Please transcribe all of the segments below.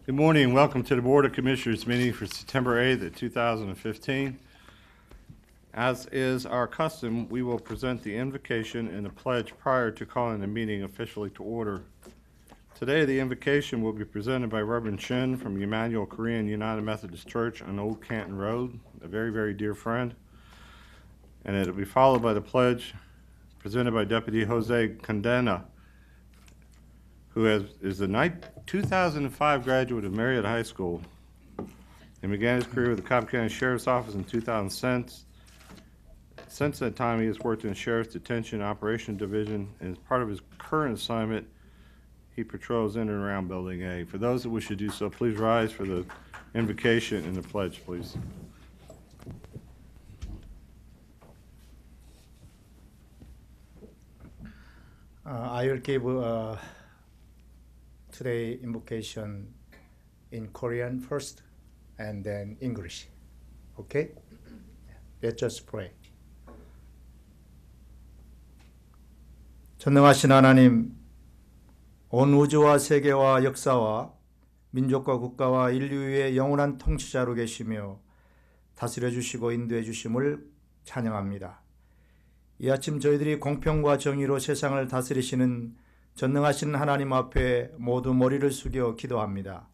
Good morning and welcome to the Board of Commissioners meeting for September 8th of 2015. As is our custom, we will present the invocation and the pledge prior to calling the meeting officially to order. Today, the invocation will be presented by Reverend Shin from Emmanuel Korean United Methodist Church on Old Canton Road, a very, very dear friend. And it will be followed by the pledge presented by Deputy Jose Condena, who is the 2005 graduate of Marietta High School and began his career with the Cobb County Sheriff's Office in 2000. Since that time, he has worked in the Sheriff's Detention Operation Division, and as part of his current assignment, he patrols in and around Building A. For those that wish to do so, please rise for the invocation and the pledge, please. I will give today invocation in Korean first and then English. Okay? Let's just pray. 전능하신 하나님, 온 우주와 세계와 역사와 민족과 국가와 인류의 영원한 통치자로 계시며 다스려 주시고 인도해 주심을 찬양합니다. 이 아침 저희들이 공평과 정의로 세상을 다스리시는 전능하신 하나님 앞에 모두 머리를 숙여 기도합니다.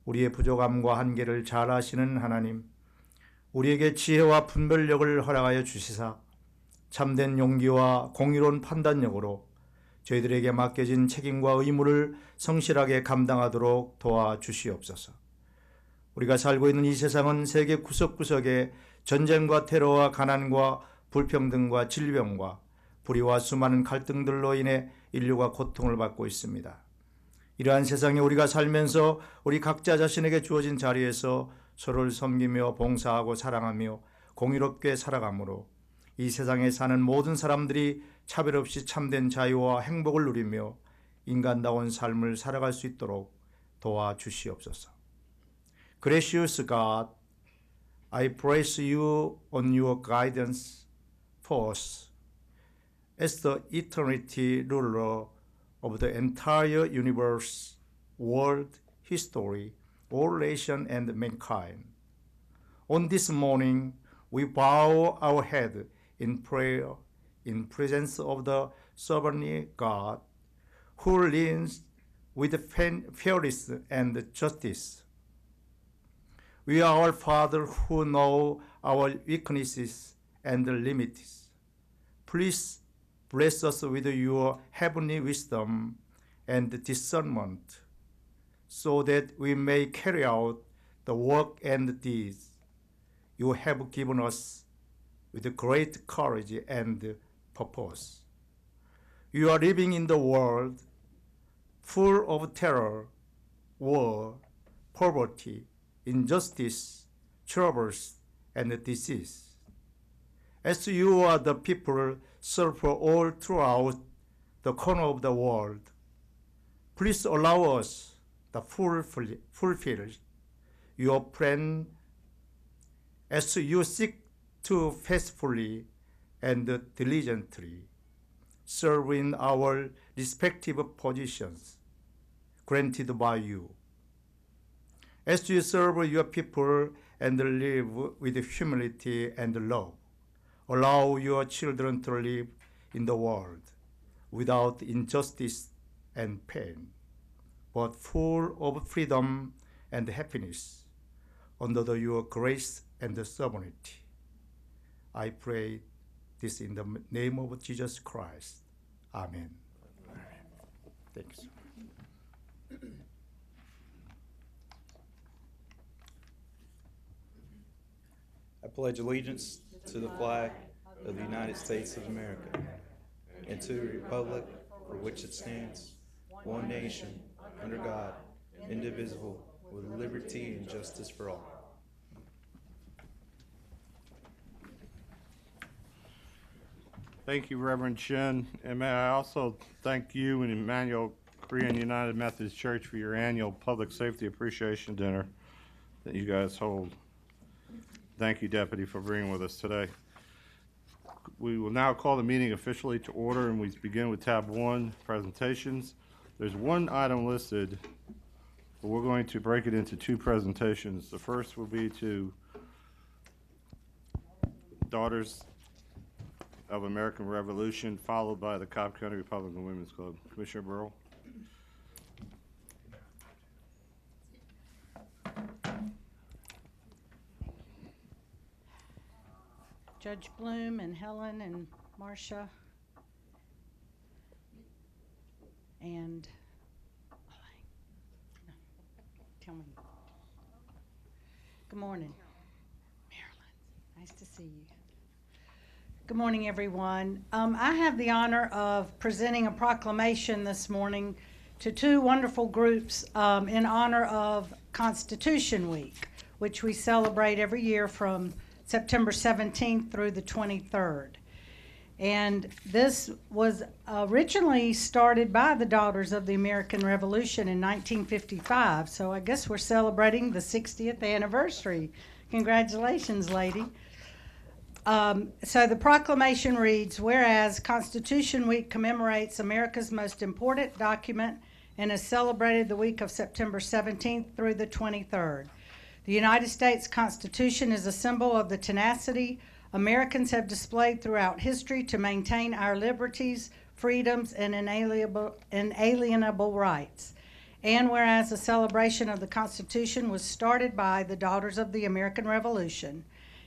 우리의 부족함과 한계를 잘 아시는 하나님, 우리에게 지혜와 분별력을 허락하여 주시사 참된 용기와 공의로운 판단력으로 저희들에게 맡겨진 책임과 의무를 성실하게 감당하도록 도와주시옵소서. 우리가 살고 있는 이 세상은 세계 구석구석에 전쟁과 테러와 가난과 불평등과 질병과 불의와 수많은 갈등들로 인해 인류가 고통을 받고 있습니다. 이러한 세상에 우리가 살면서 우리 각자 자신에게 주어진 자리에서 서로를 섬기며 봉사하고 사랑하며 공의롭게 살아가므로 이 세상에 사는 모든 사람들이 차별 없이 참된 자유와 행복을 누리며 인간다운 삶을 살아갈 수 있도록 도와주시옵소서. Gracious God, I praise you on your guidance for us. As the eternity ruler of the entire universe, world, history, all nation and mankind. On this morning, we bow our head in prayer in presence of the sovereign God, who reigns with fairness and justice. We are our Father who know our weaknesses and limits. Please bless us with your heavenly wisdom and discernment, so that we may carry out the work and deeds you have given us with great courage and purpose. You are living in the world full of terror, war, poverty, injustice, troubles, and disease. As you are the people suffer all throughout the corner of the world, please allow us to fulfill your plan as you seek to faithfully and diligently serve in our respective positions granted by you. As you serve your people and live with humility and love, allow your children to live in the world without injustice and pain, but full of freedom and happiness under your grace and sovereignty. I pray this in the name of Jesus Christ. Amen. Thanks. I pledge allegiance to the flag of the United States of America and to the republic for which it stands, one nation, under God, indivisible, with liberty and justice for all. Thank you, Reverend Shin. And may I also thank you and Emmanuel Korean United Methodist Church for your annual Public Safety Appreciation Dinner that you guys hold. Thank you, Deputy, for being with us today. We will now call the meeting officially to order, and we begin with tab 1, presentations. There's one item listed But we're going to break it into two presentations. The first will be to Daughters of American Revolution, followed by the Cobb County Republican Women's Club. Commissioner Burrow. Judge Bloom and Helen and Marcia and tell me. Good morning, Marilyn. Nice to see you. Good morning, everyone. I have the honor of presenting a proclamation this morning to two wonderful groups in honor of Constitution Week, which we celebrate every year from September 17th through the 23rd. And this was originally started by the Daughters of the American Revolution in 1955, so I guess we're celebrating the 60th anniversary. Congratulations, lady. So the proclamation reads, whereas Constitution Week commemorates America's most important document and is celebrated the week of September 17th through the 23rd. The United States Constitution is a symbol of the tenacity Americans have displayed throughout history to maintain our liberties, freedoms, and inalienable rights. And whereas the celebration of the Constitution was started by the Daughters of the American Revolution,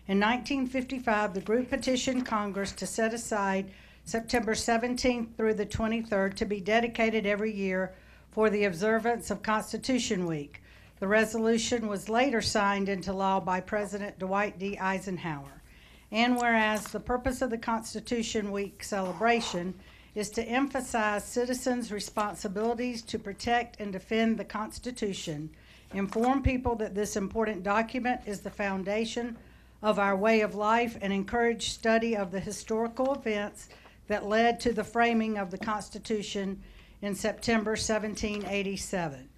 in 1955, the group petitioned Congress to set aside September 17th through the 23rd to be dedicated every year for the observance of Constitution Week. The resolution was later signed into law by President Dwight D. Eisenhower. And whereas the purpose of the Constitution Week celebration is to emphasize citizens' responsibilities to protect and defend the Constitution, inform people that this important document is the foundation of our way of life, and encourage study of the historical events that led to the framing of the Constitution in September 1787.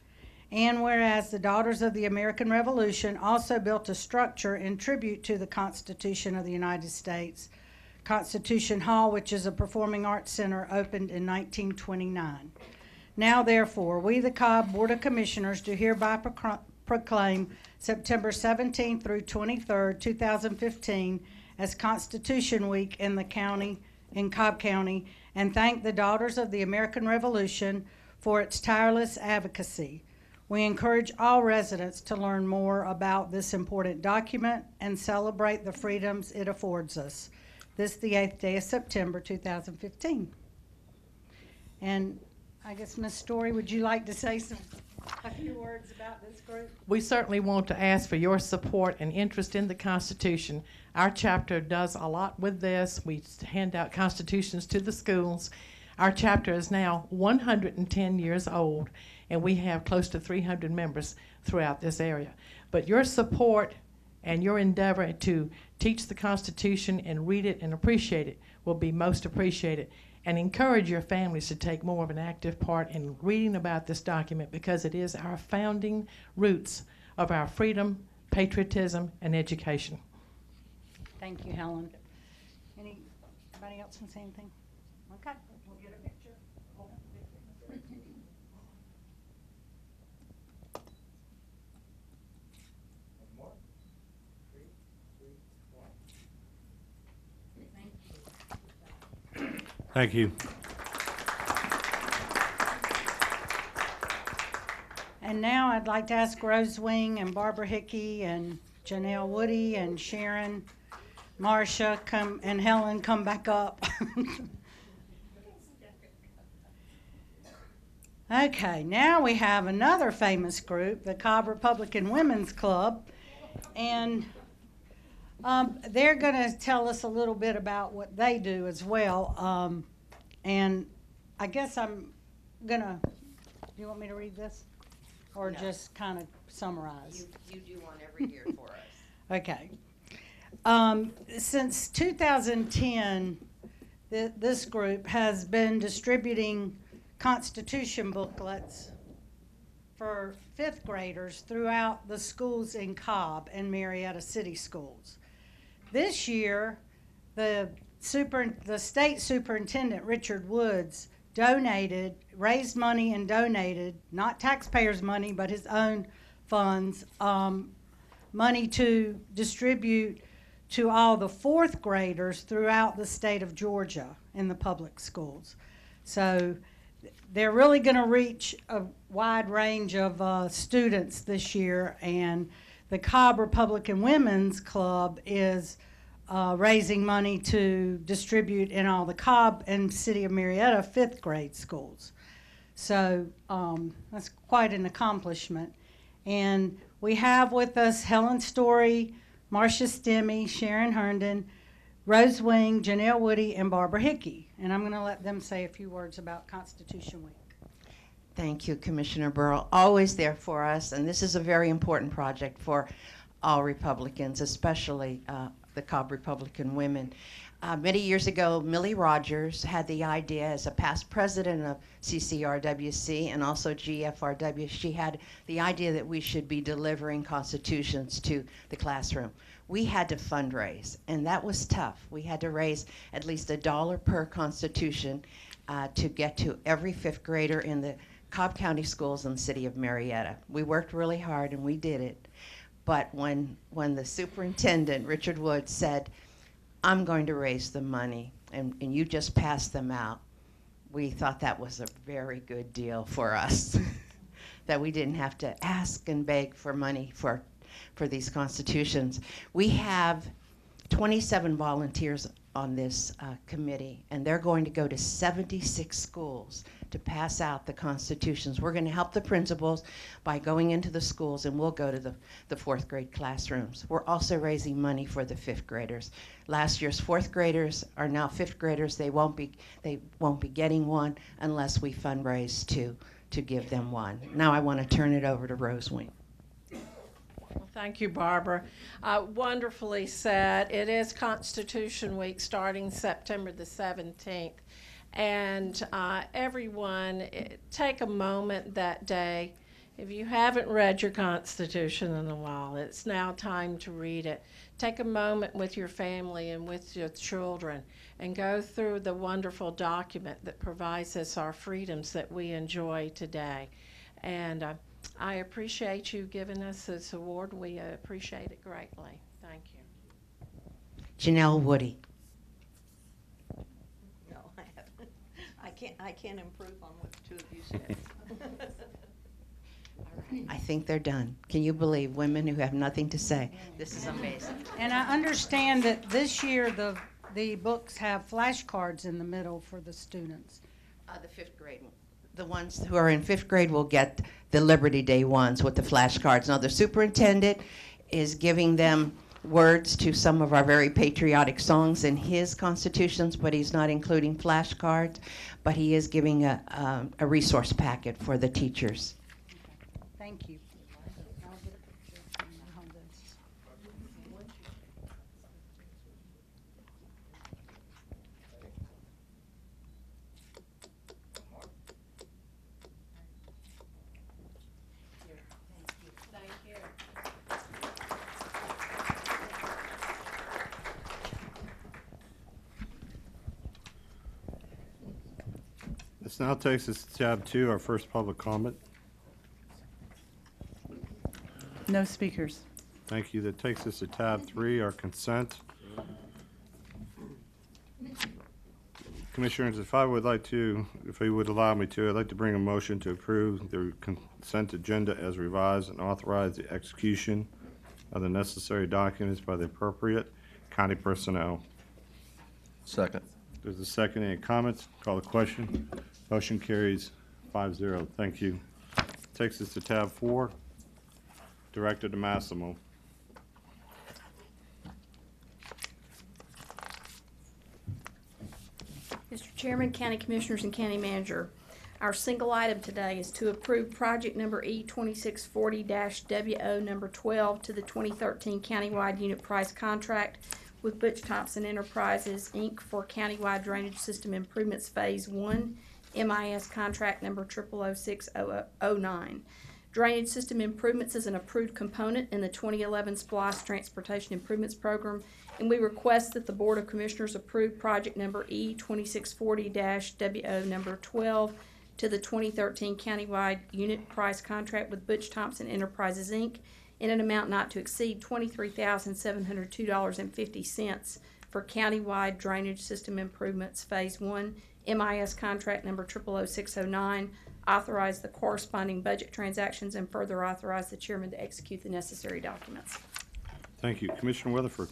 And whereas the Daughters of the American Revolution also built a structure in tribute to the Constitution of the United States, Constitution Hall, which is a performing arts center, opened in 1929. Now, therefore, we, the Cobb Board of Commissioners, do hereby proclaim September 17th through 23rd, 2015, as Constitution Week in Cobb County, and thank the Daughters of the American Revolution for its tireless advocacy. We encourage all residents to learn more about this important document and celebrate the freedoms it affords us. This is the 8th day of September, 2015. And I guess, Ms. Story, would you like to say a few words about this group? We certainly want to ask for your support and interest in the Constitution. Our chapter does a lot with this. We hand out constitutions to the schools. Our chapter is now 110 years old, and we have close to 300 members throughout this area. But your support and your endeavor to teach the Constitution and read it and appreciate it will be most appreciated. And encourage your families to take more of an active part in reading about this document, because it is our founding roots of our freedom, patriotism, and education. Thank you, Helen. Anybody else want to say anything? Okay, we'll get a picture. Thank you. And now I'd like to ask Rose Wing and Barbara Hickey and Janelle Woody and Sharon, Marcia, and Helen come back up. Okay, now we have another famous group, the Cobb Republican Women's Club, and they're going to tell us a little bit about what they do as well. And I guess I'm going to, do you want me to read this? Or No. just kind of summarize? You do one every year for us. Okay. Since 2010, this group has been distributing Constitution booklets for fifth graders throughout the schools in Cobb and Marietta City Schools. This year, the state superintendent, Richard Woods, raised money and donated, not taxpayers' money, but his own funds, money to distribute to all the fourth graders throughout the state of Georgia in the public schools. So they're really going to reach a wide range of students this year, and the Cobb Republican Women's Club is raising money to distribute in all the Cobb and City of Marietta fifth grade schools. So that's quite an accomplishment. And we have with us Helen Story, Marcia Stemmy, Sharon Herndon, Rose Wing, Janelle Woody, and Barbara Hickey. And I'm going to let them say a few words about Constitution Week. Thank you, Commissioner Burrow. Always there for us, and this is a very important project for all Republicans, especially the Cobb Republican women. Many years ago, Millie Rogers had the idea, as a past president of CCRWC and also GFRW, she had the idea that we should be delivering constitutions to the classroom. We had to fundraise, and that was tough. We had to raise at least $1 per constitution to get to every fifth grader in the Cobb County schools in the city of Marietta. We worked really hard, and we did it. But when the superintendent, Richard Wood, said, I'm going to raise the money, and you just pass them out, we thought that was a very good deal for us, that we didn't have to ask and beg for money for these constitutions. We have 27 volunteers on this committee, and they're going to go to 76 schools to pass out the constitutions. We're going to help the principals by going into the schools, and we'll go to the fourth grade classrooms. We're also raising money for the fifth graders. Last year's fourth graders are now fifth graders. They won't be getting one unless we fundraise to give them one. Now I want to turn it over to Rose Wing. Well, thank you, Barbara. Wonderfully said. It is Constitution Week starting September the 17th. And everyone, take a moment that day. If you haven't read your Constitution in a while, it's now time to read it. Take a moment with your family and with your children and go through the wonderful document that provides us our freedoms that we enjoy today. And I appreciate you giving us this award. We appreciate it greatly. Thank you. Janelle Woody. No, I haven't. I can't improve on what the two of you said. I think they're done. Can you believe women who have nothing to say? This is amazing. And I understand that this year the books have flashcards in the middle for the students. The fifth grade, the ones who are in fifth grade will get the Liberty Day ones with the flashcards. Now the superintendent is giving them words to some of our very patriotic songs in his constitutions, but he's not including flashcards, but he is giving a resource packet for the teachers. Thank you. I'll get a picture and hold this. This now takes us to tab 2, our first public comment. No speakers. Thank you. That takes us to tab 3, our consent. Commissioners, if you would allow me to, I'd like to bring a motion to approve the consent agenda as revised and authorize the execution of the necessary documents by the appropriate county personnel. Second. There's a second. Any comments? Call the question. Motion carries 5-0. Thank you. Takes us to tab 4. Director DeMassimo. Mr. Chairman, County Commissioners, and County Manager, our single item today is to approve project number E2640-WO number 12 to the 2013 countywide unit price contract with Butch Thompson Enterprises, Inc. for countywide drainage system improvements Phase 1, MIS contract number 000609. Drainage system improvements is an approved component in the 2011 SPLOST Transportation Improvements Program, and we request that the Board of Commissioners approve project number E2640-WO number 12 to the 2013 countywide unit price contract with Butch Thompson Enterprises, Inc. in an amount not to exceed $23,702.50 for countywide drainage system improvements, Phase 1, MIS contract number 000609, authorize the corresponding budget transactions, and further authorize the chairman to execute the necessary documents. Thank you. Commissioner Weatherford.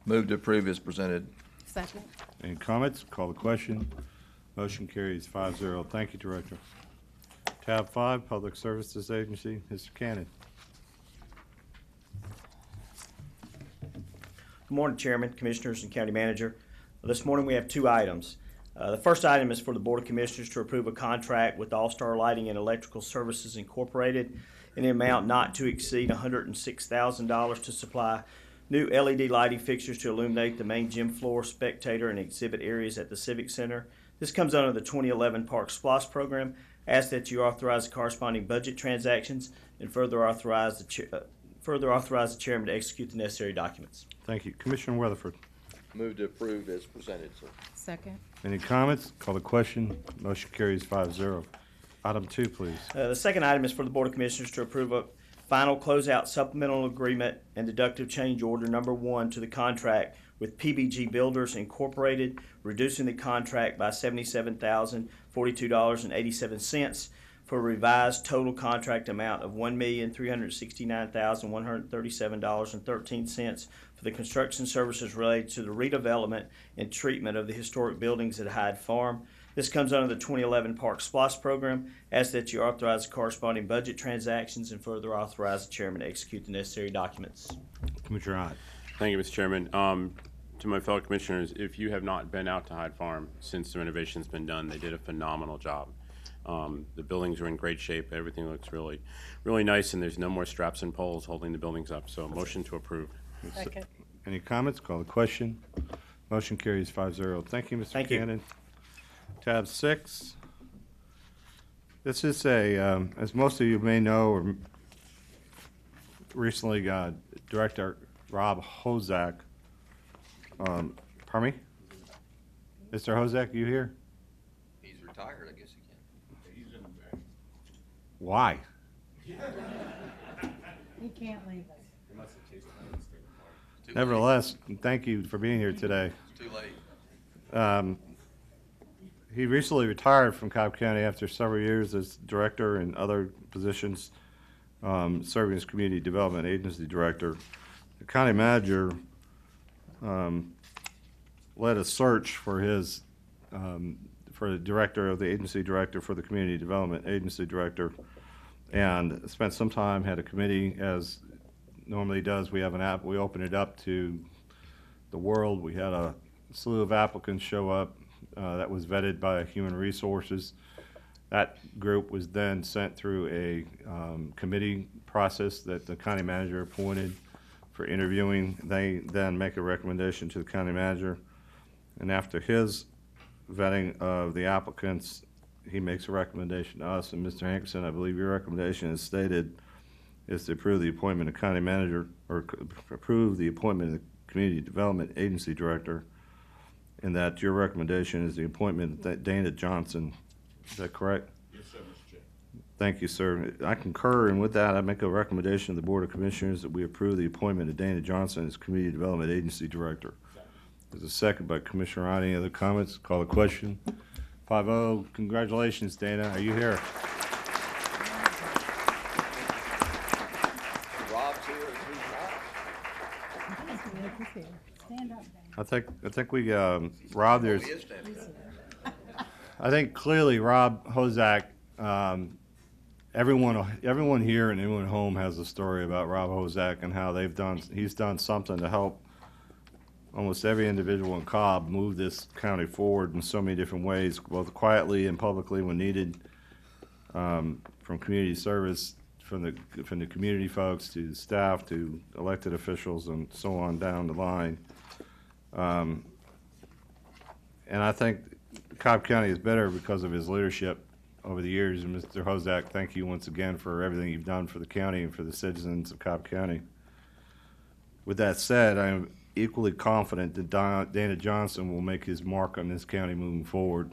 Move to approve as presented. Second. Any comments? Call the question. Motion carries 5-0. Thank you, Director. Tab 5, Public Services Agency, Mr. Cannon. Good morning, Chairman, Commissioners, and County Manager. This morning we have two items. The first item is for the Board of Commissioners to approve a contract with All-Star Lighting and Electrical Services Incorporated in the amount not to exceed $106,000 to supply new LED lighting fixtures to illuminate the main gym floor, spectator, and exhibit areas at the Civic Center. This comes under the 2011 Park SPLOST program. Ask that you authorize the corresponding budget transactions and further authorize the chairman to execute the necessary documents. Thank you. Commissioner Weatherford. Move to approve as presented, sir. Second. Any comments? Call the question. Motion carries 5-0. Item 2, please. The second item is for the Board of Commissioners to approve a final closeout supplemental agreement and deductive change order number 1 to the contract with PBG Builders Incorporated, reducing the contract by $77,042.87 for a revised total contract amount of $1,369,137.13 for the construction services related to the redevelopment and treatment of the historic buildings at Hyde Farm. This comes under the 2011 Park SPLOST program. Ask that you authorize the corresponding budget transactions and further authorize the chairman to execute the necessary documents. Commissioner Ott. Thank you, Mr. Chairman. To my fellow commissioners, if you have not been out to Hyde Farm since the renovation's been done, they did a phenomenal job. The buildings are in great shape. Everything looks really, really nice, and there's no more straps and poles holding the buildings up. So motion to approve. Second. Any comments? Call the question. Motion carries 5-0. Thank you, Mr. Thank you. Cannon. Tab 6. This is a, as most of you may know, or recently got Director Rob Hozak. Pardon me? Mr. Hozak, you here? He's retired, I guess he can. Why? He can't leave us. Nevertheless, thank you for being here today. It's too late. He recently retired from Cobb County after several years as director and other positions, serving as community development agency director. The county manager led a search for his for the director of the agency director for the community development agency director, and spent some time, had a committee, as normally does. We have an app, we open it up to the world. We had a slew of applicants show up that was vetted by Human Resources. That group was then sent through a committee process that the county manager appointed for interviewing. They then make a recommendation to the county manager, and after his vetting of the applicants, he makes a recommendation to us. And Mr. Hankerson, I believe your recommendation is stated is to approve the appointment of county manager, or approve the appointment of the community development agency director, and that your recommendation is the appointment of Dana Johnson. Is that correct? Yes, sir, Mr. Chair. Thank you, sir. I concur, and with that, I make a recommendation to the Board of Commissioners that we approve the appointment of Dana Johnson as community development agency director. There's a second by Commissioner Ott. Any other comments? Call the question. 5-0. Congratulations, Dana. Are you here? Rob's here, he's not. Stand up, I think we Rob. There's. He is standing up. I think clearly Rob Hozak. Everyone here and everyone at home has a story about Rob Hozak and how he's done something to help almost every individual in Cobb move this county forward in so many different ways, both quietly and publicly when needed, from community service, from the community folks to staff to elected officials and so on down the line. And I think Cobb County is better because of his leadership over the years. And Mr. Hozak, thank you once again for everything you've done for the county and for the citizens of Cobb County. With that said, I am equally confident that Dana Johnson will make his mark on this county moving forward.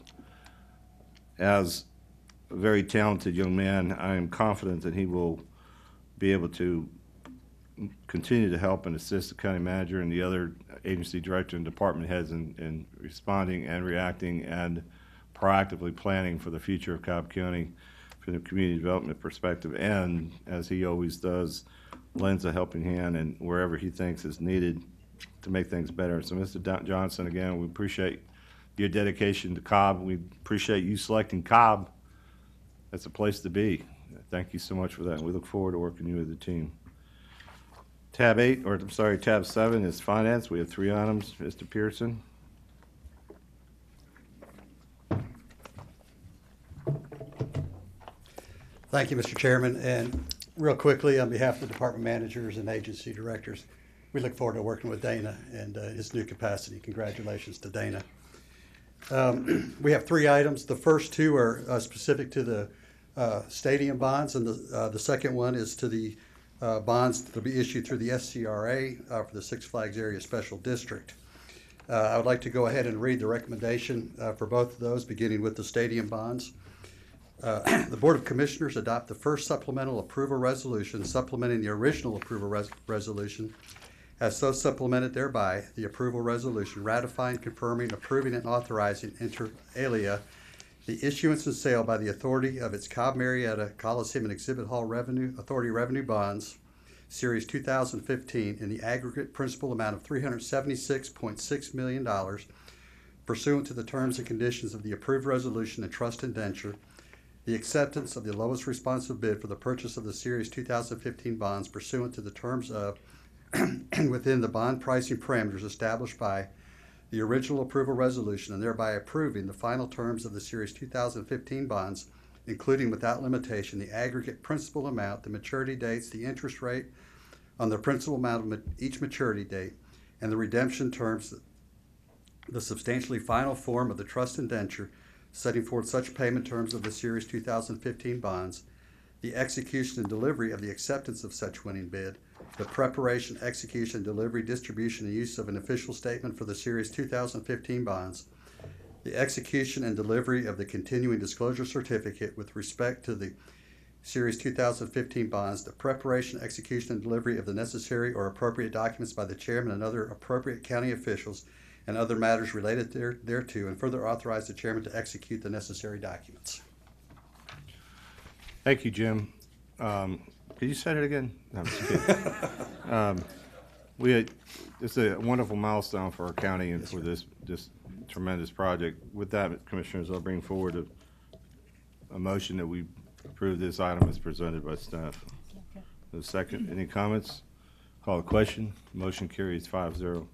As a very talented young man, I am confident that he will be able to continue to help and assist the county manager and the other agency director and department heads in responding and reacting and proactively planning for the future of Cobb County from the community development perspective, and, as he always does, lends a helping hand and wherever he thinks is needed to make things better. So, Mr. Johnson, again, we appreciate your dedication to Cobb. We appreciate you selecting Cobb as a place to be. Thank you so much for that, and we look forward to working with the team. Tab 7 is finance. We have 3 items. Mr. Pearson. Thank you, Mr. Chairman. And real quickly, on behalf of the department managers and agency directors, we look forward to working with Dana and his new capacity. Congratulations to Dana. We have 3 items. The first 2 are specific to the stadium bonds, and the second one is to the bonds that will be issued through the SCRA for the Six Flags Area Special District. I would like to go ahead and read the recommendation for both of those, beginning with the stadium bonds. The Board of Commissioners adopt the first supplemental approval resolution supplementing the original approval resolution as so supplemented thereby the approval resolution ratifying, confirming, approving, and authorizing inter alia the issuance and sale by the authority of its Cobb Marietta Coliseum and Exhibit Hall Authority Revenue Bonds, Series 2015, in the aggregate principal amount of $376.6 million pursuant to the terms and conditions of the approved resolution and trust indenture, the acceptance of the lowest responsive bid for the purchase of the Series 2015 bonds pursuant to the terms of and within the bond pricing parameters established by the original approval resolution, and thereby approving the final terms of the Series 2015 bonds, including without limitation the aggregate principal amount, the maturity dates, the interest rate on the principal amount of each maturity date, and the redemption terms, the substantially final form of the trust indenture, setting forth such payment terms of the Series 2015 bonds, the execution and delivery of the acceptance of such winning bid, the preparation, execution, delivery, distribution, and use of an official statement for the Series 2015 bonds, the execution and delivery of the continuing disclosure certificate with respect to the Series 2015 bonds, the preparation, execution, and delivery of the necessary or appropriate documents by the chairman and other appropriate county officials, and other matters related thereto, and further authorize the chairman to execute the necessary documents. Thank you, Jim. Could you say it again? No, I'm just kidding. It's a wonderful milestone for our county and for this tremendous project. With that, Commissioners, I'll bring forward a motion that we approve this item as presented by staff. The second, any comments? Call the question. Motion carries 5-0.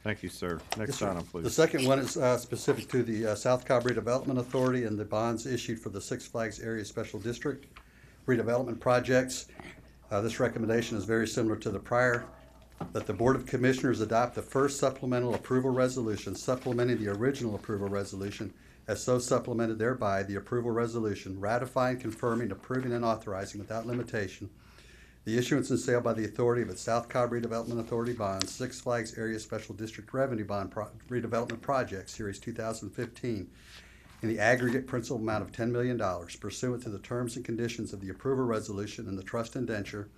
Thank you, sir. Next item, please. The second one is specific to the South Cobb Redevelopment Authority and the bonds issued for the Six Flags Area Special District redevelopment projects. This recommendation is very similar to the prior, that the Board of Commissioners adopt the first supplemental approval resolution supplementing the original approval resolution as so supplemented thereby the approval resolution ratifying, confirming, approving, and authorizing without limitation the issuance and sale by the authority of its South Cobb Redevelopment Authority bonds, Six Flags Area Special District Revenue Bond Redevelopment Project, Series 2015, in the aggregate principal amount of $10 million, pursuant to the terms and conditions of the approval resolution and the trust indenture,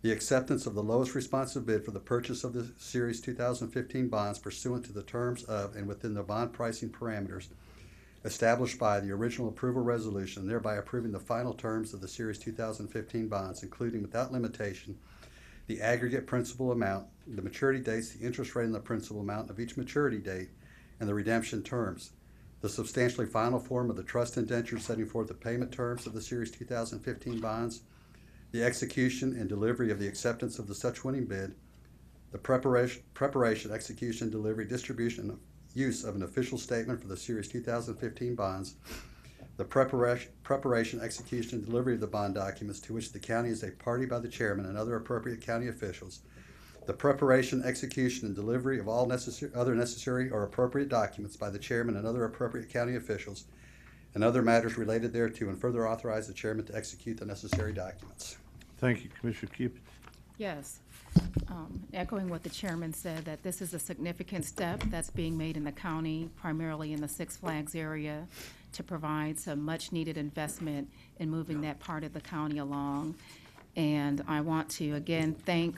the acceptance of the lowest responsive bid for the purchase of the Series 2015 bonds pursuant to the terms of and within the bond pricing parameters established by the original approval resolution, thereby approving the final terms of the Series 2015 bonds, including without limitation the aggregate principal amount, the maturity dates, the interest rate and the principal amount of each maturity date, and the redemption terms, the substantially final form of the trust indenture setting forth the payment terms of the Series 2015 bonds, the execution and delivery of the acceptance of the such winning bid, the preparation, execution, delivery, distribution, and use of an official statement for the Series 2015 bonds, the preparation, execution, and delivery of the bond documents to which the county is a party by the chairman and other appropriate county officials, the preparation, execution, and delivery of all other necessary or appropriate documents by the chairman and other appropriate county officials, and other matters related thereto, and further authorize the chairman to execute the necessary documents. Thank you, Commissioner Cupid. Yes. Echoing what the chairman said, that this is a significant step that's being made in the county, primarily in the Six Flags area, to provide some much-needed investment in moving that part of the county along. And I want to, again, thank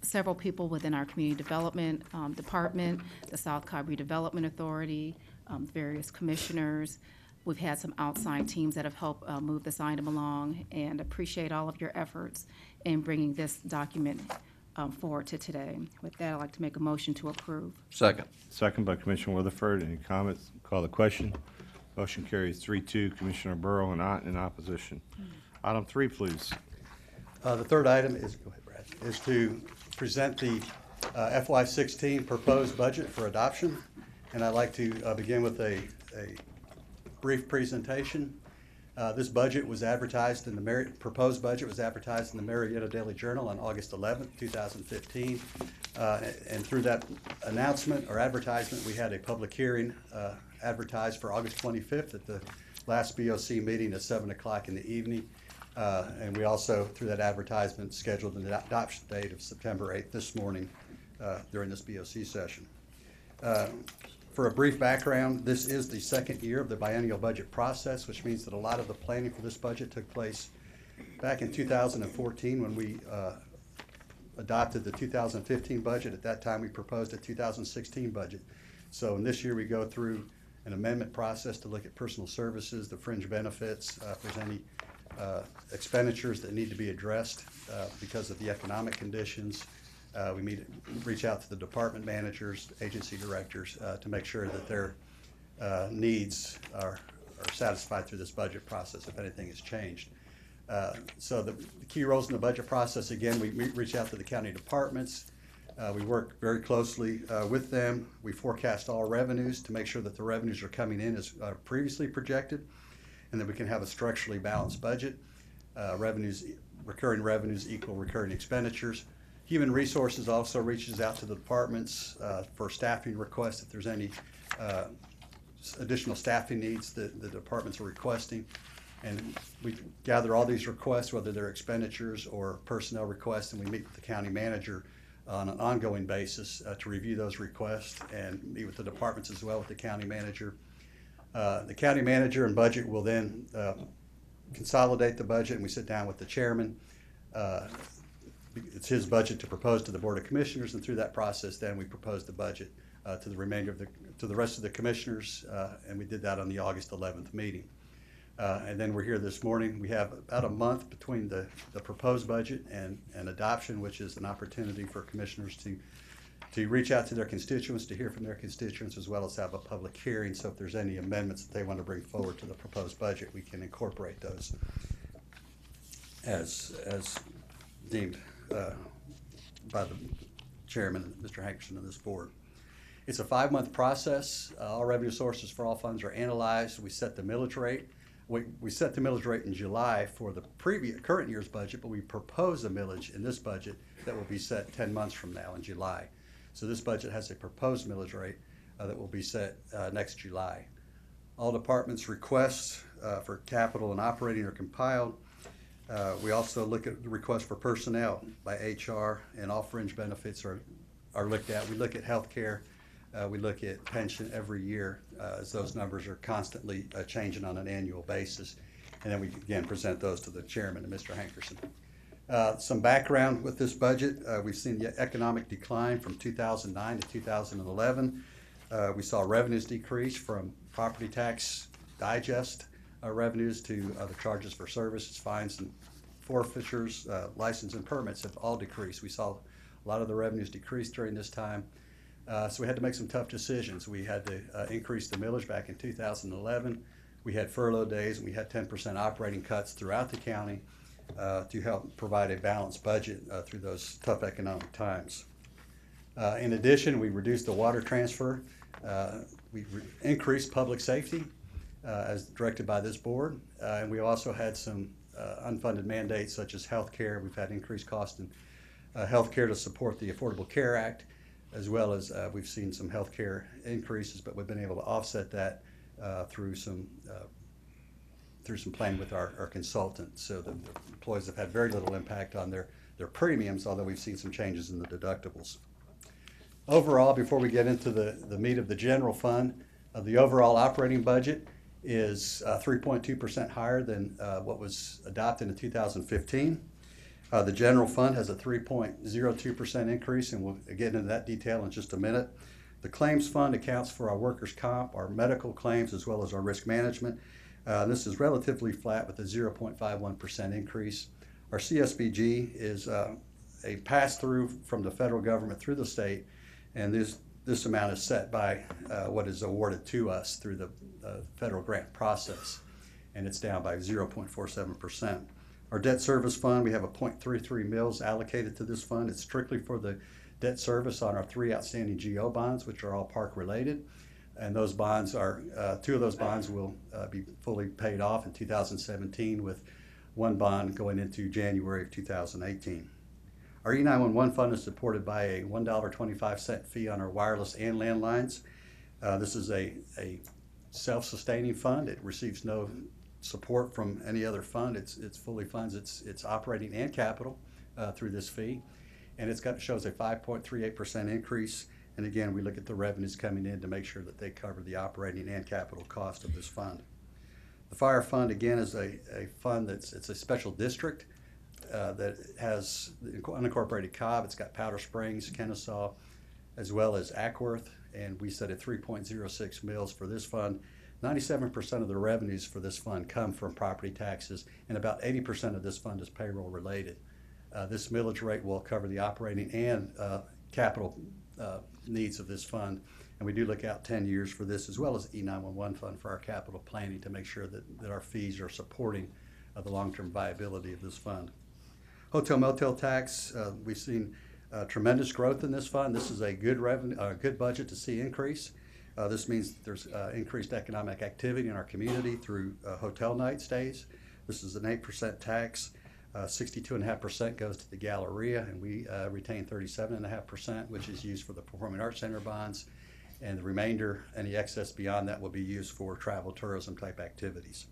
several people within our community development department, the South Cobb Redevelopment Authority, various commissioners. We've had some outside teams that have helped move this item along, and appreciate all of your efforts in bringing this document forward to today. With that, I'd like to make a motion to approve. Second. Second by Commissioner Weatherford. Any comments? Call the question. Motion carries 3-2. Commissioner Burrow in opposition. Item 3, please. The third item is, go ahead, Brad, is to present the FY16 proposed budget for adoption. And I'd like to begin with a brief presentation. This budget was advertised in the proposed budget was advertised in the Marietta Daily Journal on August 11th, 2015. And through that announcement or advertisement, we had a public hearing advertised for August 25th at the last BOC meeting at 7 o'clock in the evening. And we also, through that advertisement, scheduled an adoption date of September 8th this morning during this BOC session. For a brief background, this is the second year of the biennial budget process, which means that a lot of the planning for this budget took place back in 2014 when we adopted the 2015 budget. At that time, we proposed a 2016 budget. So in this year, we go through an amendment process to look at personal services, the fringe benefits, if there's any expenditures that need to be addressed because of the economic conditions. We reach out to the department managers, agency directors to make sure that their needs are satisfied through this budget process if anything has changed. So the key roles in the budget process, again, we reach out to the county departments. We work very closely with them. We forecast all revenues to make sure that the revenues are coming in as previously projected, and that we can have a structurally balanced budget. Recurring revenues equal recurring expenditures. Human Resources also reaches out to the departments for staffing requests if there's any additional staffing needs that the departments are requesting. And we gather all these requests, whether they're expenditures or personnel requests, and we meet with the county manager on an ongoing basis to review those requests and meet with the departments as well with the county manager. The county manager and budget will then consolidate the budget, and we sit down with the chairman. It's his budget to propose to the Board of Commissioners, and through that process, then we propose the budget to the rest of the commissioners, and we did that on the August 11th meeting. And then we're here this morning. We have about a month between the proposed budget and adoption, which is an opportunity for commissioners to reach out to their constituents, to hear from their constituents, as well as have a public hearing. So if there's any amendments that they want to bring forward to the proposed budget, we can incorporate those as deemed by the chairman, Mr. Hankerson, of this board. It's a 5-month process. All revenue sources for all funds are analyzed. We set the millage rate. We set the millage rate in July for the current year's budget, but we propose a millage in this budget that will be set 10 months from now in July. So this budget has a proposed millage rate that will be set next July. All departments' requests for capital and operating are compiled. We also look at the requests for personnel by HR, and all fringe benefits are looked at. We look at health care. We look at pension every year as those numbers are constantly changing on an annual basis. And then we again present those to the chairman and Mr. Hankerson. Some background with this budget. We've seen the economic decline from 2009 to 2011. We saw revenues decrease from property tax digest revenues to the charges for services, fines and forfeitures, license and permits have all decreased. We saw a lot of the revenues decrease during this time. So we had to make some tough decisions. We had to increase the millage back in 2011. We had furlough days, and we had 10% operating cuts throughout the county to help provide a balanced budget through those tough economic times. In addition, we reduced the water transfer. We increased public safety as directed by this board. And we also had some unfunded mandates such as health care. We've had increased costs in health care to support the Affordable Care Act, as well as we've seen some health care increases, but we've been able to offset that through some through some planning with our consultant. So the employees have had very little impact on their premiums, although we've seen some changes in the deductibles. Overall, before we get into the meat of the general fund, the overall operating budget is 3.2% higher than what was adopted in 2015. The general fund has a 3.02% increase, and we'll get into that detail in just a minute. The claims fund accounts for our workers' comp, our medical claims, as well as our risk management. This is relatively flat with a 0.51% increase. Our CSBG is a pass-through from the federal government through the state, and this amount is set by what is awarded to us through the federal grant process, and it's down by 0.47%. Our debt service fund, we have a 0.33 mils allocated to this fund. It's strictly for the debt service on our 3 outstanding GO bonds, which are all park related. And those bonds are, 2 of those bonds will be fully paid off in 2017, with 1 bond going into January of 2018. Our E911 fund is supported by a $1.25 fee on our wireless and landlines. This is a self-sustaining fund. It receives no support from any other fund. It fully funds its operating and capital through this fee. And shows a 5.38% increase. And again, we look at the revenues coming in to make sure that they cover the operating and capital cost of this fund. The fire fund, again, is a fund it's a special district that has unincorporated Cobb. It's got Powder Springs, Kennesaw, as well as Ackworth, and we set at 3.06 mils for this fund. 97% of the revenues for this fund come from property taxes, and about 80% of this fund is payroll related. This millage rate will cover the operating and capital needs of this fund, and we do look out 10 years for this, as well as E911 fund for our capital planning to make sure that our fees are supporting the long-term viability of this fund. Hotel motel tax, we've seen tremendous growth in this fund. This is a good good budget to see increase. This means there's increased economic activity in our community through hotel night stays. This is an 8% tax. 62.5% goes to the Galleria, and we retain 37.5%, which is used for the Performing Arts Center bonds. And the remainder, any excess beyond that, will be used for travel, tourism type activities.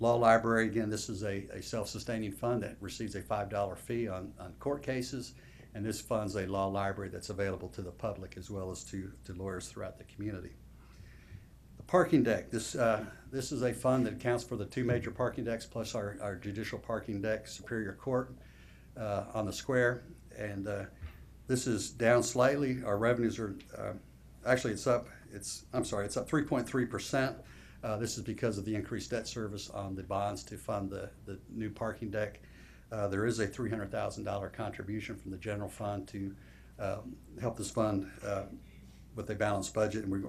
Law library, again, this is a self-sustaining fund that receives a $5 fee on court cases, and this funds a law library that's available to the public as well as to lawyers throughout the community. The parking deck, this is a fund that accounts for the 2 major parking decks plus our judicial parking deck, Superior Court on the square, and this is down slightly. Our revenues are, actually it's up 3.3%. This is because of the increased debt service on the bonds to fund the new parking deck. There is a $300,000 contribution from the general fund to help this fund with a balanced budget, and we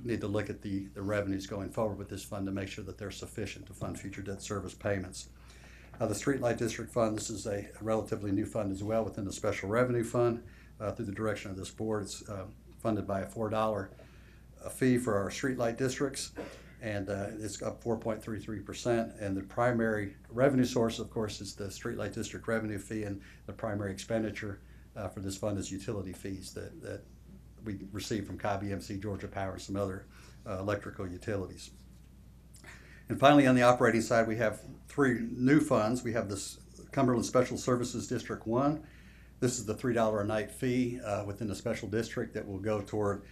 need to look at the revenues going forward with this fund to make sure that they're sufficient to fund future debt service payments. The Streetlight District Fund, this is a relatively new fund as well within the Special Revenue Fund. Through the direction of this board, it's funded by a $4 fee for our streetlight districts, and it's up 4.33%. And the primary revenue source, of course, is the Streetlight District revenue fee, and the primary expenditure for this fund is utility fees that we receive from Cobb EMC, Georgia Power, and some other electrical utilities. And finally, on the operating side, we have 3 new funds. We have this Cumberland Special Services District 1. This is the $3 a night fee within the special district that will go toward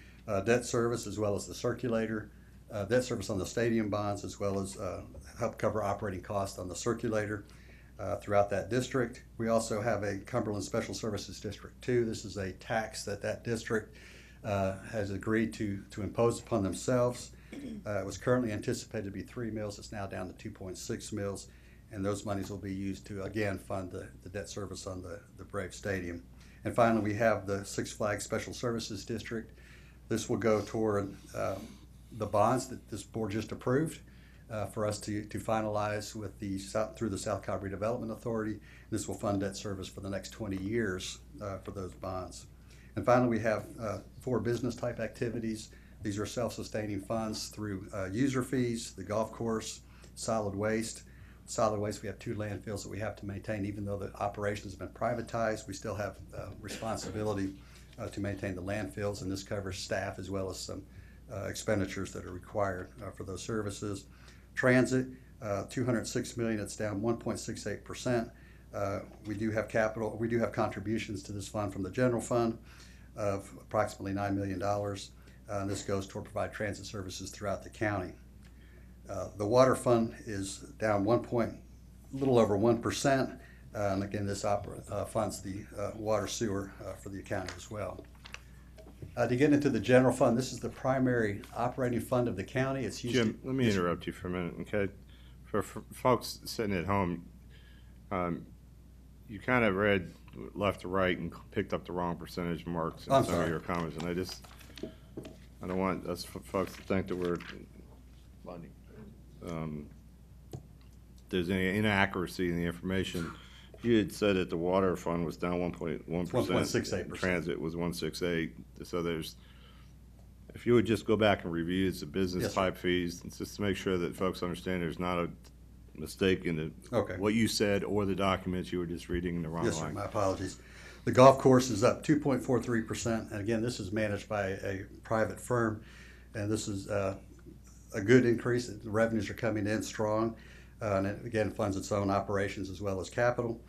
debt service as well as the circulator, debt service on the stadium bonds, as well as help cover operating costs on the circulator throughout that district. We also have a Cumberland Special Services District 2. This is a tax that district has agreed to impose upon themselves. It was currently anticipated to be 3 mils. It's now down to 2.6 mils, and those monies will be used to again fund the debt service on the Brave Stadium. And finally, we have the Six Flags Special Services District. This will go toward the bonds that this board just approved for us to finalize with through the South Cobb Redevelopment Authority. This will fund debt service for the next 20 years for those bonds. And finally, we have 4 business type activities. These are self-sustaining funds through user fees, the golf course, solid waste. Solid waste, we have 2 landfills that we have to maintain. Even though the operation has been privatized, we still have responsibility to maintain the landfills, and this covers staff as well as some expenditures that are required for those services. Transit, $206 million, it's down 1.68%. We do have contributions to this fund from the general fund of approximately $9 million. And this goes toward provide transit services throughout the county. The water fund is down little over 1%. And again, this funds the water sewer for the county as well. To get into the general fund, this is the primary operating fund of the county. It's used Jim, let me interrupt you for a minute, okay? For folks sitting at home, you kind of read left to right and picked up the wrong percentage marks in some of your comments, and I don't want us folks to think that we're there's any inaccuracy in the information. You had said that the water fund was down 1.1%. 1.68%. Transit was 1.68. So if you would just go back and review the business pipe fees, just to make sure that folks understand there's not a mistake in what you said or the documents you were just reading in the wrong line. Yes, sir, my apologies. The golf course is up 2.43%, and again, this is managed by a private firm, and this is a good increase. The revenues are coming in strong, and it again funds its own operations as well as capital.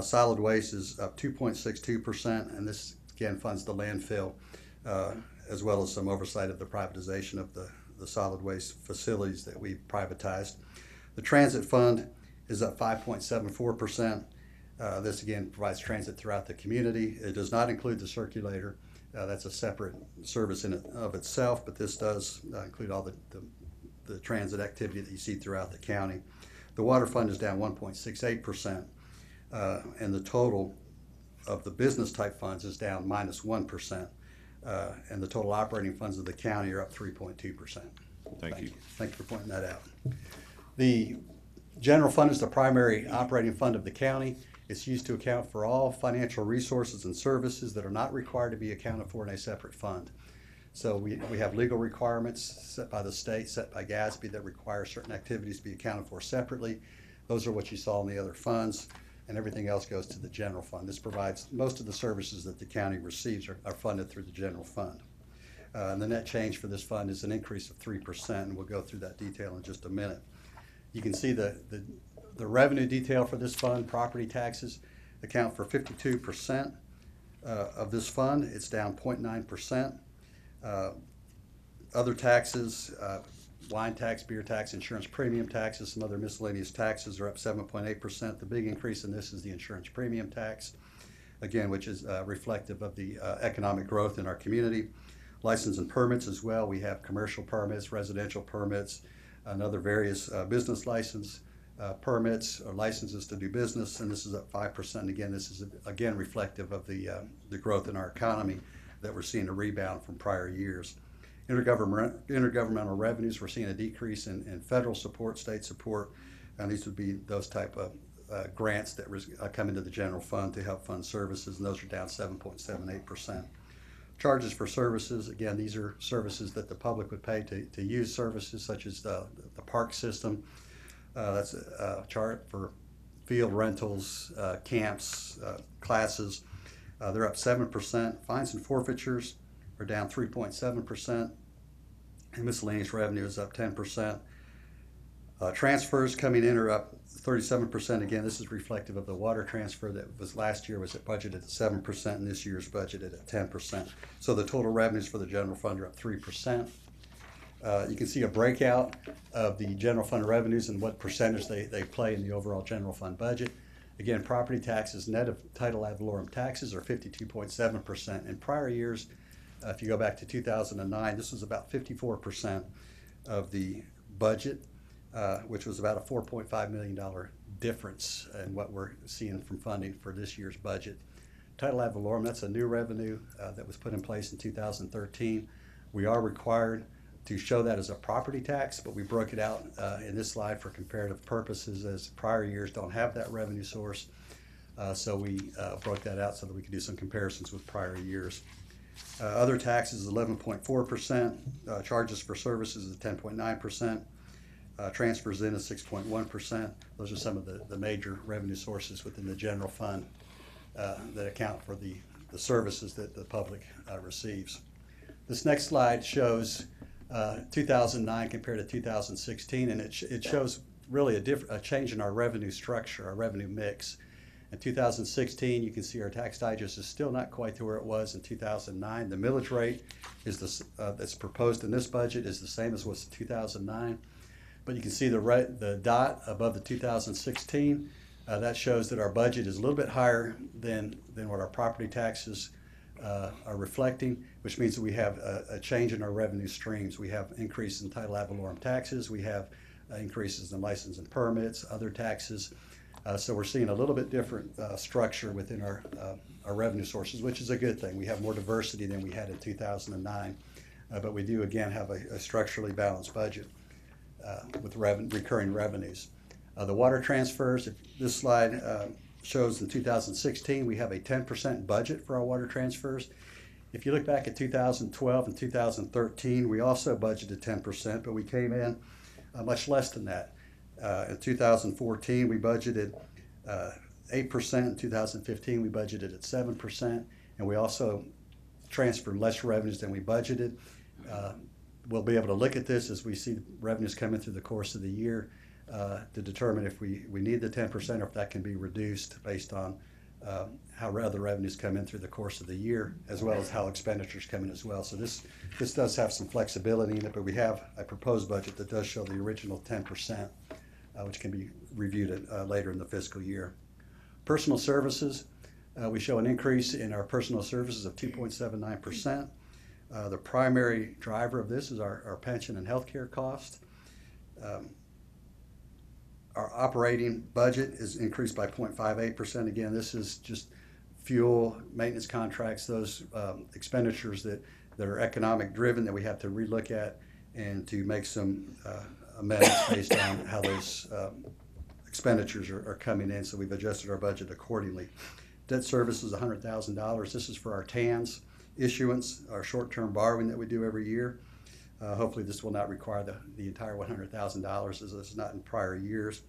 Solid waste is up 2.62%, and this again funds the landfill as well as some oversight of the privatization of the solid waste facilities that we privatized. The transit fund is up 5.74%. This again provides transit throughout the community. It does not include the circulator. That's a separate service in and of itself, but this does include all the transit activity that you see throughout the county. The water fund is down 1.68%, and the total of the business type funds is down -1%, and the total operating funds of the county are up 3.2%. Thank you. Thank you for pointing that out. The general fund is the primary operating fund of the county. It's used to account for all financial resources and services that are not required to be accounted for in a separate fund. So we have legal requirements set by the state, set by GASB, that require certain activities to be accounted for separately. Those are what you saw in the other funds, and everything else goes to the general fund. This provides most of the services that the county receives are funded through the general fund. And the net change for this fund is an increase of 3%, and we'll go through that detail in just a minute. You can see the revenue detail for this fund. Property taxes account for 52% of this fund. It's down 0.9%. Other taxes, wine tax, beer tax, insurance premium taxes, some other miscellaneous taxes are up 7.8%. The big increase in this is the insurance premium tax, again, which is reflective of the economic growth in our community. License and permits as well. We have commercial permits, residential permits, and other various business license permits or licenses to do business, and this is up 5%. Again, this is again reflective of the growth in our economy that we're seeing a rebound from prior years. Intergovernmental revenues, we're seeing a decrease in federal support, state support, and these would be those type of grants that come into the general fund to help fund services, and those are down 7.78%. Charges for services, again, these are services that the public would pay to use services such as the park system. That's a chart for field rentals, camps, classes. They're up 7%. Fines and forfeitures are down 3.7%. And miscellaneous revenue is up 10%. Transfers coming in are up 37%. Again, this is reflective of the water transfer that was last year was budgeted at 7%, and this year's budgeted at 10%. So the total revenues for the general fund are up 3%. You can see a breakout of the general fund revenues and what percentage they play in the overall general fund budget. Again, property taxes net of title ad valorem taxes are 52.7%. In prior years, if you go back to 2009, this was about 54% of the budget, which was about a $4.5 million difference in what we're seeing from funding for this year's budget. Title ad valorem, that's a new revenue that was put in place in 2013. We are required to show that as a property tax, but we broke it out in this slide for comparative purposes, as prior years don't have that revenue source. So we broke that out so that we could do some comparisons with prior years. Other taxes is 11.4%. Charges for services is 10.9%. Transfers in is 6.1%. Those are some of the major revenue sources within the general fund that account for the services that the public receives. This next slide shows 2009 compared to 2016, and it shows really a change in our revenue structure, our revenue mix. In 2016, you can see our tax digest is still not quite to where it was in 2009. The millage rate is that's proposed in this budget is the same as was in 2009. But you can see the dot above the 2016. That shows that our budget is a little bit higher than what our property taxes are reflecting, which means that we have a change in our revenue streams. We have increase in title ad valorem taxes. We have increases in license and permits, other taxes. So we're seeing a little bit different structure within our revenue sources, which is a good thing. We have more diversity than we had in 2009, but we do again have a structurally balanced budget with recurring revenues. The water transfers, this slide shows in 2016 we have a 10% budget for our water transfers. If you look back at 2012 and 2013, we also budgeted 10%, but we came in much less than that. In 2014, we budgeted 8%. In 2015, we budgeted at 7%, and we also transferred less revenues than we budgeted. We'll be able to look at this as we see revenues coming through the course of the year to determine if we need the 10% or if that can be reduced based on how other revenues come in through the course of the year, as well as how expenditures come in as well. So this does have some flexibility in it, but we have a proposed budget that does show the original 10%. Which can be reviewed later in the fiscal year. Personal services, we show an increase in our personal services of 2.79%. The primary driver of this is our pension and health care cost. Our operating budget is increased by 0.58%. Again, this is just fuel, maintenance contracts, those expenditures that are economic driven that we have to relook at and to make some amendments based on how those expenditures are coming in, so we've adjusted our budget accordingly. Debt service is $100,000. This is for our TANs issuance, our short-term borrowing that we do every year. Hopefully this will not require the entire $100,000 as this is not in prior years.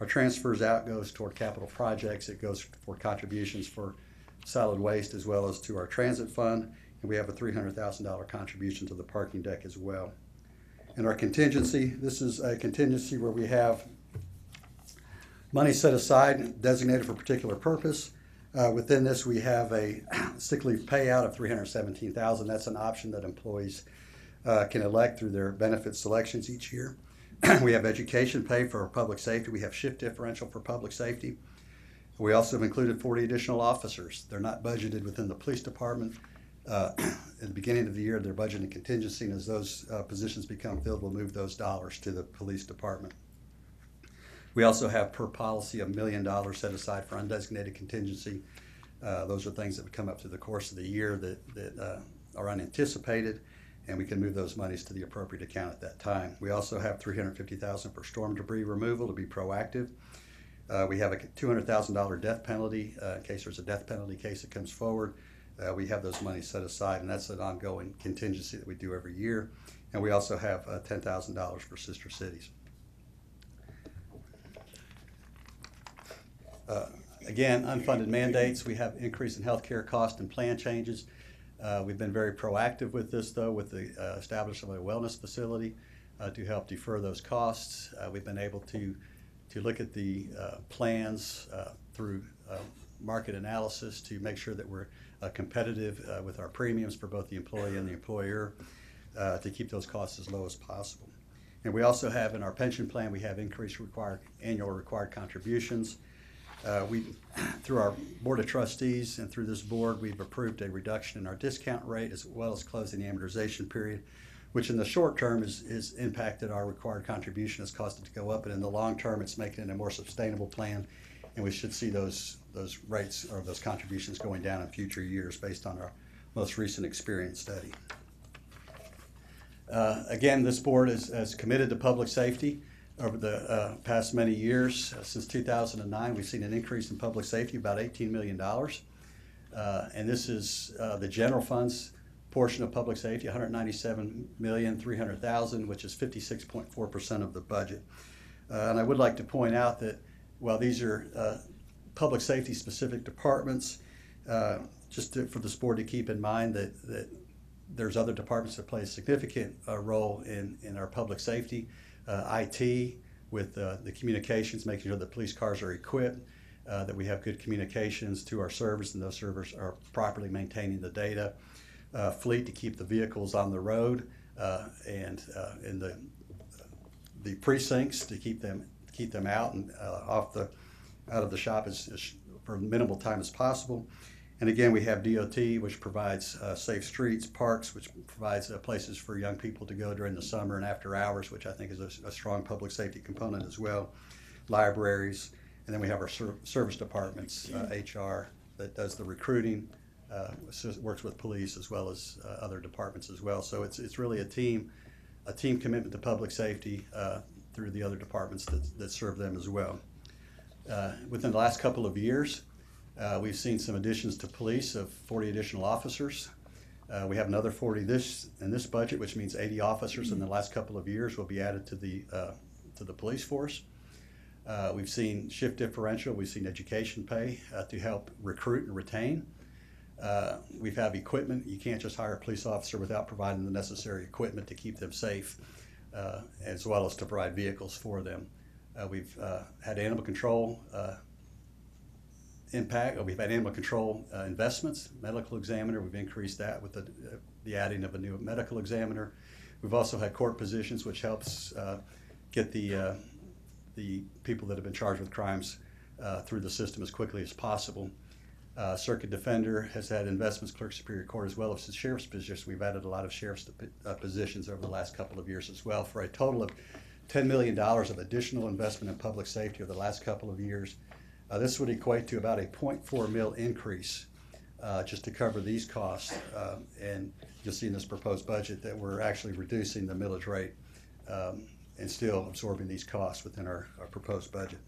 Our transfers out goes toward capital projects. It goes for contributions for solid waste as well as to our transit fund, and we have a $300,000 contribution to the parking deck as well. And our contingency, this is a contingency where we have money set aside, designated for a particular purpose. Within this, we have a sick leave payout of $317,000. That's an option that employees can elect through their benefit selections each year. We have education pay for public safety. We have shift differential for public safety. We also have included 40 additional officers. They're not budgeted within the police department. At the beginning of the year, they're budgeting contingency, and as those positions become filled, we'll move those dollars to the police department. We also have per policy $1 million set aside for undesignated contingency. Those are things that would come up through the course of the year that are unanticipated, and we can move those monies to the appropriate account at that time. We also have $350,000 for storm debris removal to be proactive. We have a $200,000 death penalty in case there's a death penalty case that comes forward. We have those monies set aside, and that's an ongoing contingency that we do every year. And we also have $10,000 for sister cities. Again, unfunded mandates. We have increase in healthcare cost and plan changes. We've been very proactive with this, though, with the establishment of a wellness facility to help defer those costs. We've been able to look at the plans through market analysis to make sure that we're competitive with our premiums for both the employee and the employer to keep those costs as low as possible. And we also have in our pension plan, we have increased annual required contributions. Through our Board of Trustees and through this board, we've approved a reduction in our discount rate as well as closing the amortization period, which in the short term has impacted our required contribution, has caused it to go up, but in the long term, it's making it a more sustainable plan, and we should see those rates or those contributions going down in future years based on our most recent experience study. Again, this board is committed to public safety. Over the past many years, since 2009, we've seen an increase in public safety, about $18 million. And this is the general funds portion of public safety, $197,300,000, which is 56.4% of the budget. And I would like to point out that while these are public safety specific departments, for this board to keep in mind that there's other departments that play a significant role in our public safety. IT, with the communications, making sure that police cars are equipped, that we have good communications to our servers, and those servers are properly maintaining the data. Fleet to keep the vehicles on the road, and in the precincts to keep them out and out of the shop as for minimal time as possible. And again, we have DOT, which provides safe streets, parks, which provides places for young people to go during the summer and after hours, which I think is a strong public safety component as well. Libraries, and then we have our service departments, HR, that does the recruiting, works with police as well as other departments as well. So it's really a team commitment to public safety through the other departments that serve them as well. Within the last couple of years, we've seen some additions to police of 40 additional officers. We have another 40 in this budget, which means 80 officers in the last couple of years will be added to the police force. We've seen shift differential. We've seen education pay to help recruit and retain. We have equipment. You can't just hire a police officer without providing the necessary equipment to keep them safe, as well as to provide vehicles for them. We've had animal control we've had animal control investments, medical examiner. We've increased that with the adding of a new medical examiner. We've also had court positions, which helps get the people that have been charged with crimes through the system as quickly as possible. Circuit Defender has had investments, Clerk Superior Court, as well as the sheriff's position. We've added a lot of sheriff's positions over the last couple of years as well, for a total of $10 million of additional investment in public safety over the last couple of years. This would equate to about a 0.4 mil increase just to cover these costs. And you'll see in this proposed budget that we're actually reducing the millage rate and still absorbing these costs within our proposed budget.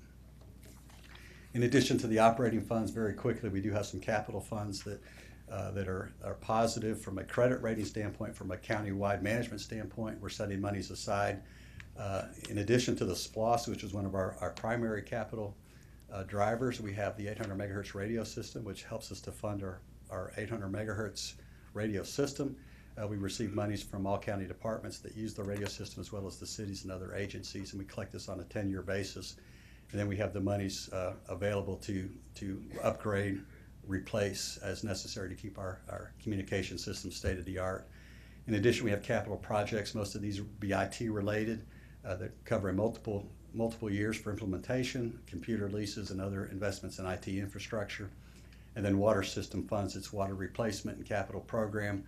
In addition to the operating funds, very quickly, we do have some capital funds that are positive from a credit rating standpoint, from a county-wide management standpoint. We're setting monies aside. In addition to the SPLOST, which is one of our primary capital drivers, we have the 800 megahertz radio system, which helps us to fund our 800 megahertz radio system. We receive monies from all county departments that use the radio system, as well as the cities and other agencies, and we collect this on a 10-year basis. And then we have the monies available to upgrade, replace as necessary to keep our communication system state of the art. In addition, we have capital projects. Most of these will be IT related that cover multiple years for implementation, computer leases, and other investments in IT infrastructure. And then water system funds, its water replacement and capital program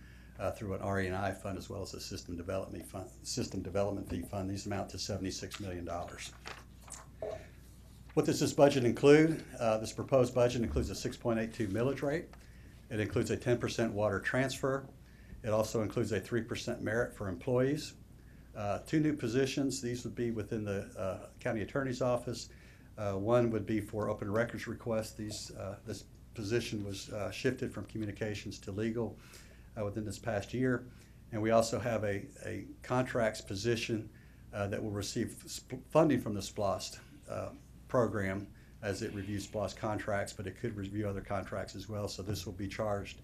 through an RE&I fund, as well as a system development fee fund. These amount to $76 million. What does this budget include? This proposed budget includes a 6.82 millage rate. It includes a 10% water transfer. It also includes a 3% merit for employees. 2 new positions. These would be within the county attorney's office. One would be for open records requests. This position was shifted from communications to legal within this past year. And we also have a contracts position that will receive funding from the SPLOST program as it reviews SPLOST contracts, but it could review other contracts as well. So this will be charged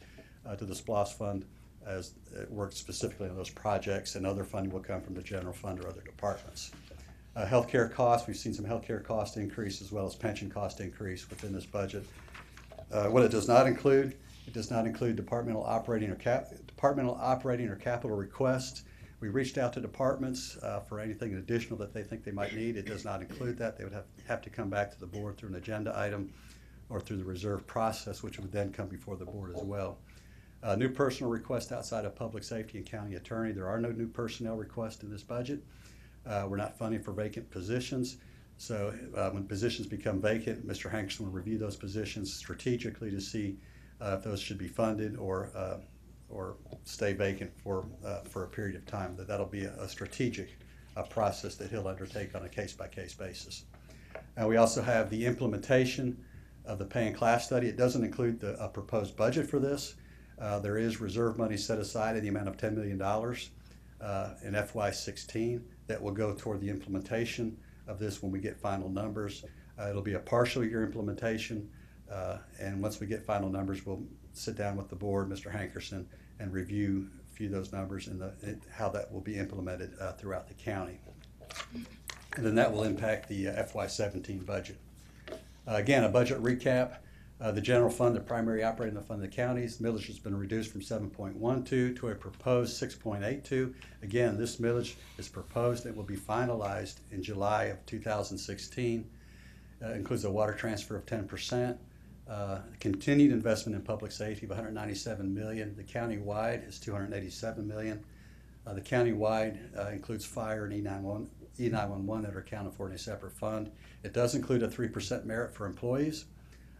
to the SPLOST fund as it works specifically on those projects, and other funding will come from the general fund or other departments. Healthcare costs, we've seen some healthcare cost increase as well as pension cost increase within this budget. What it does not include, departmental operating or capital requests. We reached out to departments for anything additional that they think they might need. It does not include that. They would have to come back to the board through an agenda item or through the reserve process, which would then come before the board as well. New personnel requests outside of public safety and county attorney. There are no new personnel requests in this budget. We're not funding for vacant positions. So when positions become vacant, Mr. Hankerson will review those positions strategically to see if those should be funded or stay vacant for a period of time. That'll be a strategic process that he'll undertake on a case-by-case basis. We also have the implementation of the pay and class study. It doesn't include a proposed budget for this. There is reserve money set aside in the amount of $10 million in FY16 that will go toward the implementation of this when we get final numbers. It'll be a partial year implementation, and once we get final numbers, we'll sit down with the board, Mr. Hankerson, and review those numbers and how that will be implemented throughout the county. and then that will impact the FY17 budget. Again, a budget recap. The general fund, the primary operating fund of the counties, millage has been reduced from 7.12 to a proposed 6.82. Again, this millage is proposed and will be finalized in July of 2016. Includes a water transfer of 10%, continued investment in public safety of $197 million. The county-wide is $287 million. The county-wide includes fire and E911 that are accounted for in a separate fund. It does include a 3% merit for employees,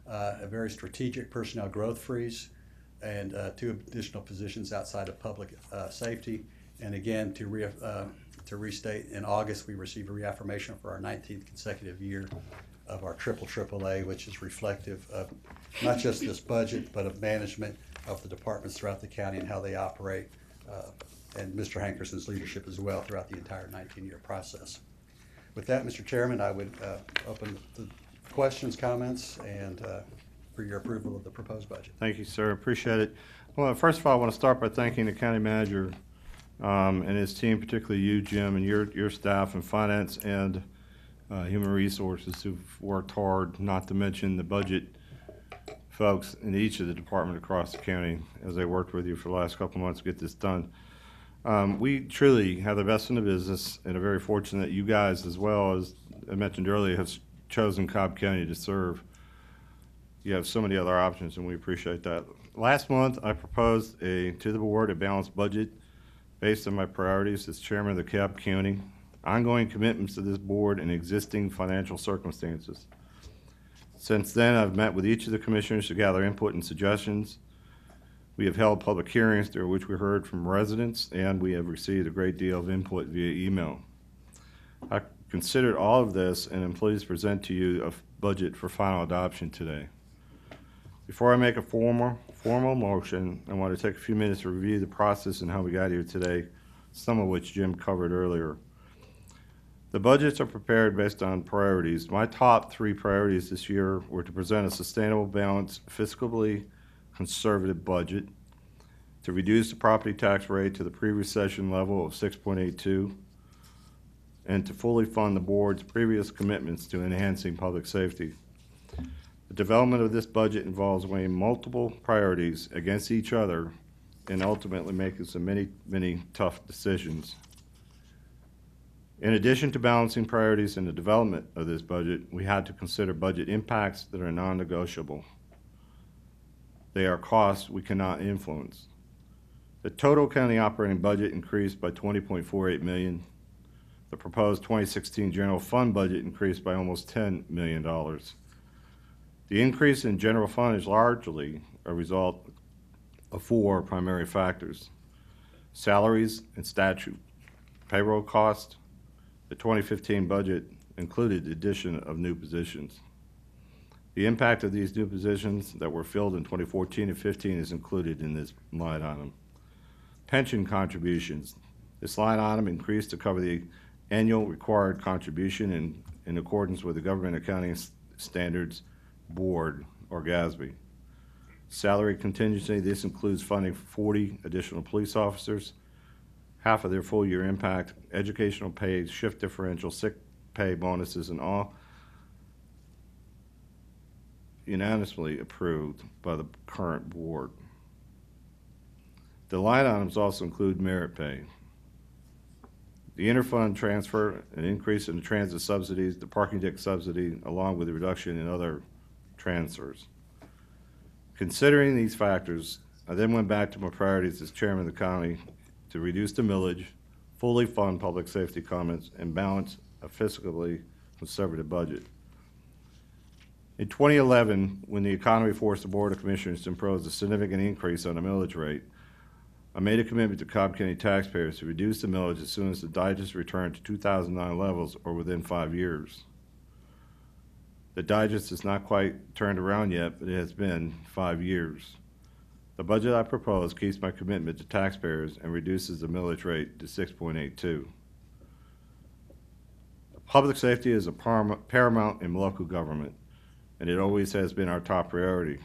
a very strategic personnel growth freeze, and 2 additional positions outside of public safety. And again, to restate, in August we received a reaffirmation for our 19th consecutive year of our AAA, which is reflective of not just this budget, but of management of the departments throughout the county and how they operate, and Mr. Hankerson's leadership as well throughout the entire 19-year process. With that, Mr. Chairman, I would open the questions, comments, and for your approval of the proposed budget. Thank you, sir. Appreciate it. Well, first of all, I want to start by thanking the county manager and his team, particularly you, Jim, and your staff in finance and human resources who've worked hard, not to mention the budget folks in each of the departments across the county as they worked with you for the last couple of months to get this done. We truly have the best in the business and are very fortunate that you guys, as well as I mentioned earlier, have chosen Cobb County to serve. You have so many other options, and we appreciate that. Last month, I proposed to the board a balanced budget based on my priorities as chairman of the Cobb County, ongoing commitments to this board, and existing financial circumstances. Since then, I've met with each of the commissioners to gather input and suggestions. We have held public hearings through which we heard from residents, and we have received a great deal of input via email. I considered all of this and am pleased to present to you a budget for final adoption today. Before I make a formal motion, I want to take a few minutes to review the process and how we got here today, some of which Jim covered earlier. The budgets are prepared based on priorities. My top 3 priorities this year were to present a sustainable, balanced, fiscally conservative budget, to reduce the property tax rate to the pre-recession level of 6.82, and to fully fund the board's previous commitments to enhancing public safety. The development of this budget involves weighing multiple priorities against each other and ultimately making some many tough decisions. In addition to balancing priorities in the development of this budget, we had to consider budget impacts that are non-negotiable. They are costs we cannot influence. The total county operating budget increased by $20.48 million. The proposed 2016 general fund budget increased by almost $10 million. The increase in general fund is largely a result of 4 primary factors: salaries and statute, payroll cost. The 2015 budget included the addition of new positions. The impact of these new positions that were filled in 2014 and 15 is included in this line item. Pension contributions. This line item increased to cover the annual required contribution in accordance with the Government Accounting Standards Board, or GASB. Salary contingency. This includes funding for 40 additional police officers, half of their full year impact, educational pay, shift differential, sick pay bonuses, and all unanimously approved by the current board. The line items also include merit pay. The interfund transfer, an increase in the transit subsidies, the parking deck subsidy, along with a reduction in other transfers. Considering these factors, I then went back to my priorities as chairman of the county to reduce the millage, fully fund public safety comments, and balance a fiscally conservative budget. In 2011, when the economy forced the Board of Commissioners to impose a significant increase on the millage rate, I made a commitment to Cobb County taxpayers to reduce the millage as soon as the digest returned to 2009 levels or within 5 years. The digest is not quite turned around yet, but it has been 5 years. The budget I propose keeps my commitment to taxpayers and reduces the millage rate to 6.82. Public safety is a paramount in local government, and it always has been our top priority.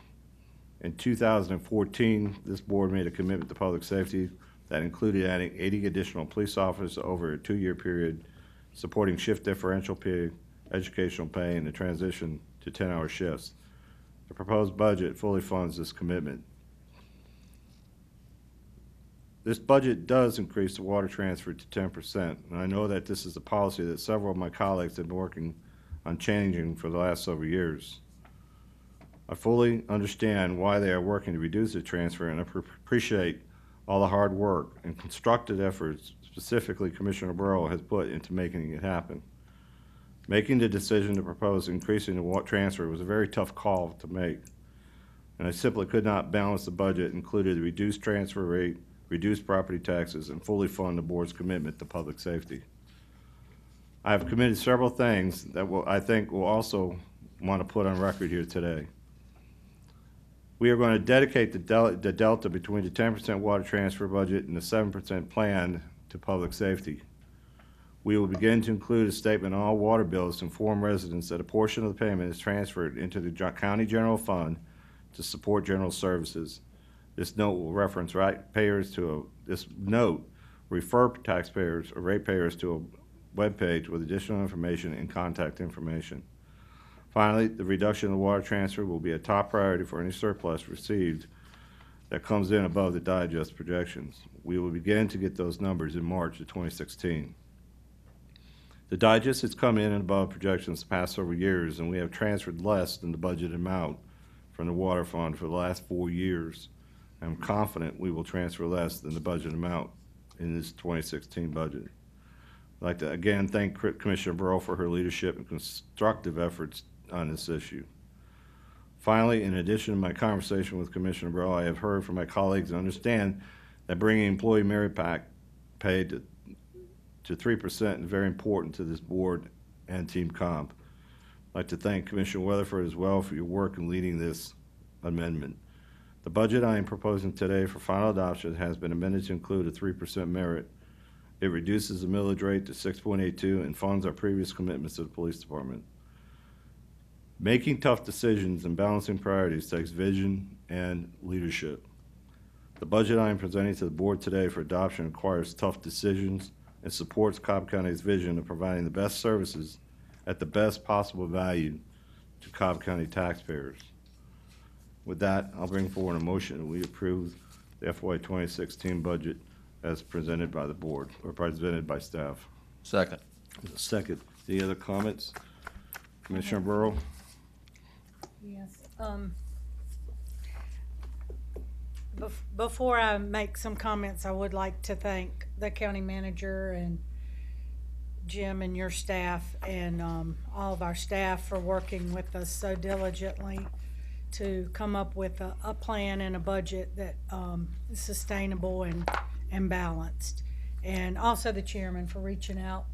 In 2014, this board made a commitment to public safety that included adding 80 additional police officers over a 2-year period supporting shift differential pay, educational pay, and the transition to 10-hour shifts. The proposed budget fully funds this commitment. This budget does increase the water transfer to 10%, and I know that this is a policy that several of my colleagues have been working on changing for the last several years. I fully understand why they are working to reduce the transfer, and I appreciate all the hard work and constructive efforts specifically Commissioner Burrow has put into making it happen. Making the decision to propose increasing the water transfer was a very tough call to make, and I simply could not balance the budget, included the reduced transfer rate, reduce property taxes, and fully fund the board's commitment to public safety. I have committed several things that I think will also want to put on record here today. We are going to dedicate the delta between the 10% water transfer budget and the 7% plan to public safety. We will begin to include a statement on all water bills to inform residents that a portion of the payment is transferred into the county general fund to support general services. This note will reference this note refer taxpayers or ratepayers to a web page with additional information and contact information. Finally, the reduction of the water transfer will be a top priority for any surplus received that comes in above the digest projections. We will begin to get those numbers in March of 2016. The digest has come in and above projections the past several years, and we have transferred less than the budget amount from the water fund for the last 4 years. I'm confident we will transfer less than the budget amount in this 2016 budget. I'd like to again thank Commissioner Burrow for her leadership and constructive efforts on this issue. Finally, in addition to my conversation with Commissioner Burrow, I have heard from my colleagues and understand that bringing employee merit pay to 3% is very important to this board and Team Comp. I'd like to thank Commissioner Weatherford as well for your work in leading this amendment. The budget I am proposing today for final adoption has been amended to include a 3% merit. It reduces the millage rate to 6.82 and funds our previous commitments to the police department. Making tough decisions and balancing priorities takes vision and leadership. The budget I am presenting to the board today for adoption requires tough decisions and supports Cobb County's vision of providing the best services at the best possible value to Cobb County taxpayers. With that, I'll bring forward a motion that we approve the FY 2016 budget as presented by the board, or presented by staff. Second. Second. Any other comments? Commissioner Burrow? Yes. Before I make some comments, I would like to thank the county manager and Jim and your staff and all of our staff for working with us so diligently to come up with a plan and a budget that is sustainable and balanced. And also the chairman for reaching out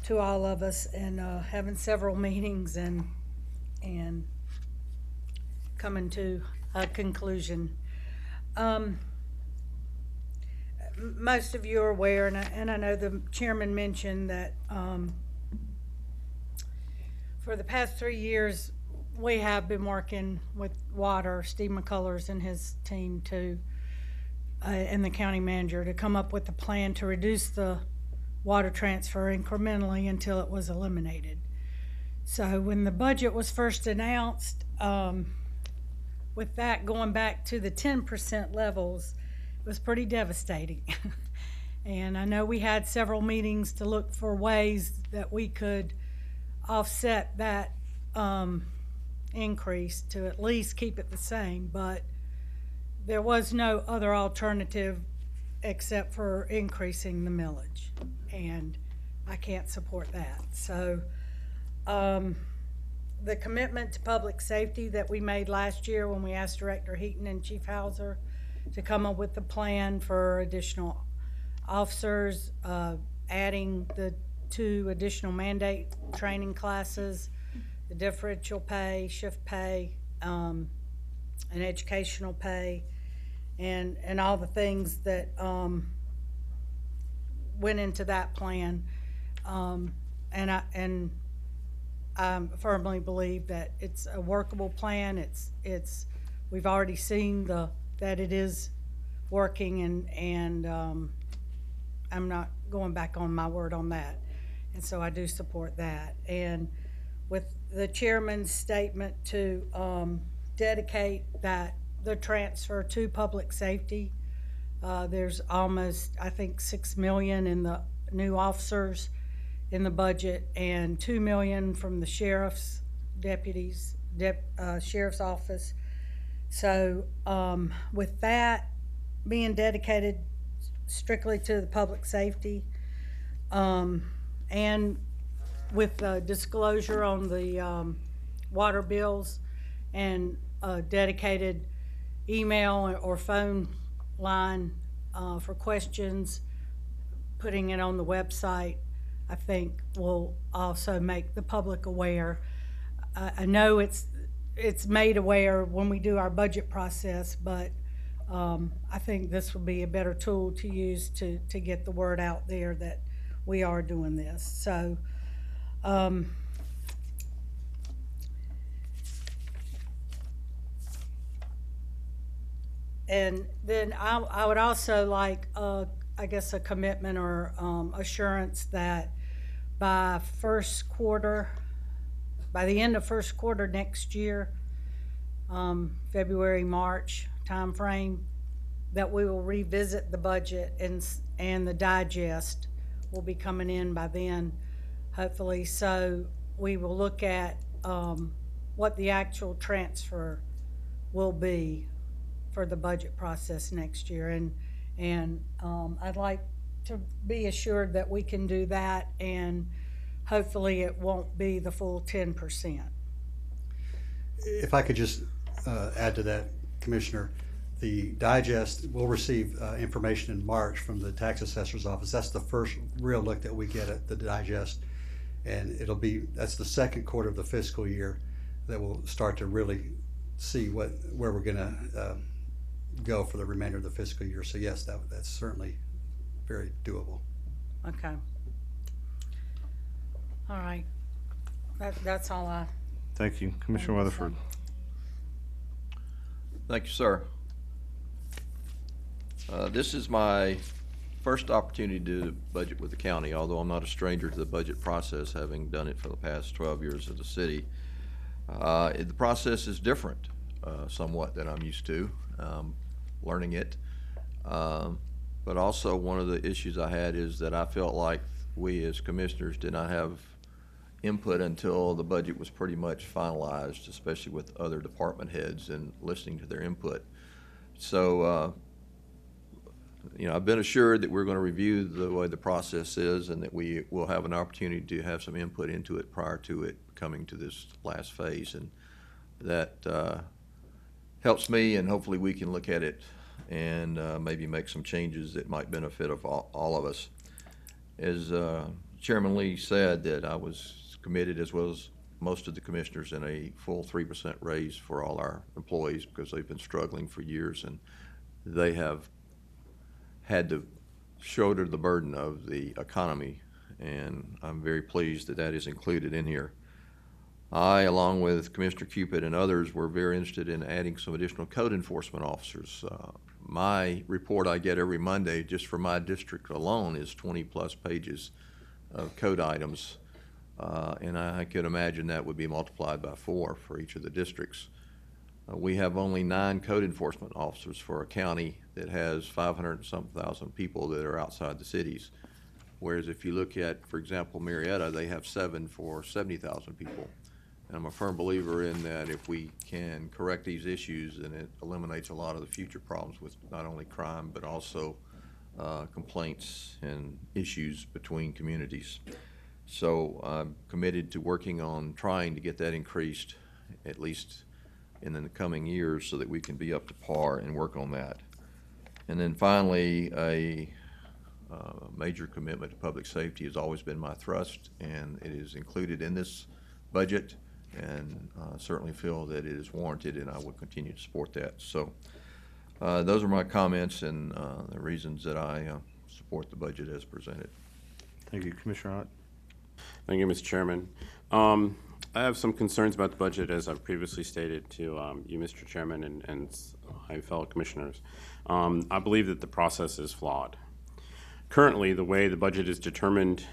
to all of us and having several meetings and coming to a conclusion. Most of you are aware, and I know the chairman mentioned that for the past 3 years, we have been working with water, Steve McCullers and his team and the county manager to come up with a plan to reduce the water transfer incrementally until it was eliminated. So when the budget was first announced, with that going back to the 10% levels, it was pretty devastating. And I know we had several meetings to look for ways that we could offset that increase to at least keep it the same, but there was no other alternative except for increasing the millage, and I can't support that. So the commitment to public safety that we made last year when we asked Director Heaton and Chief Hauser to come up with a plan for additional officers, adding the 2 additional mandate training classes, the differential pay, shift pay, and educational pay, and all the things that went into that plan. And I firmly believe that it's a workable plan. We've already seen that it is working, and I'm not going back on my word on that. And so I do support that. And with the chairman's statement to dedicate the transfer to public safety, there's almost, I think, $6 million in the new officers in the budget and $2 million from the sheriff's deputies, sheriff's office. So with that being dedicated strictly to the public safety, and with disclosure on the water bills and a dedicated email or phone line for questions, putting it on the website, I think will also make the public aware. I know it's made aware when we do our budget process, but I think this will be a better tool to use to get the word out there that we are doing this. So and then I would also like, I guess, a commitment or assurance that by the end of first quarter next year, February, March timeframe, that we will revisit the budget and the digest will be coming in by then, hopefully. So we will look at what the actual transfer will be for the budget process next year. And I'd like to be assured that we can do that, and hopefully it won't be the full 10%. If I could just add to that, Commissioner, the digest will receive information in March from the tax assessor's office. That's the first real look that we get at the digest, and that's the second quarter of the fiscal year that we'll start to really see where we're going to go for the remainder of the fiscal year. So yes, that's certainly very doable. Okay. All right. That's all I. Thank you. Commissioner Weatherford. Thank you, sir. This is my first opportunity to do budget with the county, although I'm not a stranger to the budget process, having done it for the past 12 years at the city. The process is different somewhat than I'm used to, learning it. But also one of the issues I had is that I felt like we as commissioners did not have input until the budget was pretty much finalized, especially with other department heads and listening to their input. So, I've been assured that we're going to review the way the process is and that we will have an opportunity to have some input into it prior to it coming to this last phase. And that helps me, and hopefully we can look at it and maybe make some changes that might benefit of all of us. As Chairman Lee said, that I was committed, as well as most of the commissioners, in a full 3% raise for all our employees because they've been struggling for years and they have had to shoulder the burden of the economy, and I'm very pleased that that is included in here. I, along with Commissioner Cupid and others, were very interested in adding some additional code enforcement officers. My report I get every Monday, just for my district alone, is 20-plus pages of code items, and I could imagine that would be multiplied by 4 for each of the districts. We have only 9 code enforcement officers for a county that has 500-some-thousand people that are outside the cities. Whereas if you look at, for example, Marietta, they have 7 for 70,000 people. And I'm a firm believer in that if we can correct these issues, then it eliminates a lot of the future problems with not only crime, but also complaints and issues between communities. So I'm committed to working on trying to get that increased, at least in the coming years, so that we can be up to par and work on that. And then finally, a major commitment to public safety has always been my thrust, and it is included in this budget, and certainly feel that it is warranted, and I will continue to support that. So those are my comments and the reasons that I support the budget as presented. Thank you. Commissioner Ott. Thank you, Mr. Chairman. I have some concerns about the budget, as I've previously stated to you, Mr. Chairman, and my fellow commissioners. I believe that the process is flawed. Currently, the way the budget is determined,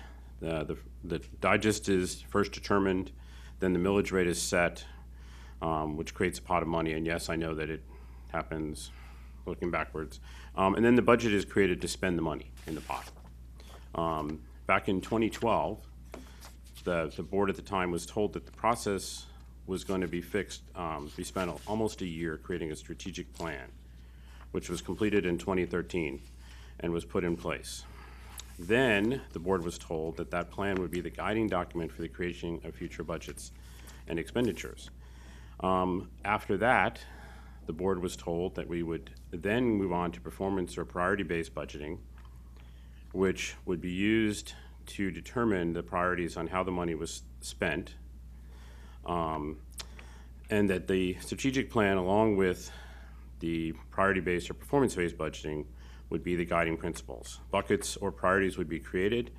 The digest is first determined, then the millage rate is set, which creates a pot of money. And yes, I know that it happens looking backwards. And then the budget is created to spend the money in the pot. Back in 2012, the board at the time was told that the process was going to be fixed, we spent almost a year creating a strategic plan, which was completed in 2013 and was put in place. Then the board was told that that plan would be the guiding document for the creation of future budgets and expenditures. After that, the board was told that we would then move on to performance or priority-based budgeting, which would be used to determine the priorities on how the money was spent, and that the strategic plan, along with the priority-based or performance-based budgeting, would be the guiding principles. Buckets or priorities would be created,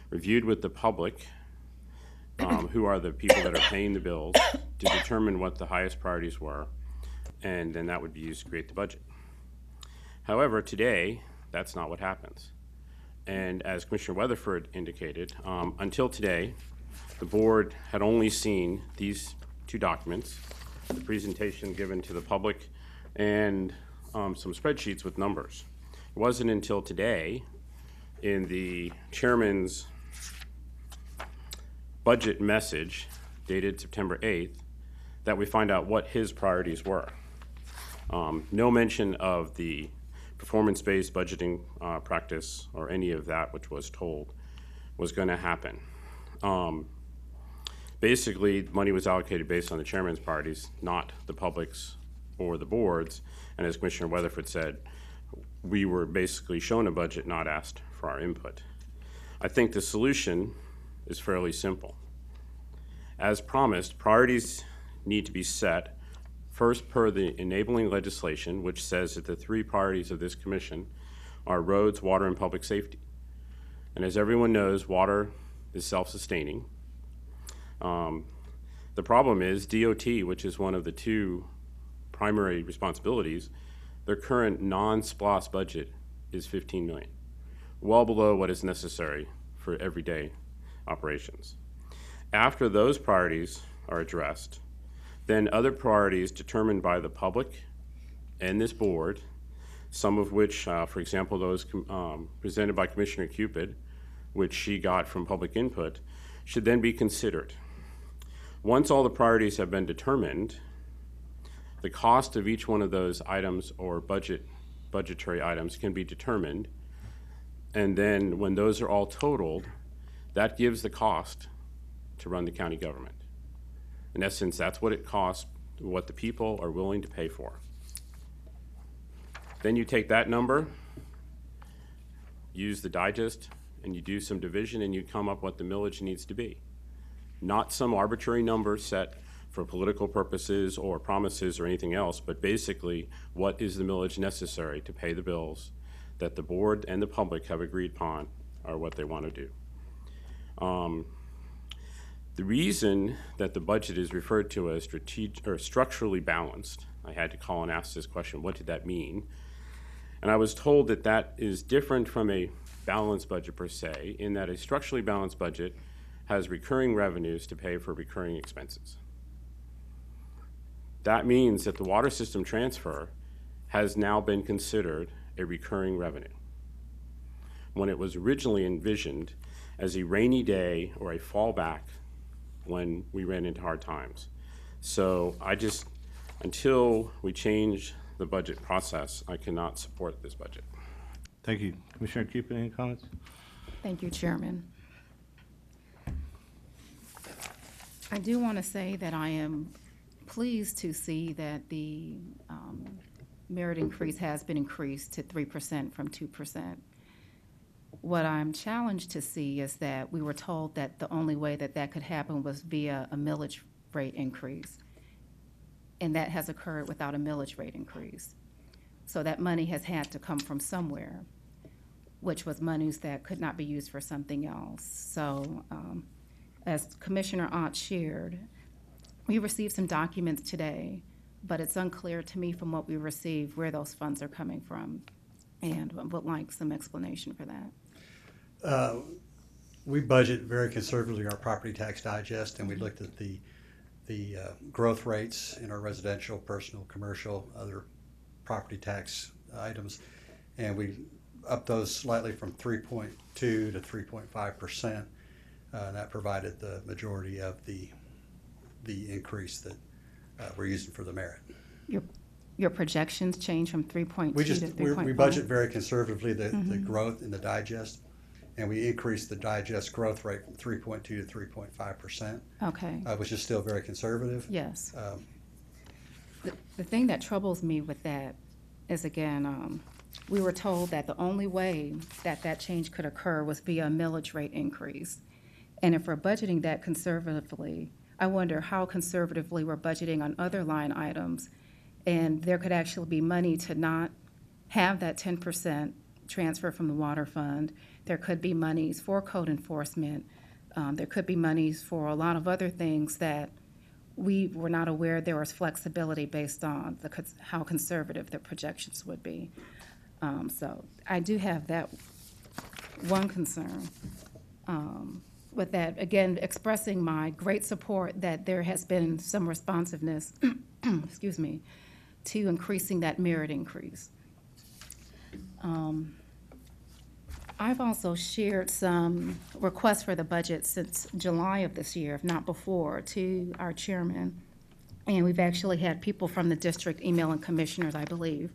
reviewed with the public, who are the people that are paying the bills, to determine what the highest priorities were, and then that would be used to create the budget. However, today, that's not what happens. And as Commissioner Weatherford indicated, until today, the board had only seen these two documents, the presentation given to the public and some spreadsheets with numbers. It wasn't until today, in the chairman's budget message dated September 8th, that we find out what his priorities were. No mention of the performance-based budgeting practice or any of that which was told was going to happen. Basically, money was allocated based on the chairman's priorities, not the public's or the board's. And as Commissioner Weatherford said, we were basically shown a budget, not asked for our input. I think the solution is fairly simple. As promised, priorities need to be set first per the enabling legislation, which says that the three priorities of this commission are roads, water, and public safety. And as everyone knows, water is self-sustaining. The problem is DOT, which is one of the two primary responsibilities, their current non-SPLOST budget is $15 million, well below what is necessary for everyday operations. After those priorities are addressed, then other priorities determined by the public and this board, some of which, for example, those presented by Commissioner Cupid, which she got from public input, should then be considered. Once all the priorities have been determined, the cost of each one of those items or budgetary items can be determined, and then when those are all totaled, that gives the cost to run the county government. In essence, that's what it costs, what the people are willing to pay for. Then you take that number, use the digest, and you do some division, and you come up what the millage needs to be. Not some arbitrary number set for political purposes or promises or anything else, but basically what is the millage necessary to pay the bills that the board and the public have agreed upon are what they want to do. The reason that the budget is referred to as structurally balanced, I had to call and ask this question, what did that mean? And I was told that that is different from a balanced budget per se, in that a structurally balanced budget has recurring revenues to pay for recurring expenses. That means that the water system transfer has now been considered a recurring revenue, when it was originally envisioned as a rainy day or a fallback when we ran into hard times. So until we change the budget process, I cannot support this budget. Thank you. Commissioner Cupid, any comments? Thank you, Chairman. I do want to say that I am pleased to see that the merit increase has been increased to 3% from 2%. What I'm challenged to see is that we were told that the only way that that could happen was via a millage rate increase, and that has occurred without a millage rate increase. So that money has had to come from somewhere, which was monies that could not be used for something else. So as Commissioner Ott shared, we received some documents today, but it's unclear to me from what we received where those funds are coming from, and would like some explanation for that. we budget very conservatively our property tax digest, and we looked at the growth rates in our residential, personal, commercial, other property tax items, and we upped those slightly from 3.2 to 3.5%. And that provided the majority of the increase that we're using for the merit. Your projections change from 3.2 We to just 3.5? we budget very conservatively the growth in the digest, and we increased the digest growth rate from 3.2 to 3.5%. Okay. Which is still very conservative. Yes. The thing that troubles me with that is, again, we were told that the only way that that change could occur was via a millage rate increase. And if we're budgeting that conservatively, I wonder how conservatively we're budgeting on other line items. And there could actually be money to not have that 10% transfer from the water fund. There could be monies for code enforcement. There could be monies for a lot of other things that we were not aware there was flexibility based on how conservative the projections would be. So I do have that one concern. With that, again, expressing my great support that there has been some responsiveness, excuse me, to increasing that merit increase. I've also shared some requests for the budget since July of this year, if not before, to our chairman. And we've actually had people from the district emailing commissioners, I believe,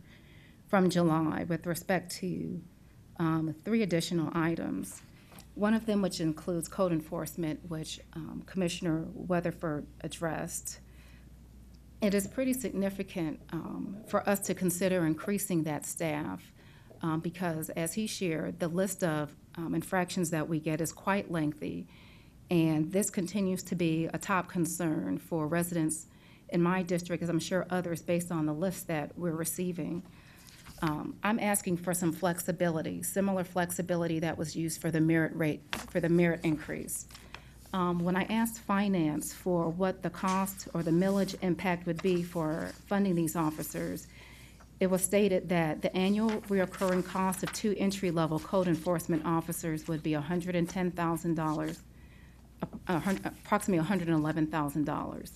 from July with respect to 3 additional items. One of them, which includes code enforcement, which Commissioner Weatherford addressed. It is pretty significant for us to consider increasing that staff because, as he shared, the list of infractions that we get is quite lengthy, and this continues to be a top concern for residents in my district, as I'm sure others, based on the list that we're receiving. I'm asking for some flexibility, similar flexibility that was used for the merit rate, for the merit increase. When I asked finance for what the cost or the millage impact would be for funding these officers, it was stated that the annual reoccurring cost of 2 entry-level code enforcement officers would be $110,000, approximately $111,000.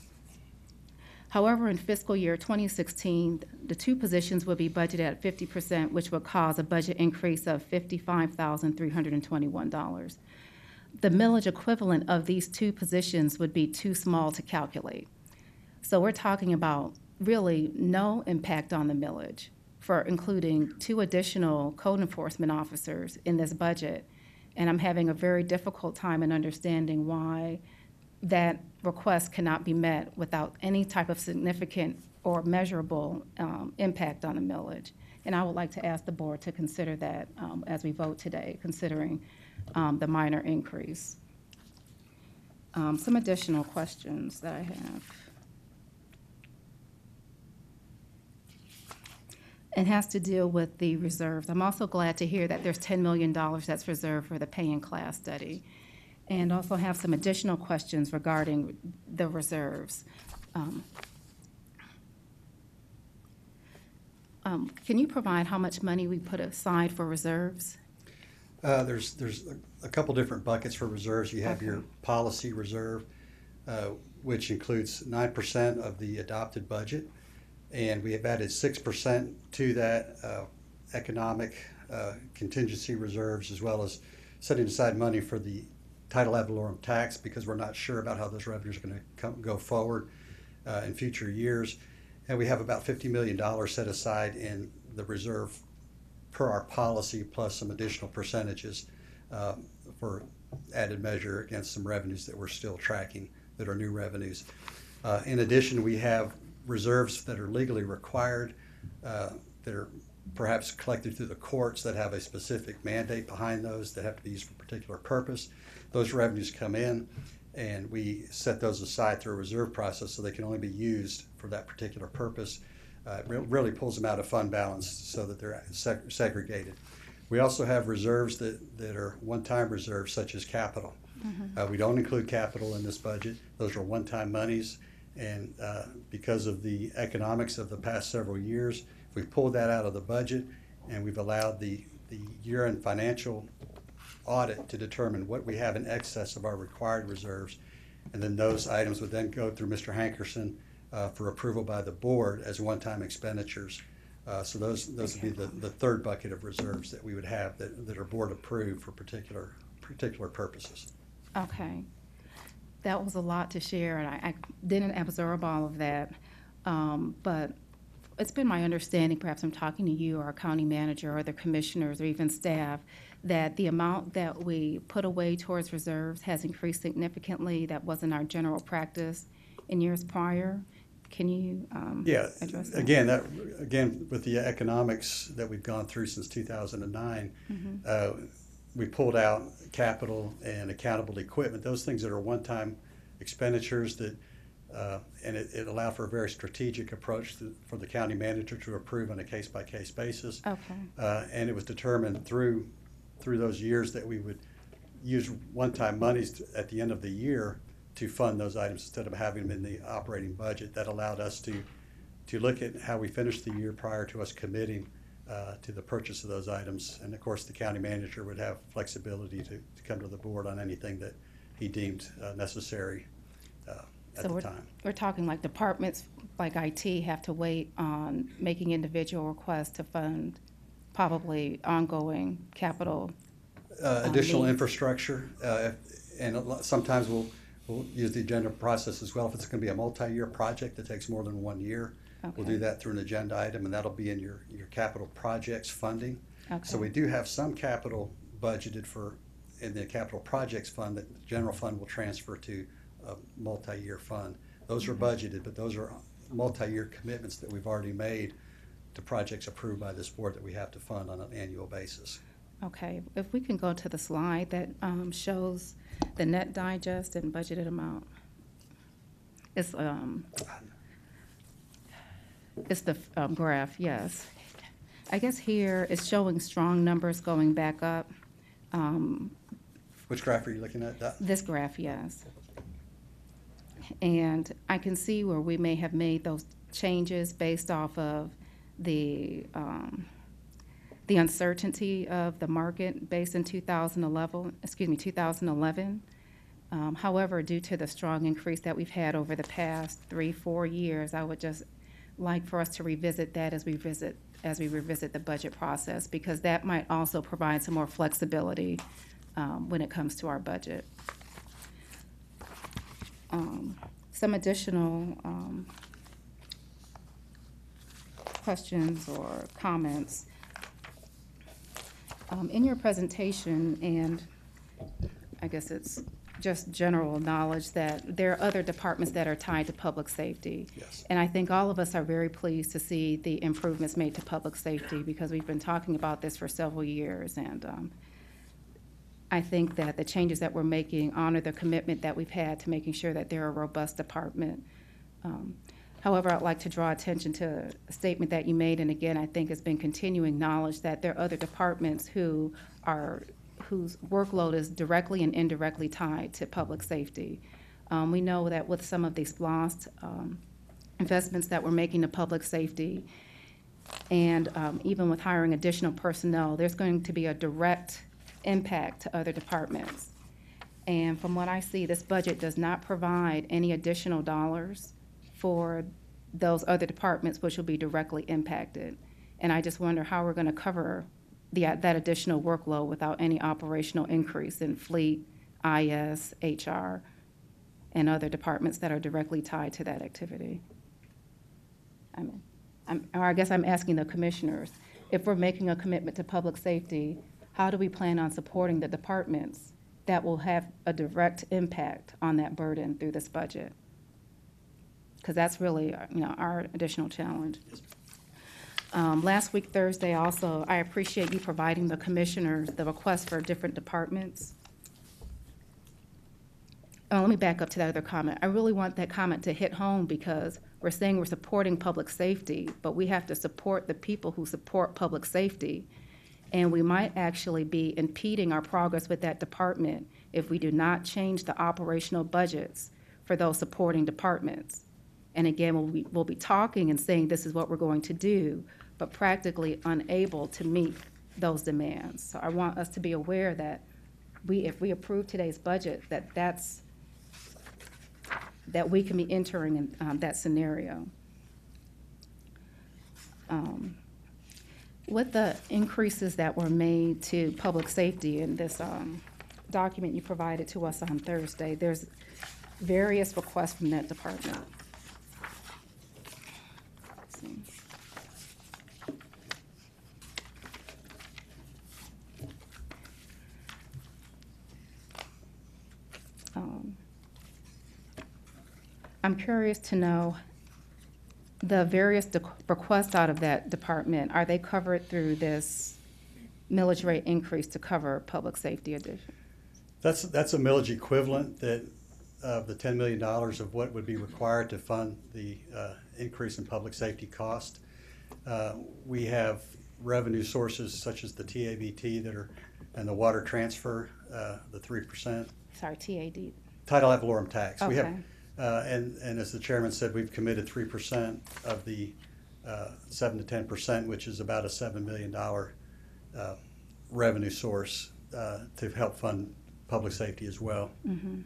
However, in fiscal year 2016, the 2 positions would be budgeted at 50%, which would cause a budget increase of $55,321. The millage equivalent of these 2 positions would be too small to calculate. So we're talking about really no impact on the millage for including 2 additional code enforcement officers in this budget. And I'm having a very difficult time in understanding why that request cannot be met without any type of significant or measurable impact on the millage. And I would like to ask the board to consider that as we vote today, considering the minor increase. Some additional questions that I have. It has to deal with the reserves. I'm also glad to hear that there's $10 million that's reserved for the pay and class study. And also have some additional questions regarding the reserves. Can you provide how much money we put aside for reserves? There's a couple different buckets for reserves. You have your policy reserve, which includes 9% of the adopted budget, and we have added 6% to that economic contingency reserves, as well as setting aside money for the title ad valorem tax, because we're not sure about how those revenues are going to go forward in future years. And we have about $50 million set aside in the reserve per our policy, plus some additional percentages for added measure against some revenues that we're still tracking that are new revenues. In addition, we have reserves that are legally required, that are perhaps collected through the courts, that have a specific mandate behind those that have to be used for a particular purpose. Those revenues come in, and we set those aside through a reserve process so they can only be used for that particular purpose. It really pulls them out of fund balance so that they're segregated. We also have reserves that are one-time reserves, such as capital. We don't include capital in this budget. Those are one-time monies, and because of the economics of the past several years, we pulled that out of the budget, and we've allowed the year-end financial audit to determine what we have in excess of our required reserves. And then those items would then go through Mr. Hankerson for approval by the board as one-time expenditures. So those would be the third bucket of reserves that we would have that are board approved for particular purposes. Okay. That was a lot to share, and I didn't absorb all of that. But it's been my understanding, perhaps I'm talking to you or our county manager or the commissioners or even staff, that the amount that we put away towards reserves has increased significantly. That wasn't our general practice in years prior. Can you address that? Again, with the economics that we've gone through since 2009, we pulled out capital and accountable equipment, those things that are one-time expenditures that, and it allowed for a very strategic approach for the county manager to approve on a case-by-case basis. Okay. And it was determined through those years that we would use one-time monies at the end of the year to fund those items instead of having them in the operating budget. That allowed us to look at how we finished the year prior to us committing to the purchase of those items. And of course, the county manager would have flexibility to come to the board on anything that he deemed necessary at the time. We're talking like departments like IT have to wait on making individual requests to fund probably ongoing capital additional needs. Infrastructure, and sometimes we'll use the agenda process as well. If it's going to be a multi-year project that takes more than 1 year, we'll do that through an agenda item, and that'll be in your capital projects funding. Okay. So we do have some capital budgeted for in the capital projects fund that the general fund will transfer to a multi-year fund. Those are budgeted, but those are multi-year commitments that we've already made to projects approved by this board that we have to fund on an annual basis. Okay, if we can go to the slide that shows the net digest and budgeted amount. It's the graph, yes. I guess here it's showing strong numbers going back up. Which graph are you looking at? This graph, yes. And I can see where we may have made those changes based off of the uncertainty of the market based in 2011. However, due to the strong increase that we've had over the past 3-4 years, I would just like for us to revisit that as we revisit the budget process, because that might also provide some more flexibility when it comes to our budget. Some additional questions or comments. In your presentation, and I guess it's just general knowledge that there are other departments that are tied to public safety. Yes. And I think all of us are very pleased to see the improvements made to public safety, because we've been talking about this for several years. And I think that the changes that we're making honor the commitment that we've had to making sure that they're a robust department. However, I'd like to draw attention to a statement that you made, and again, I think it's been continuing knowledge that there are other departments whose workload is directly and indirectly tied to public safety. We know that with some of these lost investments that we're making to public safety, and even with hiring additional personnel, there's going to be a direct impact to other departments. And from what I see, this budget does not provide any additional dollars for those other departments which will be directly impacted. And I just wonder how we're going to cover that additional workload without any operational increase in fleet, IS, HR, and other departments that are directly tied to that activity. I guess I'm asking the commissioners, if we're making a commitment to public safety, how do we plan on supporting the departments that will have a direct impact on that burden through this budget? Because that's really, our additional challenge. Last week, Thursday, also, I appreciate you providing the commissioners the request for different departments. Let me back up to that other comment. I really want that comment to hit home, because we're saying we're supporting public safety, but we have to support the people who support public safety. And we might actually be impeding our progress with that department if we do not change the operational budgets for those supporting departments. And again, we'll be talking and saying this is what we're going to do, but practically unable to meet those demands. So I want us to be aware that if we approve today's budget, that we can be entering in that scenario. With the increases that were made to public safety in this document you provided to us on Thursday, there's various requests from that department. Let's see. I'm curious to know the various requests out of that department, are they covered through this millage rate increase to cover public safety addition? That's a millage equivalent that of the $10 million of what would be required to fund the increase in public safety cost. We have revenue sources such as the TABT that are, and the water transfer, the 3%. Sorry, TAD. Title ad valorem tax. Okay. We have, and as the chairman said, we've committed 3% of the 7 to 10%, which is about a $7 million revenue source to help fund public safety as well. Mm-hmm.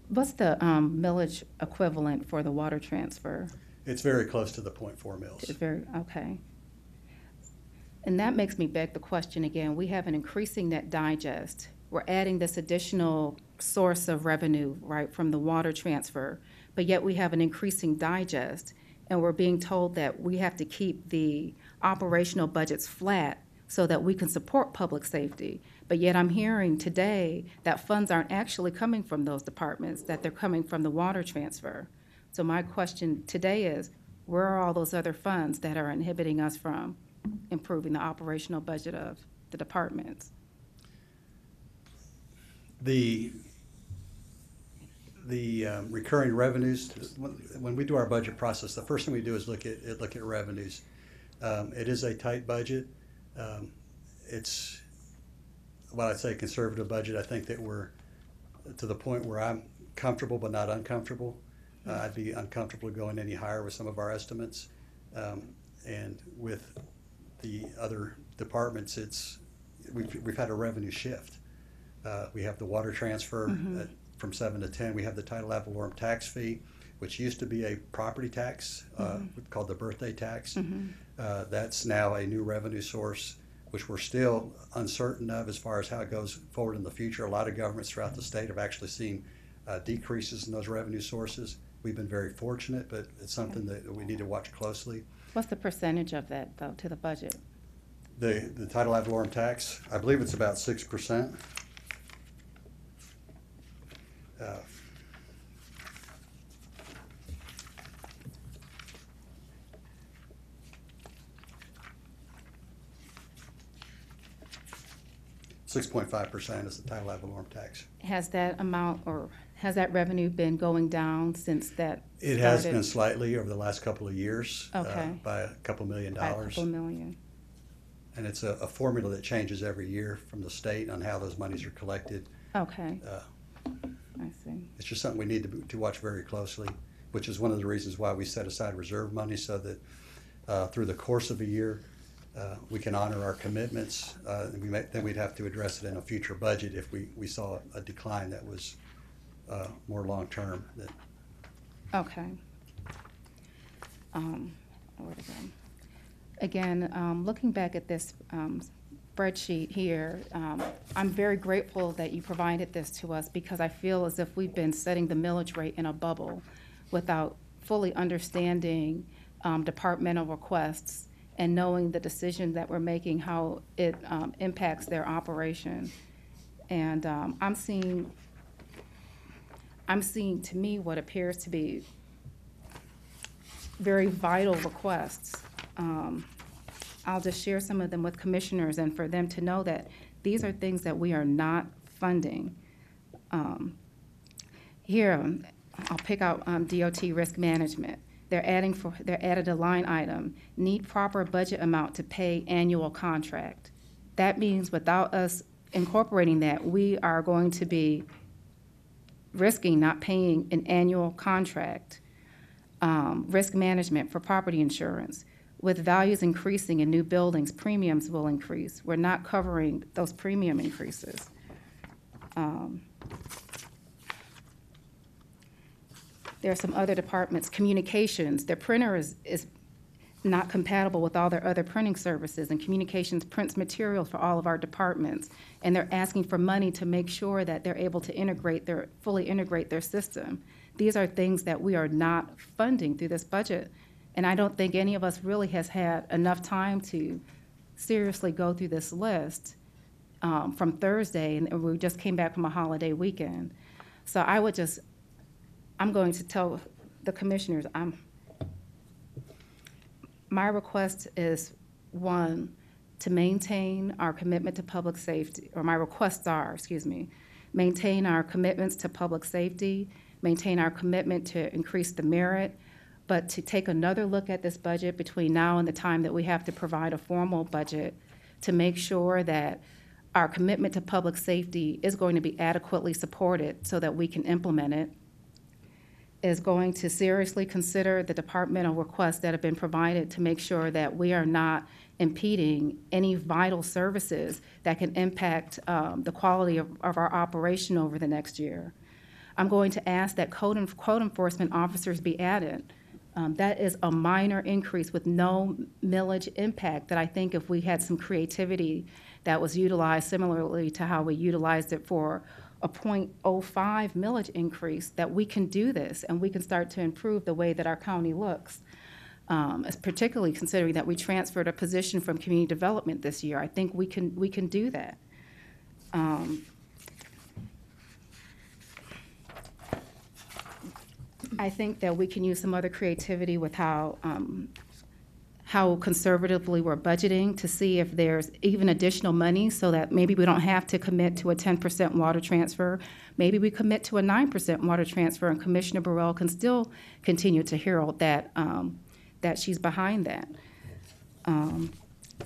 What's the millage equivalent for the water transfer? It's very close to the 0.4 mils. It's very, okay. And that makes me beg the question again. We have an increasing net digest. We're adding this additional source of revenue, right, from the water transfer, but yet we have an increasing digest, and we're being told that we have to keep the operational budgets flat so that we can support public safety. But yet I'm hearing today that funds aren't actually coming from those departments, that they're coming from the water transfer. So my question today is, where are all those other funds that are inhibiting us from improving the operational budget of the departments? The recurring revenues, when we do our budget process, the first thing we do is look at revenues. It is a tight budget. It's what I'd say a conservative budget. I think that we're to the point where I'm comfortable but not uncomfortable. I'd be uncomfortable going any higher with some of our estimates. And with the other departments, we've had a revenue shift. We have the water transfer from 7 to 10. We have the title ad valorem tax fee, which used to be a property tax called the birthday tax. That's now a new revenue source, which we're still uncertain of as far as how it goes forward in the future. A lot of governments throughout the state have actually seen decreases in those revenue sources. We've been very fortunate, but it's something that we need to watch closely. What's the percentage of that, though, to the budget? The title ad valorem tax, I believe it's about 6%. 6.5% is the title ad valorem tax. Has that amount or has that revenue been going down since that It has been slightly over the last couple of years, Okay. by a couple $1 million. By a couple million. And it's a formula that changes every year from the state on how those monies are collected. Okay. I see. It's just something we need to watch very closely, which is one of the reasons why we set aside reserve money so that through the course of a year, we can honor our commitments. Then we'd have to address it in a future budget if we saw a decline that was more long-term. Okay. Where to go? Again, looking back at this spreadsheet here, I'm very grateful that you provided this to us because I feel as if we've been setting the millage rate in a bubble without fully understanding departmental requests and knowing the decision that we're making, how it impacts their operation. And I'm seeing to me what appears to be very vital requests. I'll just share some of them with commissioners and for them to know that these are things that we are not funding. Here, I'll pick out DOT risk management. They're added a line item, need proper budget amount to pay annual contract. That means without us incorporating that, we are going to be risking not paying an annual contract. Risk management for property insurance. With values increasing in new buildings, premiums will increase. We're not covering those premium increases. There are some other departments, communications, their printer is not compatible with all their other printing services, and communications prints materials for all of our departments, and they're asking for money to make sure that they're able to fully integrate their system. These are things that we are not funding through this budget, and I don't think any of us really has had enough time to seriously go through this list from Thursday, and we just came back from a holiday weekend. So I'm going to tell the commissioners, my request is, one, to maintain our commitment to public safety, or my requests are, maintain our commitments to public safety, maintain our commitment to increase the merit, but to take another look at this budget between now and the time that we have to provide a formal budget to make sure that our commitment to public safety is going to be adequately supported so that we can implement it, is going to seriously consider the departmental requests that have been provided to make sure that we are not impeding any vital services that can impact the quality of our operation over the next year. I'm going to ask that code enforcement officers be added. That is a minor increase with no millage impact that I think if we had some creativity that was utilized similarly to how we utilized it for a 0.05 millage increase, that we can do this and we can start to improve the way that our county looks. Particularly considering that we transferred a position from community development this year. I think we can do that. I think that we can use some other creativity with how conservatively we're budgeting to see if there's even additional money so that maybe we don't have to commit to a 10% water transfer. Maybe we commit to a 9% water transfer, and Commissioner Burrell can still continue to herald that, that she's behind that.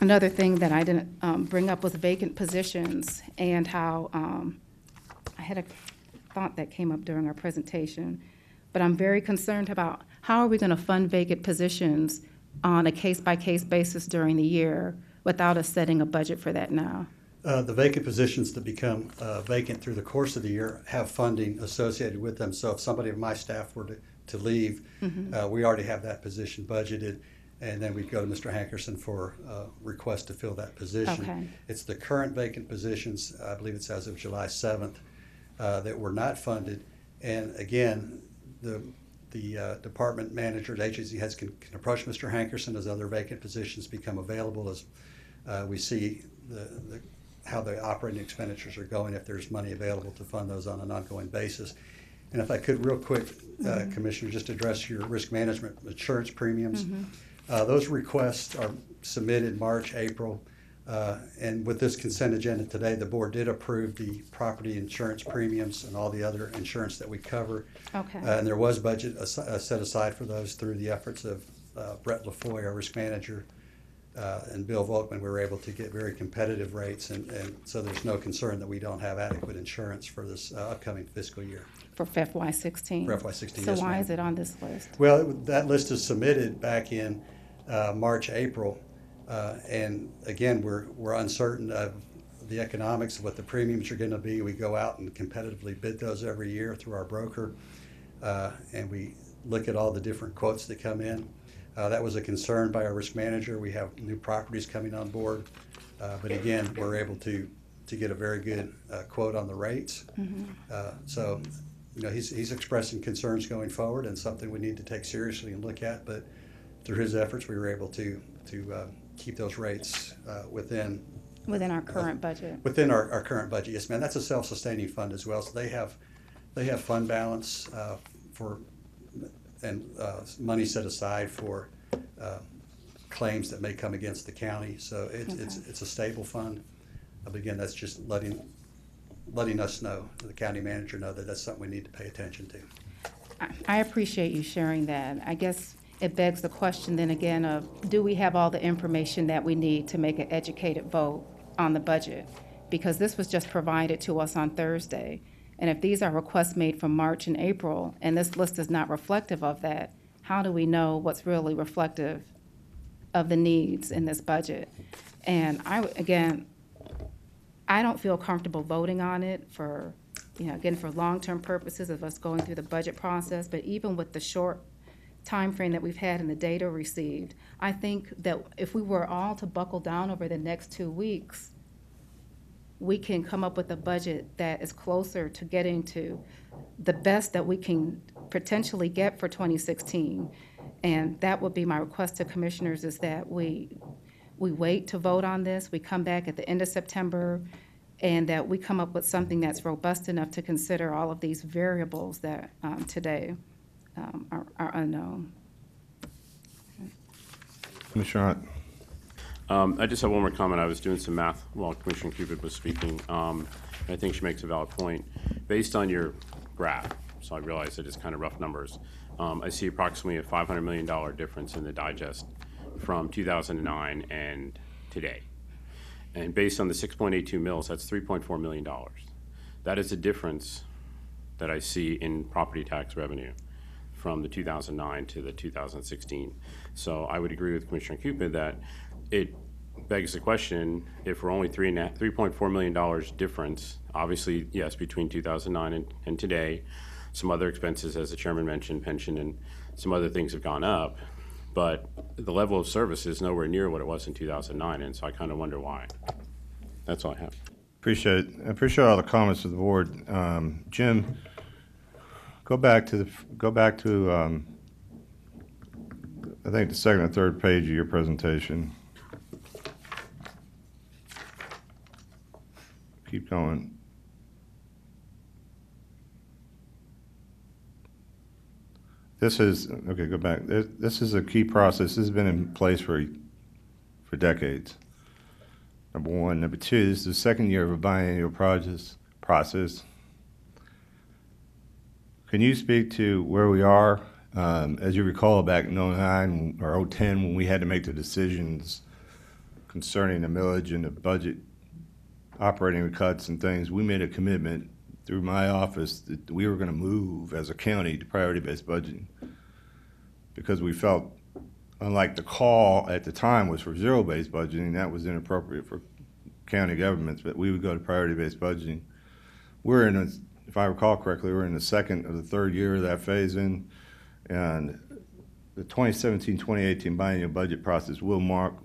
Another thing that I didn't bring up was vacant positions and how I had a thought that came up during our presentation, but I'm very concerned about how are we going to fund vacant positions on a case-by-case basis during the year without us setting a budget for that now. The vacant positions that become vacant through the course of the year have funding associated with them. So if somebody of my staff were to leave, we already have that position budgeted, and then we'd go to Mr. Hankerson for a request to fill that position. Okay. It's the current vacant positions, I believe it's as of July 7th, that were not funded. And again, the department manager, the agency heads can approach Mr. Hankerson as other vacant positions become available, as we see how the operating expenditures are going, if there's money available to fund those on an ongoing basis. And if I could real quick, Commissioner, just address your risk management insurance premiums. Those requests are submitted March, April, and with this consent agenda today, the board did approve the property insurance premiums and all the other insurance that we cover. Okay. And there was budget set aside for those through the efforts of Brett LaFoy, our risk manager, and Bill Volkman. We were able to get very competitive rates, and so there's no concern that we don't have adequate insurance for this upcoming fiscal year. For FY16? For FY16, So yes, why ma'am. is it on this list? Well, that list is submitted back in March, April, and again, we're uncertain of the economics of what the premiums are going to be. We go out and competitively bid those every year through our broker, and we look at all the different quotes that come in. That was a concern by our risk manager. We have new properties coming on board, but again, we're able to get a very good quote on the rates. So, you know, he's expressing concerns going forward, and something we need to take seriously and look at. But through his efforts, we were able to keep those rates within our current budget. Within our current budget, yes, ma'am. That's a self-sustaining fund as well. So they have fund balance and money set aside for claims that may come against the county. So it's a stable fund. But again, that's just letting us know, the county manager know, that that's something we need to pay attention to. I appreciate you sharing that. I guess it begs the question then again of, do we have all the information that we need to make an educated vote on the budget? Because this was just provided to us on Thursday. And if these are requests made from March and April, and this list is not reflective of that, how do we know what's really reflective of the needs in this budget. And again, I don't feel comfortable voting on it for, again, for long-term purposes of us going through the budget process, but even with the short time frame that we've had and the data received, I think that if we were all to buckle down over the next 2 weeks, we can come up with a budget that is closer to getting to the best that we can potentially get for 2016. And that would be my request to commissioners, is that we wait to vote on this, we come back at the end of September, and that we come up with something that's robust enough to consider all of these variables that today are unknown. Commissioner Hunt. I just have one more comment. I was doing some math while Commissioner Cupid was speaking. And I think she makes a valid point. Based on your graph, so I realize that it's kind of rough numbers, I see approximately a $500 million difference in the digest from 2009 and today. And based on the 6.82 mils, that's $3.4 million. That is the difference that I see in property tax revenue from the 2009 to the 2016. So I would agree with Commissioner Cupid that it begs the question, if we're only $3.4 million difference, obviously, yes, between 2009 and today, some other expenses, as the chairman mentioned, pension and some other things have gone up, but the level of service is nowhere near what it was in 2009, and so I kind of wonder why. That's all I have. Appreciate it. I appreciate all the comments of the board. Jim, go back to I think the second or third page of your presentation. Keep going. This is, okay, go back. This is a key process. This has been in place for decades. Number one. Number two, this is the second year of a biennial process. Can you speak to where we are? As you recall, back in 09 or 010, when we had to make the decisions concerning the millage and the budget operating cuts and things, we made a commitment through my office that we were going to move as a county to priority-based budgeting because we felt, unlike the call at the time was for zero-based budgeting, that was inappropriate for county governments, but we would go to priority-based budgeting. We're in, if I recall correctly, we're in the second or the third year of that phase in, and the 2017-2018 biennial budget process will mark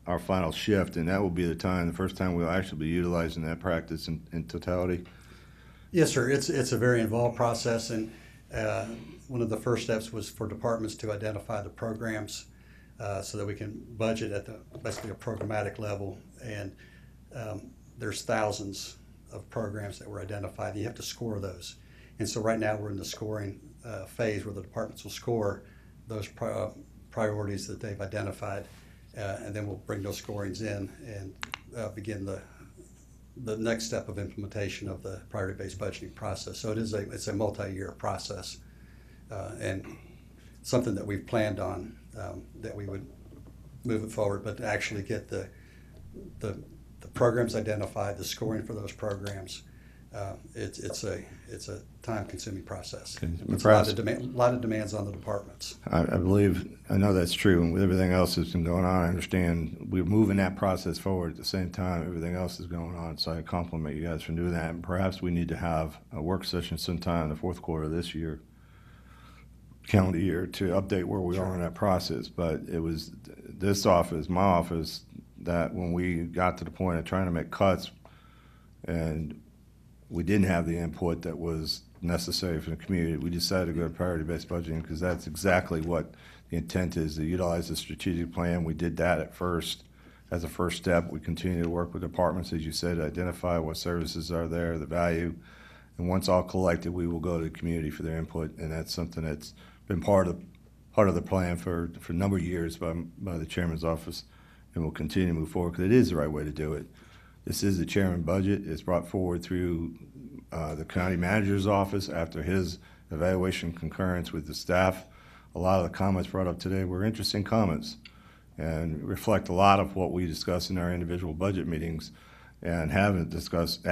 our final shift, and that will be the first time we'll actually be utilizing that practice in totality. Yes, sir. It's a very involved process, and one of the first steps was for departments to identify the programs so that we can budget at basically a programmatic level. And there's thousands of programs that were identified. You have to score those, and so right now we're in the scoring phase where the departments will score those priorities that they've identified. And then we'll bring those scorings in and begin the next step of implementation of the priority-based budgeting process. So it's a multi-year process and something that we've planned on that we would move it forward, but to actually get the programs identified, the scoring for those programs, it's a time-consuming process. Okay. It's a lot of demands on the departments. I know that's true, and with everything else that's been going on, I understand we're moving that process forward at the same time everything else is going on, so I compliment you guys for doing that, and perhaps we need to have a work session sometime in the fourth quarter of this year, calendar year, to update where we are in that process. But it was this office, my office, that when we got to the point of trying to make cuts and we didn't have the input that was necessary for the community, we decided to go to priority-based budgeting because that's exactly what the intent is, to utilize the strategic plan. We did that at first as a first step. We continue to work with departments, as you said, to identify what services are there, the value, and once all collected, we will go to the community for their input, and that's something that's been part of the plan for a number of years by the chairman's office, and we'll continue to move forward because it is the right way to do it. This is the chairman budget. It's brought forward through the county manager's office after his evaluation concurrence with the staff. A lot of the comments brought up today were interesting comments and reflect a lot of what we discuss in our individual budget meetings and have discussed in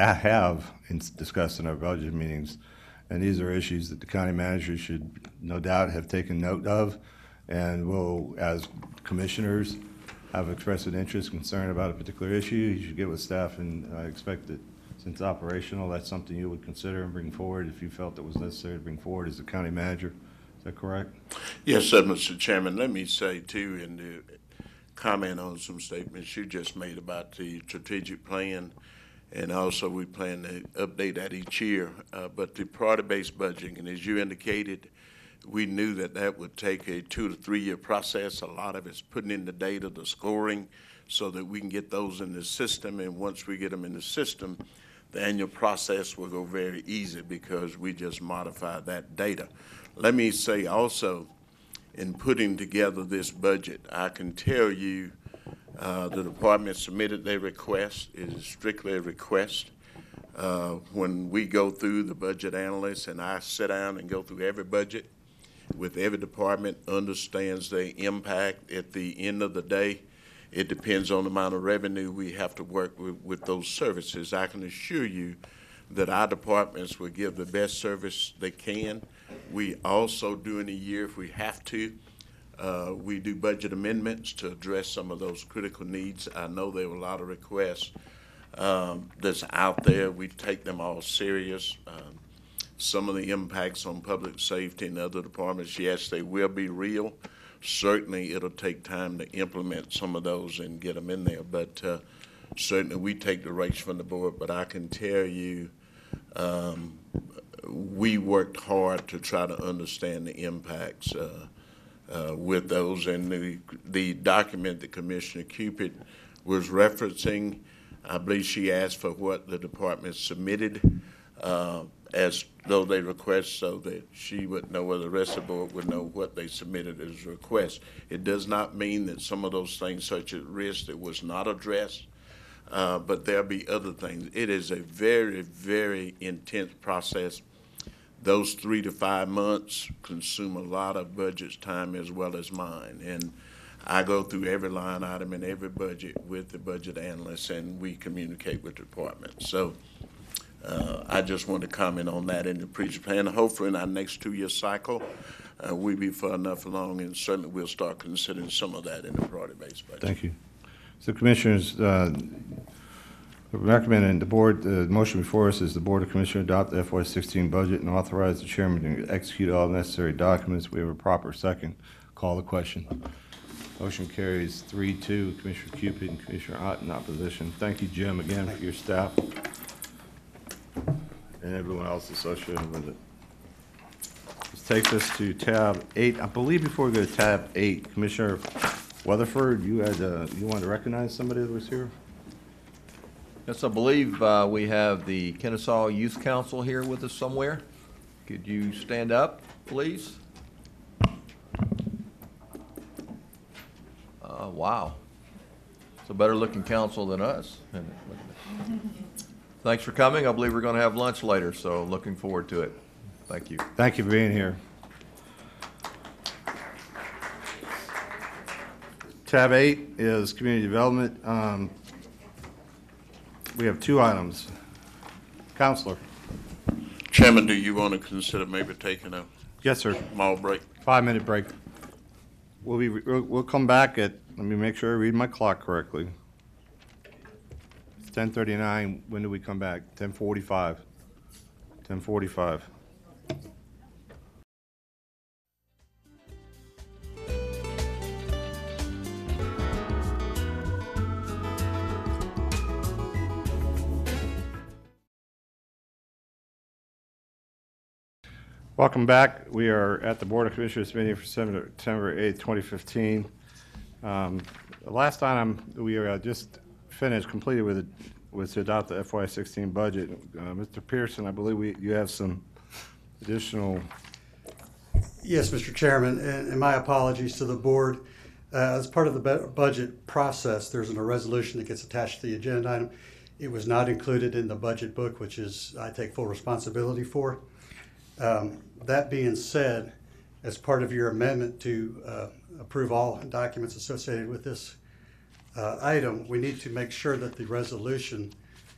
our budget meetings. And these are issues that the county manager should no doubt have taken note of And we'll, as commissioners, have expressed an interest, concern about a particular issue, you should get with staff, and I expect that since operational, that's something you would consider and bring forward if you felt it was necessary to bring forward as the county manager. Is that correct? Yes, sir, Mr. Chairman. Let me say, too, and to comment on some statements you just made about the strategic plan, and also we plan to update that each year. But the priority-based budgeting, and as you indicated, we knew that that would take a 2 to 3 year process. A lot of it's putting in the data, the scoring, so that we can get those in the system. And once we get them in the system, the annual process will go very easy because we just modify that data. Let me say also, in putting together this budget, I can tell you the department submitted their request. It is strictly a request. When we go through the budget analysts and I sit down and go through every budget with every department, understands the impact at the end of the day. It depends on the amount of revenue we have to work with those services. I can assure you that our departments will give the best service they can. We also, during the year, if we have to, we do budget amendments to address some of those critical needs. I know there were a lot of requests that's out there. We take them all serious. Some of the impacts on public safety and other departments, yes, they will be real. Certainly, it'll take time to implement some of those and get them in there. But certainly, we take direction from the board. But I can tell you, we worked hard to try to understand the impacts with those. And the document that Commissioner Cupid was referencing, I believe she asked for what the department submitted as though they request, so that she would know, or the rest of the board would know what they submitted as a request. It does not mean that some of those things, such as risk, that was not addressed, but there'll be other things. It is a very, very intense process. Those 3 to 5 months consume a lot of budget's time as well as mine. And I go through every line item in every budget with the budget analysts, and we communicate with the department. So I just want to comment on that in the previous plan. Hopefully in our next 2-year cycle, we'll be far enough along, and certainly we'll start considering some of that in the priority-based budget. Thank you. So, Commissioners, recommending the board, the motion before us is the Board of Commissioners adopt the FY16 budget and authorize the chairman to execute all necessary documents. We have a proper second. Call the question. Motion carries 3-2. Commissioner Cupid and Commissioner Ott in opposition. Thank you, Jim, again for your staff and everyone else associated with it. This takes us to tab 8. I believe before we go to tab 8, Commissioner Weatherford, you had you wanted to recognize somebody that was here? Yes, I believe we have the Kennesaw Youth Council here with us somewhere. Could you stand up, please? Wow. It's a better looking council than us. Thanks for coming. I believe we're going to have lunch later, so looking forward to it. Thank you. Thank you for being here. Tab 8 is community development. We have 2 items. Counselor. Chairman, do you want to consider maybe taking a Yes, sir. small break? 5-minute break. We'll come back at, let me make sure I read my clock correctly. It's 10:39. When do we come back? 10:45. 10:45. Welcome back. We are at the Board of Commissioners meeting for September 8th, 2015. The last item we just finished, completed with it, was to adopt the FY16 budget. Mr. Pearson, I believe you have some additional. Yes, Mr. Chairman, and my apologies to the board. As part of the budget process, there's a resolution that gets attached to the agenda item. It was not included in the budget book, which is I take full responsibility for. That being said, as part of your amendment to approve all documents associated with this item, we need to make sure that the resolution,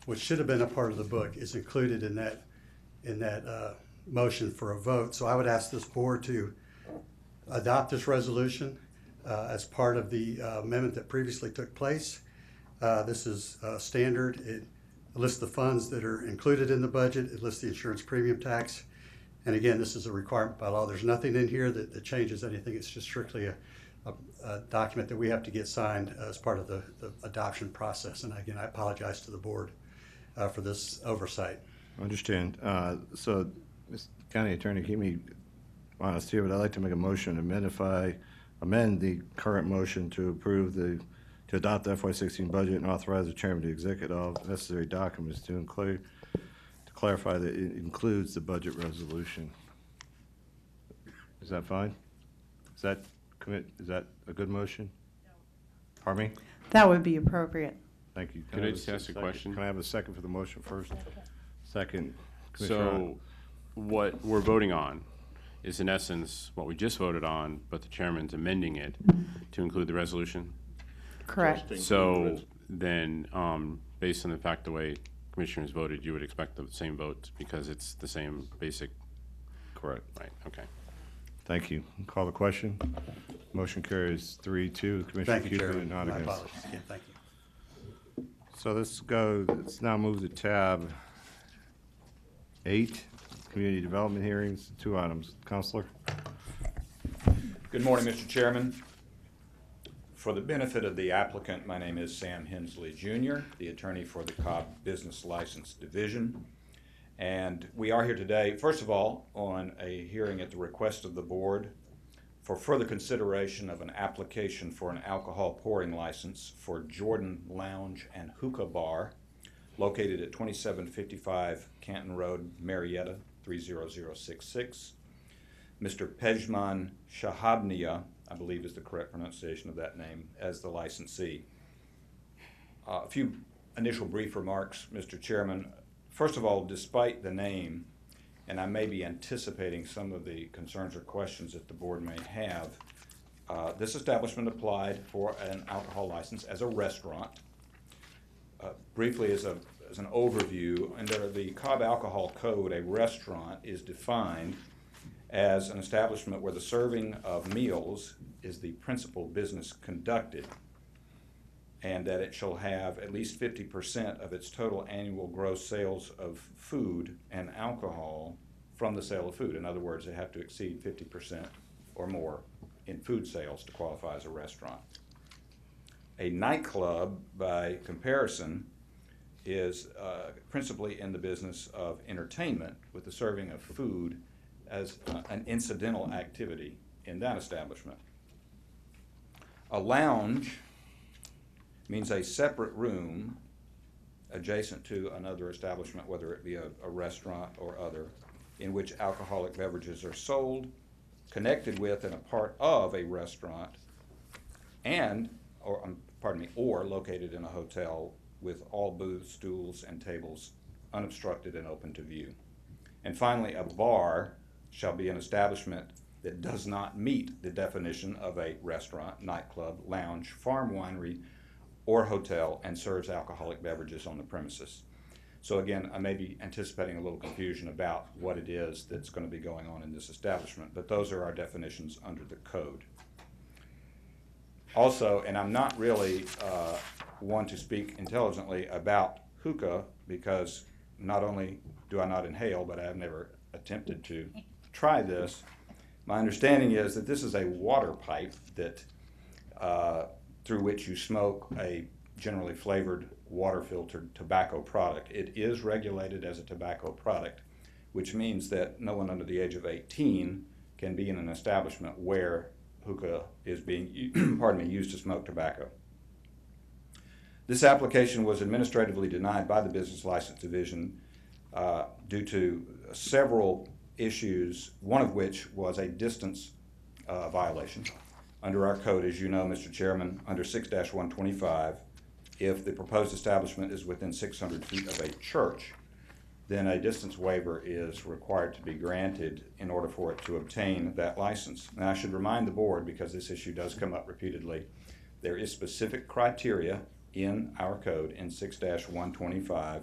which should have been a part of the book, is included in that motion for a vote. So I would ask this board to adopt this resolution as part of the amendment that previously took place. This is standard. It lists the funds that are included in the budget. It lists the insurance premium tax. And again, this is a requirement by law. There's nothing in here that changes anything. It's just strictly a document that we have to get signed as part of the adoption process. And again, I apologize to the board for this oversight. I understand. So, Mr. County Attorney, keep me honest here, but I'd like to make a motion to amend the current motion to approve to adopt the FY16 budget and authorize the chairman to execute all necessary documents to clarify that it includes the budget resolution. Is that fine? Is that a good motion? No. Pardon me? That would be appropriate. Thank you. Could I just ask a question? Can I have a second for the motion first? Second. So what we're voting on is in essence what we just voted on, but the chairman's amending it to include the resolution? Correct. So then, based on the fact the way commissioners voted, you would expect the same votes because it's the same basic? Correct. Right, okay. Thank you. Call the question. Motion carries 3-2. Commissioner Thank you, Cupid, Chairman. not My against. apologies again. Thank you. So let's now move to tab 8, community development hearings, 2 items. Counselor? Good morning, Mr. Chairman. For the benefit of the applicant, my name is Sam Hensley Jr., the attorney for the Cobb Business License Division. And we are here today, first of all, on a hearing at the request of the board for further consideration of an application for an alcohol pouring license for Jordan Lounge and Hookah Bar located at 2755 Canton Road, Marietta, 30066. Mr. Pejman Shahabnia, I believe is the correct pronunciation of that name, as the licensee. A few initial brief remarks, Mr. Chairman. First of all, despite the name, and I may be anticipating some of the concerns or questions that the board may have, this establishment applied for an alcohol license as a restaurant. Briefly, as an overview, under the Cobb Alcohol Code, a restaurant is defined as an establishment where the serving of meals is the principal business conducted, and that it shall have at least 50% of its total annual gross sales of food and alcohol from the sale of food. In other words, they have to exceed 50% or more in food sales to qualify as a restaurant. A nightclub, by comparison, is principally in the business of entertainment, with the serving of food as an incidental activity in that establishment. A lounge means a separate room adjacent to another establishment, whether it be a restaurant or other, in which alcoholic beverages are sold, connected with and a part of a restaurant, or located in a hotel with all booths, stools, and tables unobstructed and open to view. And finally, a bar shall be an establishment that does not meet the definition of a restaurant, nightclub, lounge, farm winery, or hotel and serves alcoholic beverages on the premises. So again, I may be anticipating a little confusion about what it is that's going to be going on in this establishment, but those are our definitions under the code. Also, and I'm not really one to speak intelligently about hookah, because not only do I not inhale, but I have never attempted to try this. My understanding is that this is a water pipe that through which you smoke a generally flavored water-filtered tobacco product. It is regulated as a tobacco product, which means that no one under the age of 18 can be in an establishment where hookah is being used to smoke tobacco. This application was administratively denied by the Business License Division due to several issues, one of which was a distance violation. Under our code, as you know, Mr. Chairman, under 6-125, if the proposed establishment is within 600 feet of a church, then a distance waiver is required to be granted in order for it to obtain that license. Now, I should remind the board, because this issue does come up repeatedly, there is specific criteria in our code in 6-125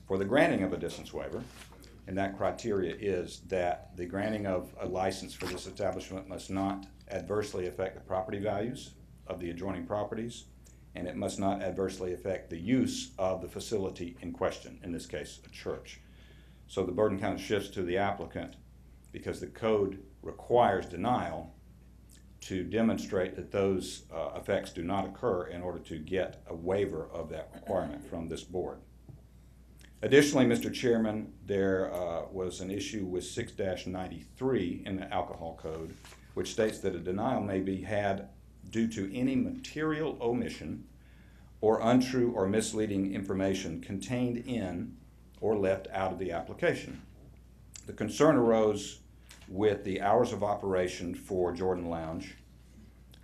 for the granting of a distance waiver, and that criteria is that the granting of a license for this establishment must not adversely affect the property values of the adjoining properties, and it must not adversely affect the use of the facility in question, in this case, a church. So the burden kind of shifts to the applicant because the code requires denial to demonstrate that those effects do not occur in order to get a waiver of that requirement from this board. Additionally, Mr. Chairman, there was an issue with 6-93 in the alcohol code, which states that a denial may be had due to any material omission or untrue or misleading information contained in or left out of the application. The concern arose with the hours of operation for Jordan Lounge,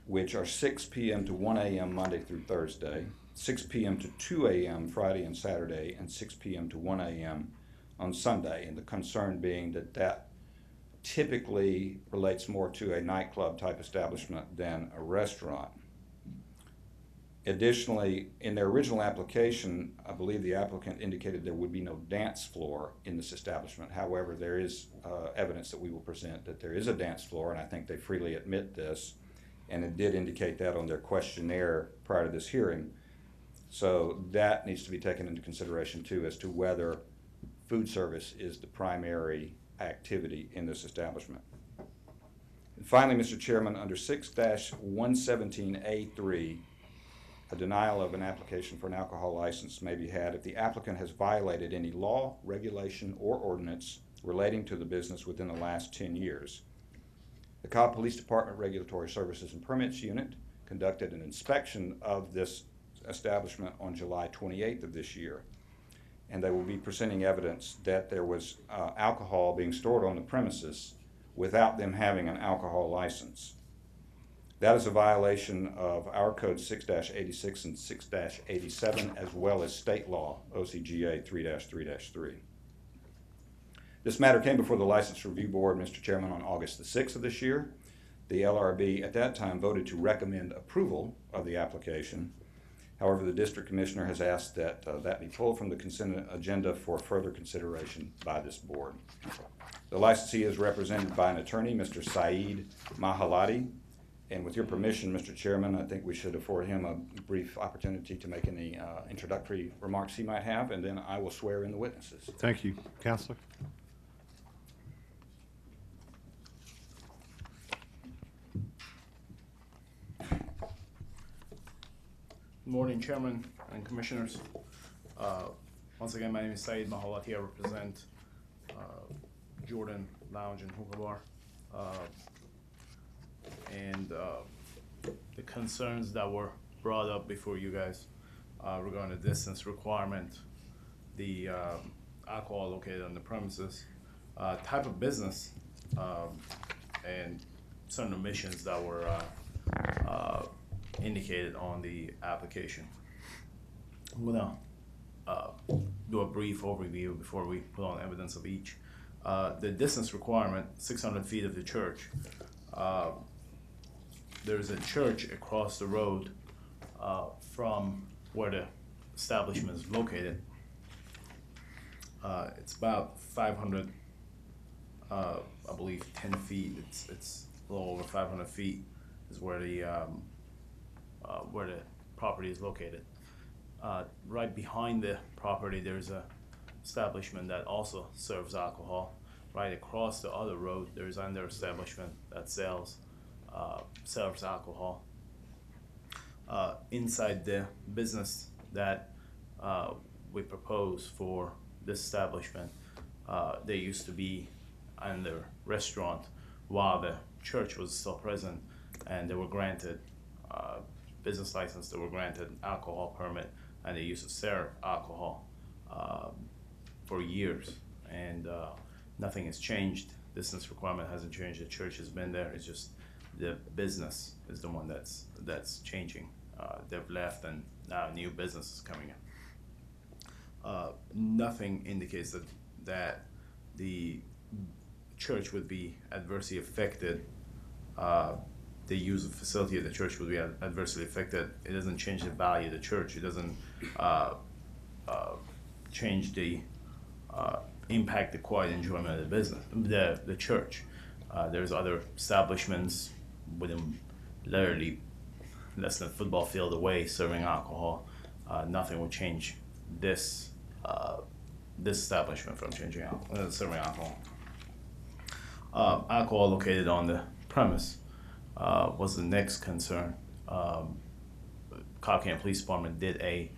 which are 6 p.m. to 1 a.m. Monday through Thursday, 6 p.m. to 2 a.m. Friday and Saturday, and 6 p.m. to 1 a.m. on Sunday. And the concern being that that typically relates more to a nightclub type establishment than a restaurant. Additionally, in their original application, I believe the applicant indicated there would be no dance floor in this establishment. However, there is evidence that we will present that there is a dance floor, and I think they freely admit this, and it did indicate that on their questionnaire prior to this hearing. So that needs to be taken into consideration too as to whether food service is the primary activity in this establishment. And finally, Mr. Chairman, under 6-117A3, a denial of an application for an alcohol license may be had if the applicant has violated any law, regulation, or ordinance relating to the business within the last 10 years. The Cobb Police Department Regulatory Services and Permits Unit conducted an inspection of this establishment on July 28th of this year, and they will be presenting evidence that there was alcohol being stored on the premises without them having an alcohol license. That is a violation of our code 6-86 and 6-87, as well as state law, OCGA 3-3-3. This matter came before the License Review Board, Mr. Chairman, on August the 6th of this year. The LRB at that time voted to recommend approval of the application. However, the District Commissioner has asked that that be pulled from the consent agenda for further consideration by this board. The licensee is represented by an attorney, Mr. Saeed Mahalati. And with your permission, Mr. Chairman, I think we should afford him a brief opportunity to make any introductory remarks he might have, and then I will swear in the witnesses. Thank you. Counselor? Good morning, Chairman and Commissioners. Once again, my name is Saeed Mahalati. I represent Jordan Lounge and Hookah Bar. And the concerns that were brought up before you guys regarding the distance requirement, the alcohol located on the premises, type of business, and certain omissions that were indicated on the application. I'm gonna do a brief overview before we put on evidence of each. The distance requirement, 600 feet of the church. There's a church across the road from where the establishment is located. It's about 500, I believe 10 feet. It's a little over 500 feet is where the property is located. Right behind the property, there's a establishment that also serves alcohol. Right across the other road, there's another establishment that serves alcohol. Inside the business that we propose for this establishment, they used to be under restaurant while the church was still present, and they were granted business license, they were granted alcohol permit, and they used to serve alcohol for years, and nothing has changed. Distance requirement hasn't changed. The church has been there. It's just the business is the one that's changing. They've left, and now a new business is coming in. Nothing indicates that the church would be adversely affected. The use of facility of the church would be adversely affected. It doesn't change the value of the church. It doesn't change the impact the quiet enjoyment of the business, the church. There's other establishments within literally less than a football field away serving alcohol. Nothing would change this establishment from serving alcohol. Alcohol located on the premise was the next concern. Cobb County Police Department did a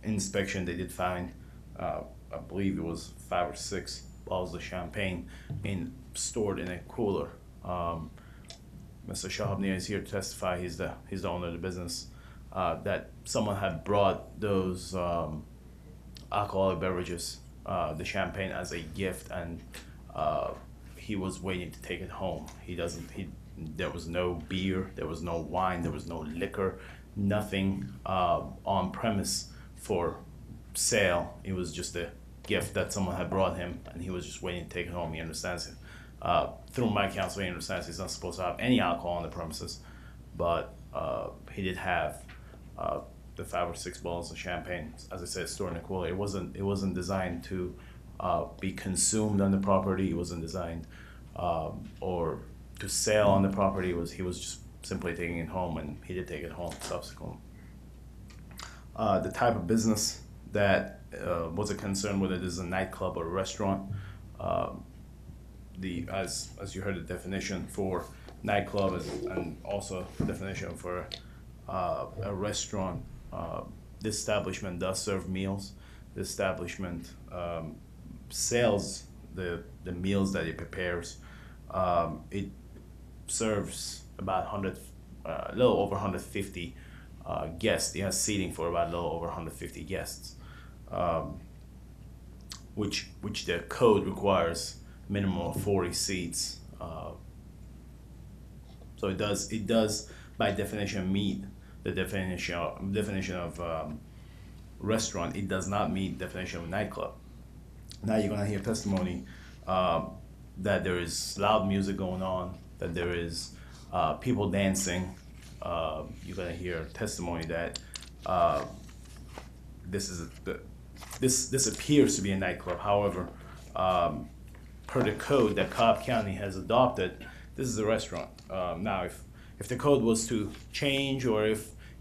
inspection. They did find, I believe it was 5 or 6 bottles of champagne stored in a cooler. Mr. Shahabnia is here to testify. He's the owner of the business. That someone had brought those alcoholic beverages, the champagne, as a gift, and he was waiting to take it home. There was no beer, there was no wine, there was no liquor, nothing on premise for sale. It was just a gift that someone had brought him, and he was just waiting to take it home. He understands it. Through my counsel, he understands he's not supposed to have any alcohol on the premises, but he did have the 5 or 6 bottles of champagne, as I said, stored in a cooler. It wasn't designed to be consumed on the property. It wasn't designed or to sell on the property. He was just simply taking it home, and he did take it home subsequently. The type of business that was a concern, whether this is a nightclub or a restaurant. As you heard, the definition for nightclub and also the definition for a restaurant. This establishment does serve meals. The establishment sells the meals that it prepares. It serves about a little over 150 guests. It has seating for about a little over 150 guests, which the code requires minimum of 40 seats. So it does by definition meet the definition of restaurant. It does not meet the definition of nightclub. Now you're gonna hear testimony that there is loud music going on, that there is people dancing. You're gonna hear testimony that this appears to be a nightclub. However, per the code that Cobb County has adopted, this is a restaurant. Now, if the code was to change, or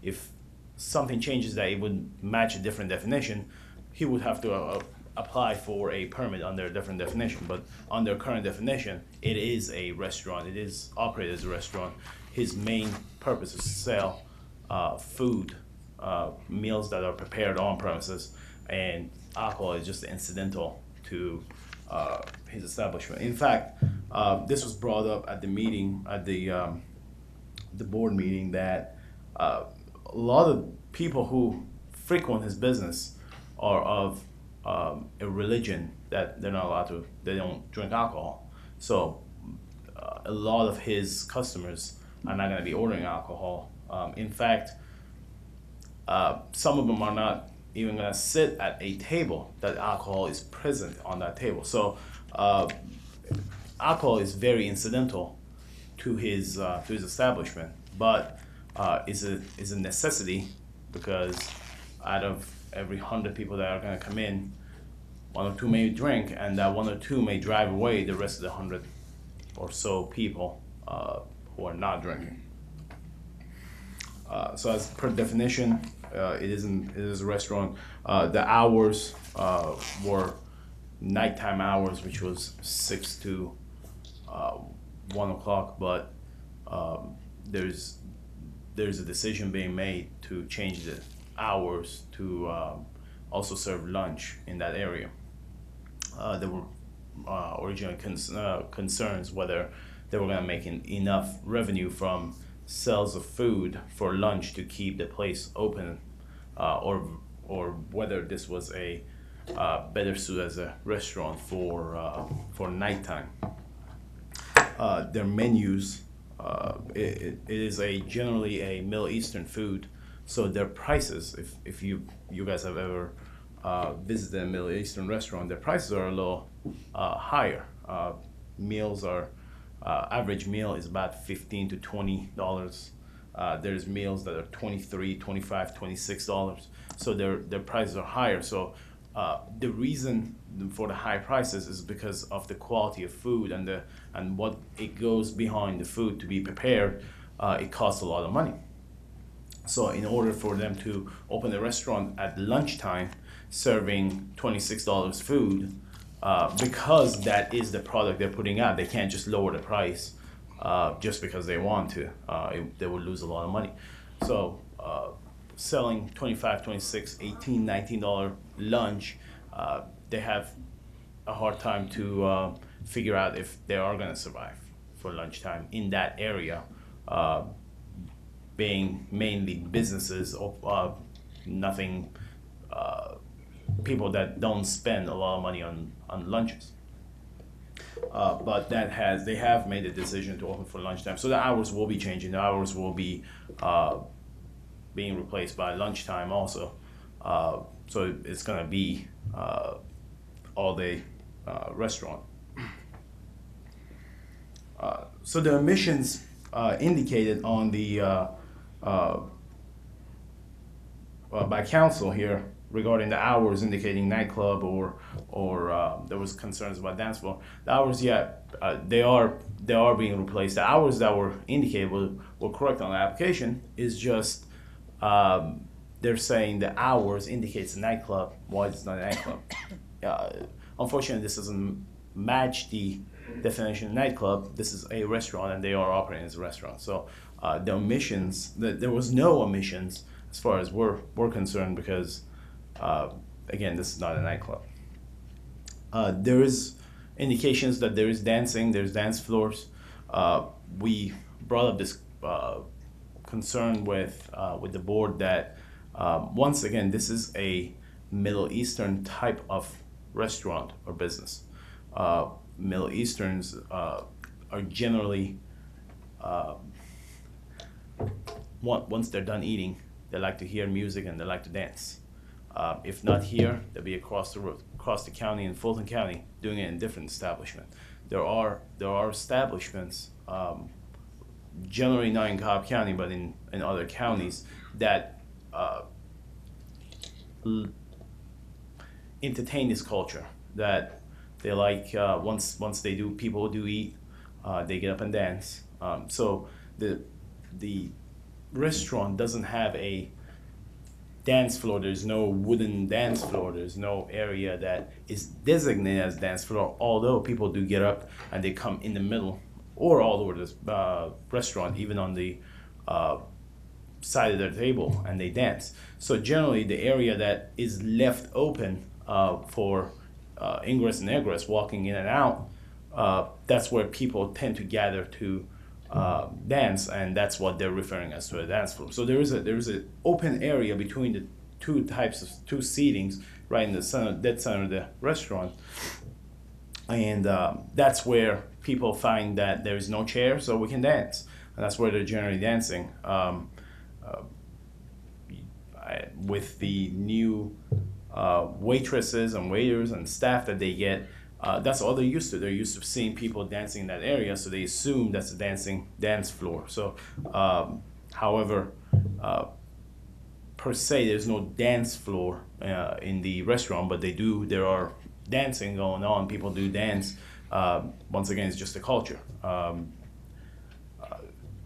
if something changes that it would match a different definition, he would have to apply for a permit under a different definition. But under current definition, it is a restaurant. It is operated as a restaurant. His main purpose is to sell food, meals that are prepared on premises, and alcohol is just incidental to his establishment. In fact, this was brought up at the meeting, at the board meeting, that a lot of people who frequent his business are of a religion that they don't drink alcohol. So a lot of his customers are not going to be ordering alcohol. In fact, some of them are not even going to sit at a table that alcohol is present on that table. So alcohol is very incidental to his establishment, but is a necessity, because out of every 100 people that are going to come in, 1 or 2 may drink, and that 1 or 2 may drive away the rest of the 100 or so people who are not drinking. So as per definition, it is a restaurant. The hours were nighttime hours, which was 6 to 1 o'clock, but there's a decision being made to change the hours to also serve lunch in that area. There were original concerns whether they were going to make enough revenue from sales of food for lunch to keep the place open, or whether this was a better suited as a restaurant for nighttime. Their menus, it is generally a Middle Eastern food, so their prices, if you guys have ever visited a Middle Eastern restaurant, their prices are a little higher. Meals are, average meal is about $15 to $20. There's meals that are $23, $25, $26. So their prices are higher. So the reason for the high prices is because of the quality of food and what it goes behind the food to be prepared. It costs a lot of money. So in order for them to open a restaurant at lunchtime serving $26 food, because that is the product they're putting out, they can't just lower the price just because they want to. They would lose a lot of money. So selling $25, $26, $18, $19 lunch, they have a hard time to figure out if they are going to survive for lunchtime in that area, being mainly businesses or nothing, people that don't spend a lot of money on lunches. But they have made a decision to open for lunchtime. So the hours will be changing. The hours will be being replaced by lunchtime also. So it's gonna be all day restaurant. So the emissions indicated on the by council here regarding the hours indicating nightclub or there was concerns about dance floor. The hours, they are being replaced. The hours that were indicated were correct on the application. Is just they're saying the hours indicates a nightclub. Why it's not a nightclub? Unfortunately, this doesn't match the definition of nightclub. This is a restaurant, and they are operating as a restaurant. So the omissions, there was no omissions as far as we're concerned because. Again, this is not a nightclub. There is indications that there is dancing, there's dance floors. We brought up this concern with the board that once again, this is a Middle Eastern type of restaurant or business. Middle Easterns are generally, once they're done eating, they like to hear music and they like to dance. If not here, they'll be across the road, across the county in Fulton County, doing it in different establishments. There are establishments, generally not in Cobb County, but in other counties that entertain this culture. That they like once people do eat, they get up and dance. So the restaurant doesn't have a dance floor. There's no wooden dance floor. There's no area that is designated as dance floor, although people do get up and they come in the middle or all over the restaurant, even on the side of their table, and they dance. So generally the area that is left open for ingress and egress, walking in and out, that's where people tend to gather to dance, and that's what they're referring as to a dance floor. So there is an open area between the two seatings, right in the center, dead center of the restaurant, and that's where people find that there is no chair, so we can dance, and that's where they're generally dancing. With the new waitresses and waiters and staff that they get. That's all they're used to. They're used to seeing people dancing in that area, so they assume that's a dance floor. So, however, per se, there's no dance floor in the restaurant, but there are dancing going on. People do dance. Once again, it's just a culture.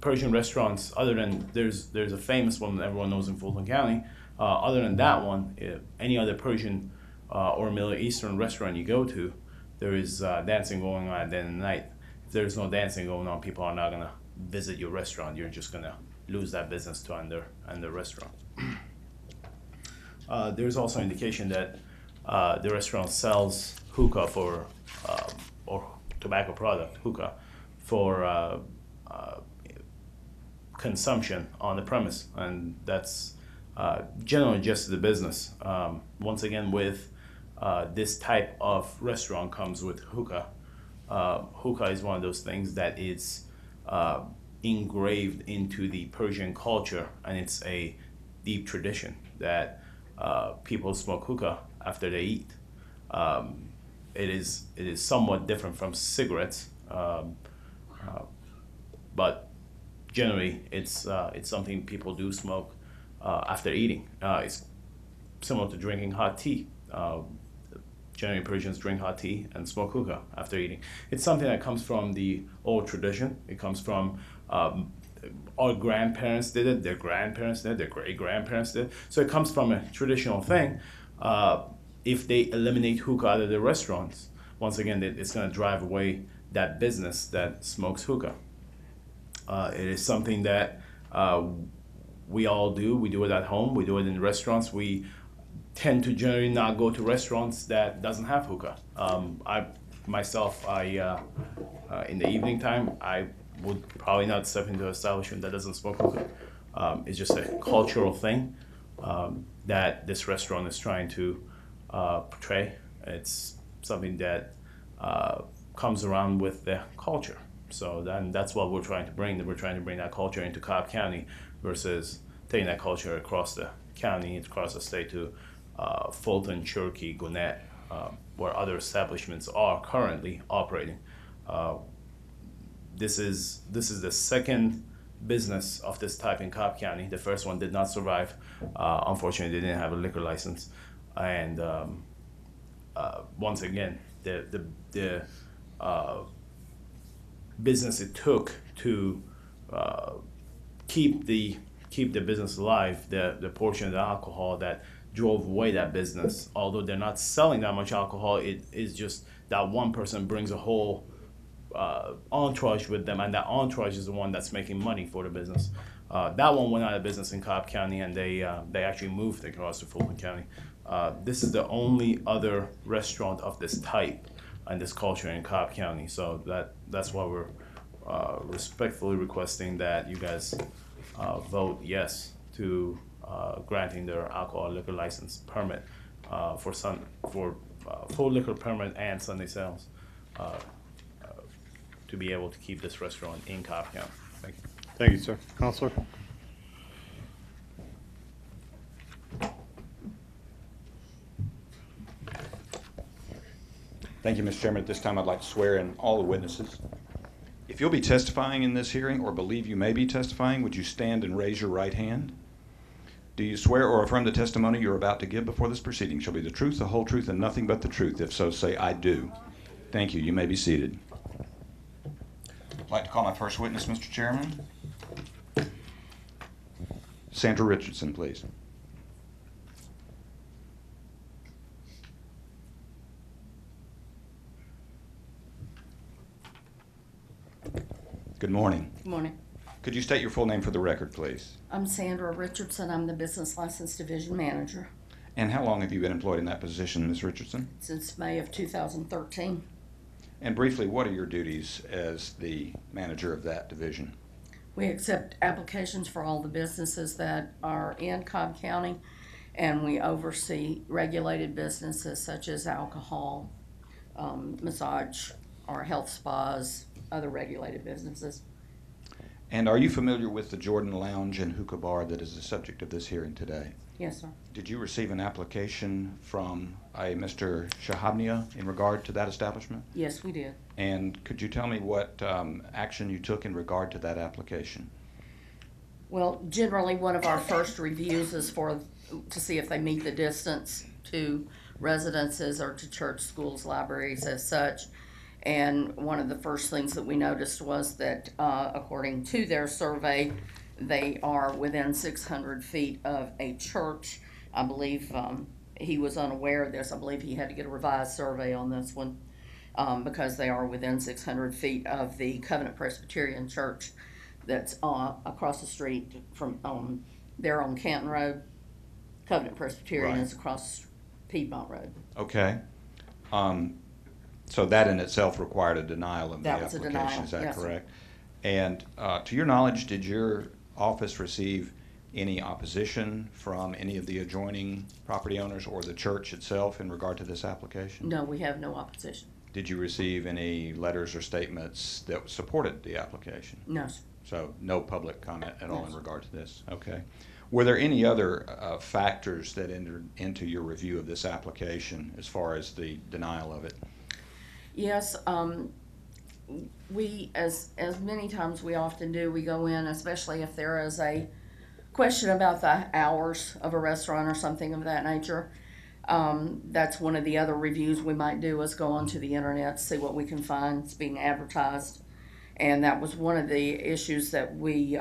Persian restaurants, other than there's a famous one that everyone knows in Fulton County. Other than that one, any other Persian or Middle Eastern restaurant you go to, there is dancing going on at the end of the night. If there's no dancing going on, people are not gonna visit your restaurant. You're just gonna lose that business to another restaurant. There's also indication that the restaurant sells hookah or tobacco product, hookah, for consumption on the premise, and that's generally just the business. Once again, with this type of restaurant comes with hookah. Hookah is one of those things that is engraved into the Persian culture, and it's a deep tradition that people smoke hookah after they eat. It is somewhat different from cigarettes, but generally it's something people do smoke after eating. It's similar to drinking hot tea. generally Persians drink hot tea and smoke hookah after eating. It's something that comes from the old tradition. It comes from our grandparents did it, their grandparents did it, their great-grandparents did it. So it comes from a traditional thing. If they eliminate hookah out of their restaurants, once again, it's going to drive away that business that smokes hookah. It is something that we all do. We do it at home. We do it in restaurants. We tend to generally not go to restaurants that doesn't have hookah. I myself, in the evening time, I would probably not step into an establishment that doesn't smoke hookah. It's just a cultural thing that this restaurant is trying to portray. It's something that comes around with the culture. So then that's what we're trying to bring. We're trying to bring that culture into Cobb County versus taking that culture across the county, across the state to Fulton, Cherokee, Gwinnett, where other establishments are currently operating. This is the second business of this type in Cobb County. The first one did not survive. Unfortunately, they didn't have a liquor license. And once again, the business it took to keep the business alive, the portion of the alcohol that drove away that business, although they're not selling that much alcohol, it is just that one person brings a whole entourage with them, and that entourage is the one that's making money for the business. That one went out of business in Cobb County, and they actually moved across to Fulton County. This is the only other restaurant of this type and this culture in Cobb County. So that's why we're respectfully requesting that you guys vote yes to granting their alcohol liquor license permit for full liquor permit and Sunday sales to be able to keep this restaurant in Cobb County. Thank you. Thank you, sir. Counselor? Thank you, Mr. Chairman. At this time, I'd like to swear in all the witnesses. If you'll be testifying in this hearing or believe you may be testifying, would you stand and raise your right hand? Do you swear or affirm the testimony you're about to give before this proceeding shall be the truth, the whole truth, and nothing but the truth? If so, say, I do. Thank you. You may be seated. I'd like to call my first witness, Mr. Chairman. Sandra Richardson, please. Good morning. Good morning. Could you state your full name for the record, please? I'm Sandra Richardson. I'm the Business License Division Manager. And how long have you been employed in that position, Ms. Richardson? Since May of 2013. And briefly, what are your duties as the manager of that division? We accept applications for all the businesses that are in Cobb County, and we oversee regulated businesses such as alcohol, massage, or health spas, other regulated businesses. And are you familiar with the Jordan Lounge and Hookah Bar that is the subject of this hearing today? Yes, sir. Did you receive an application from a Mr. Shahabnia in regard to that establishment? Yes, we did. And could you tell me what action you took in regard to that application? Well, generally, one of our first reviews is to see if they meet the distance to residences or to church, schools, libraries as such. And one of the first things that we noticed was that according to their survey, they are within 600 feet of a church. I believe he was unaware of this. I believe he had to get a revised survey on this one because they are within 600 feet of the Covenant Presbyterian Church that's across the street from there on Canton Road. Covenant Presbyterian is across Piedmont Road. Okay. So that in itself required a denial of the That was a application, denial, is that yes, sir. correct? And to your knowledge, did your office receive any opposition from any of the adjoining property owners or the church itself in regard to this application? No, we have no opposition. Did you receive any letters or statements that supported the application? No, sir. So no public comment at all No, in sir. regard to this? Okay. Were there any other factors that entered into your review of this application as far as the denial of it? Yes, we, as many times we often do, we go in, especially if there is a question about the hours of a restaurant or something of that nature, That's one of the other reviews we might do, is go onto the internet, see what we can find. It's being advertised. And that was one of the issues that we,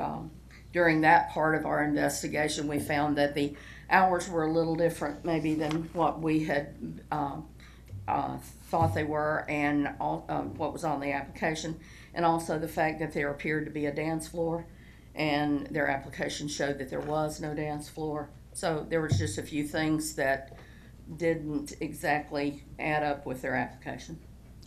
during that part of our investigation, we found that the hours were a little different maybe than what we had thought they were, and what was on the application, and also the fact that there appeared to be a dance floor, and their application showed that there was no dance floor. So there was just a few things that didn't exactly add up with their application.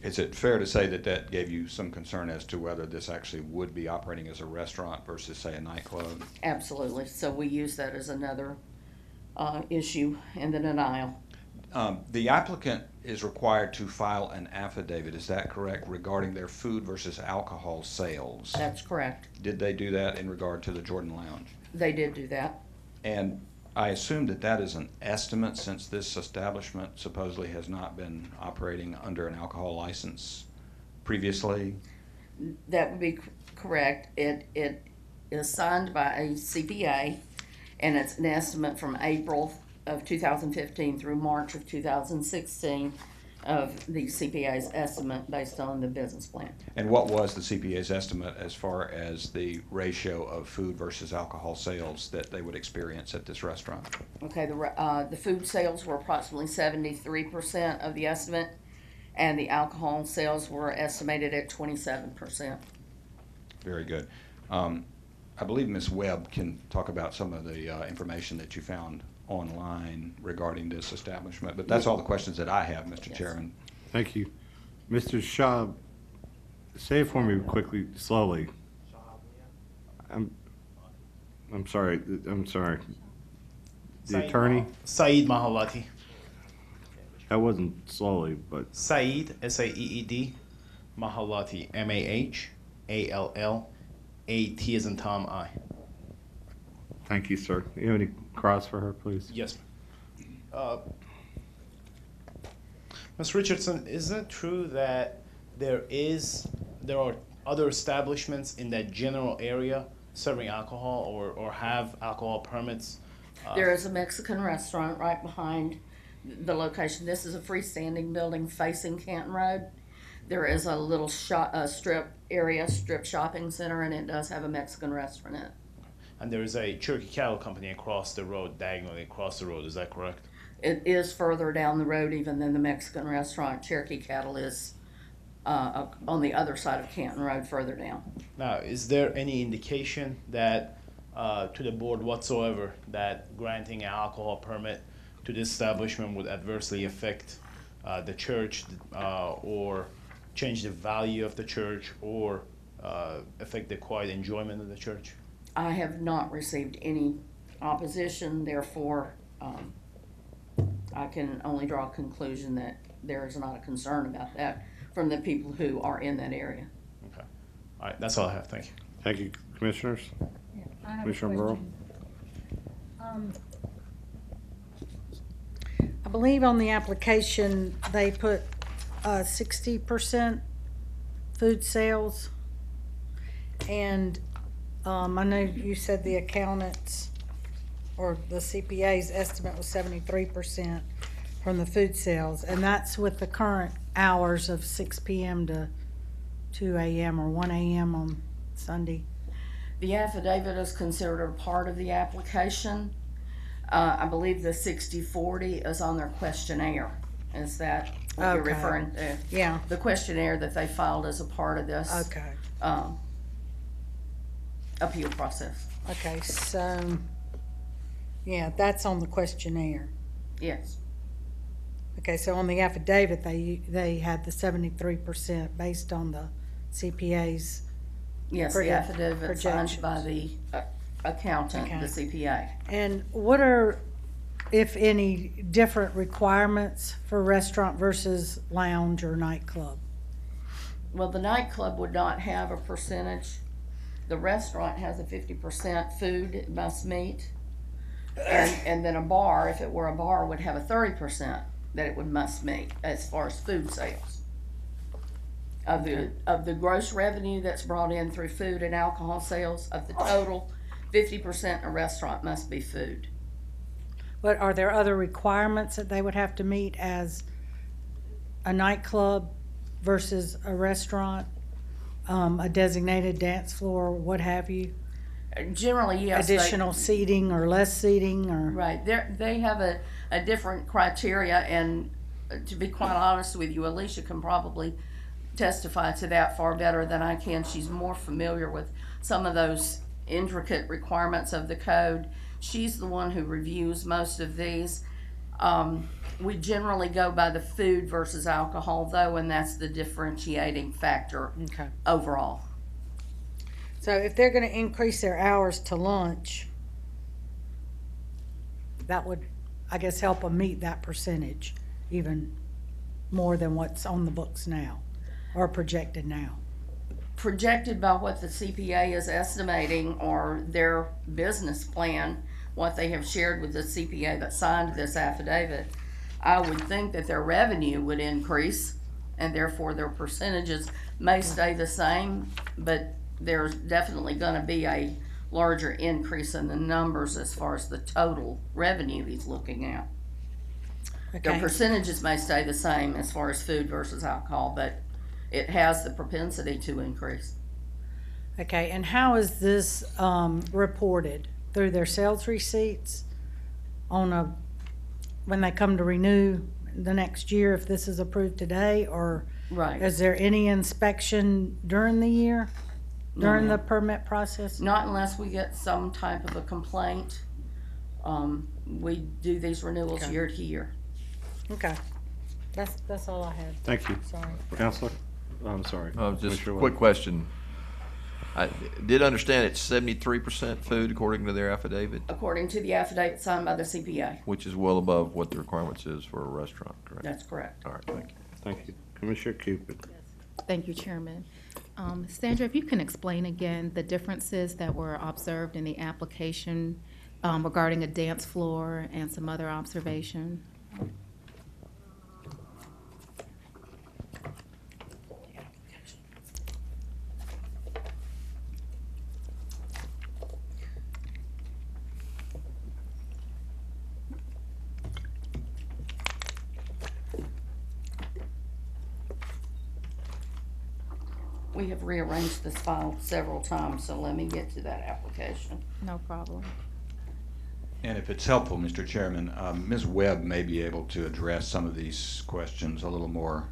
Is it fair to say that that gave you some concern as to whether this actually would be operating as a restaurant versus, say, a nightclub? Absolutely. So we use that as another issue in the denial. The applicant is required to file an affidavit, is that correct, regarding their food versus alcohol sales? That's correct. Did they do that in regard to the Jordan Lounge? They did do that. And I assume that that is an estimate, since this establishment supposedly has not been operating under an alcohol license previously? That would be correct. It is signed by a CPA, and it's an estimate from April of 2015 through March of 2016 of the CPA's estimate based on the business plan. And what was the CPA's estimate as far as the ratio of food versus alcohol sales that they would experience at this restaurant? Okay, the food sales were approximately 73% of the estimate, and the alcohol sales were estimated at 27%. Very good. I believe Ms. Webb can talk about some of the information that you found online regarding this establishment, but that's all the questions that I have, Mr. Chairman. Thank you. Mr. Shaw, say it for me quickly, slowly. I'm sorry. The attorney? Saeed Mahalati. That wasn't slowly, but. Saeed, S-A-E-E-D, Mahalati, M-A-H-A-L-L-A-T as in Tom, I. Thank you, sir. You have any cross for her, please? Yes. Ms. Richardson, is it true that there are other establishments in that general area serving alcohol or have alcohol permits? There is a Mexican restaurant right behind the location. This is a freestanding building facing Canton Road. There is a little strip shopping center, and it does have a Mexican restaurant in it. And there is a Cherokee Cattle Company across the road, diagonally across the road, is that correct? It is further down the road even than the Mexican restaurant. Cherokee Cattle is on the other side of Canton Road, further down. Now, is there any indication that, to the board whatsoever, that granting an alcohol permit to this establishment would adversely affect the church or change the value of the church or affect the quiet enjoyment of the church? I have not received any opposition, therefore I can only draw a conclusion that there is not a concern about that from the people who are in that area. Okay. All right, that's all I have. Thank you. Thank you, commissioners. I have a Commissioner Burrow. I believe on the application, they put 60% food sales. And I know you said the accountants or the CPA's estimate was 73% from the food sales. And that's with the current hours of 6 p.m. to 2 a.m. or 1 a.m. on Sunday. The affidavit is considered a part of the application. I believe the 60-40 is on their questionnaire. Is that what you're referring to? Yeah. The questionnaire that they filed as a part of this appeal process. Okay, so, yeah, that's on the questionnaire. Yes. Okay, so on the affidavit, they had the 73% based on the CPA's. Yes, the affidavit signed by the accountant, the CPA. And what are, if any, different requirements for restaurant versus lounge or nightclub? Well, the nightclub would not have a percentage. The restaurant has a 50% food it must meet. And then a bar, if it were a bar, would have a 30% that it must meet as far as food sales. Of the gross revenue that's brought in through food and alcohol sales, of the total, 50% a restaurant must be food. But are there other requirements that they would have to meet as a nightclub versus a restaurant, a designated dance floor, what have you? Generally, yes. Additional seating or less seating or? Right. They have a different criteria, and to be quite honest with you, Alicia can probably testify to that far better than I can. She's more familiar with some of those intricate requirements of the code. She's the one who reviews most of these. We generally go by the food versus alcohol, though, and that's the differentiating factor overall. So if they're going to increase their hours to lunch, that would, I guess, help them meet that percentage even more than what's on the books now or projected now. Projected by what the CPA is estimating or their business plan, what they have shared with the CPA that signed this affidavit, I would think that their revenue would increase and therefore their percentages may stay the same, but there's definitely going to be a larger increase in the numbers as far as the total revenue he's looking at. Their percentages may stay the same as far as food versus alcohol, but it has the propensity to increase. Okay, and how is this reported? Through their sales receipts on when they come to renew the next year if this is approved today, or right. Is there any inspection during the year, during No. the permit process? Not unless we get some type of a complaint. We do these renewals year to year. Okay, that's all I had. Thank you. Sorry. Counselor? I'm sorry. Just Commissioner a Webb. quick question. I did understand it's 73% food according to their affidavit, According to the affidavit signed by the CPA. which is well above what the requirements is for a restaurant, correct? That's correct. All right, thank you. Thank you. Commissioner Cupid. Thank you, Chairman. Sandra, if you can explain again the differences that were observed in the application regarding a dance floor and some other observation. We have rearranged this file several times, so let me get to that application. No problem. And if it's helpful, Mr. Chairman, Ms. Webb may be able to address some of these questions a little more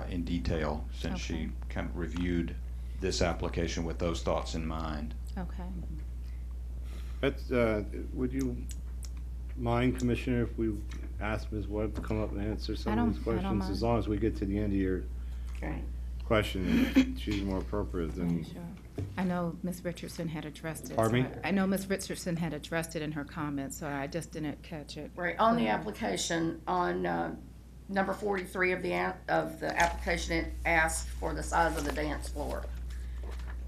in detail, since she kind of reviewed this application with those thoughts in mind. Okay. Would you mind, Commissioner, if we ask Ms. Webb to come up and answer some of these I don't questions? mind. As long as we get to the end of your question, and she's more appropriate than. Sure. I know Ms. Richardson had addressed it. Pardon me? I know Ms. Richardson had addressed it in her comments, so I just didn't catch it. Right, on the application, on number 43 of the application, it asked for the size of the dance floor.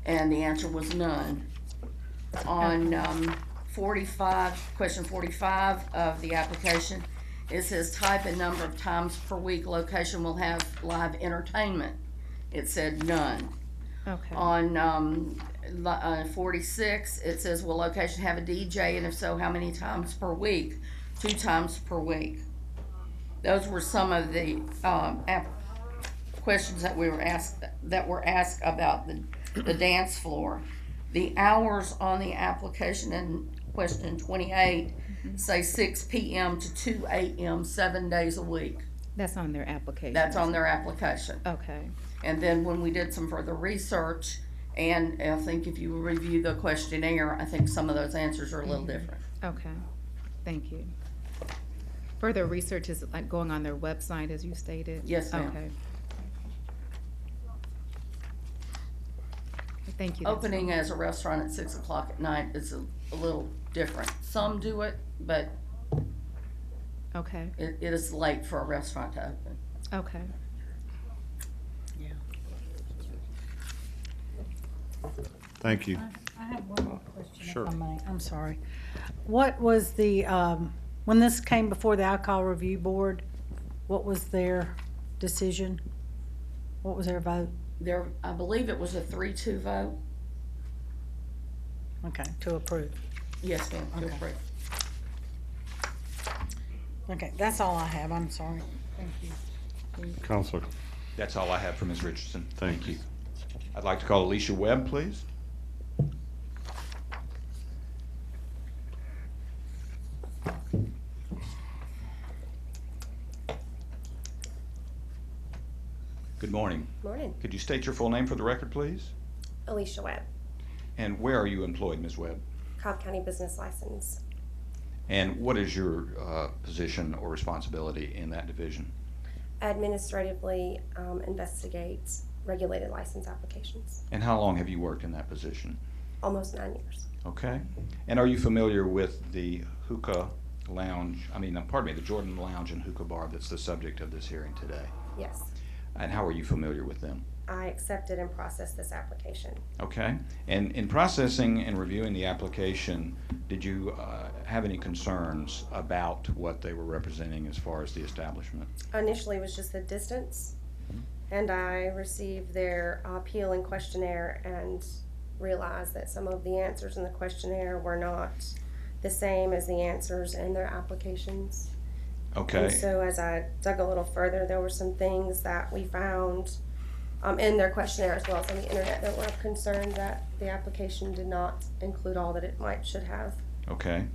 And the answer was none. On 45, question 45 of the application, it says type and number of times per week location will have live entertainment. It said none. Okay. On 46, it says, will location have a DJ, and if so, how many times per week? 2 times per week. Those were some of the questions that were asked about the dance floor. The hours on the application in question 28 say 6 p.m. to 2 a.m. 7 days a week. That's on their application. That's on their application. Okay. And then when we did some further research, and I think if you review the questionnaire, I think some of those answers are a little different. Okay. Thank you. Further research is like going on their website, as you stated? Yes, ma'am. Okay. Thank you. that's Opening all. as a restaurant at 6 o'clock at night is a little different. Some do it, but Okay. it is late for a restaurant to open. Okay. Thank you. I have one more question, Sure. if I may. I'm sorry. What was the, when this came before the Alcohol Review Board, what was their decision? What was their vote? I believe it was a 3-2 vote. Okay, to approve. Yes, ma'am, to Okay. approve. Okay, that's all I have. I'm sorry. Thank you. Counselor. That's all I have for Ms. Richardson. Thank you. I'd like to call Alicia Webb, please. Good morning. Morning. Could you state your full name for the record, please? Alicia Webb, And where are you employed, Ms. Webb? Cobb County Business License. And what is your position or responsibility in that division? Administratively investigates regulated license applications. And how long have you worked in that position? Almost 9 years. Okay. And are you familiar with the hookah lounge, the Jordan Lounge and Hookah Bar that's the subject of this hearing today? Yes. And how are you familiar with them? I accepted and processed this application. Okay. And in processing and reviewing the application, did you have any concerns about what they were representing as far as the establishment? Initially, it was just the distance, and I received their appeal and questionnaire and realized that some of the answers in the questionnaire were not the same as the answers in their applications. Okay. And so as I dug a little further, there were some things that we found in their questionnaire as well as on the internet that were of concern that the application did not include all that it should have. Okay.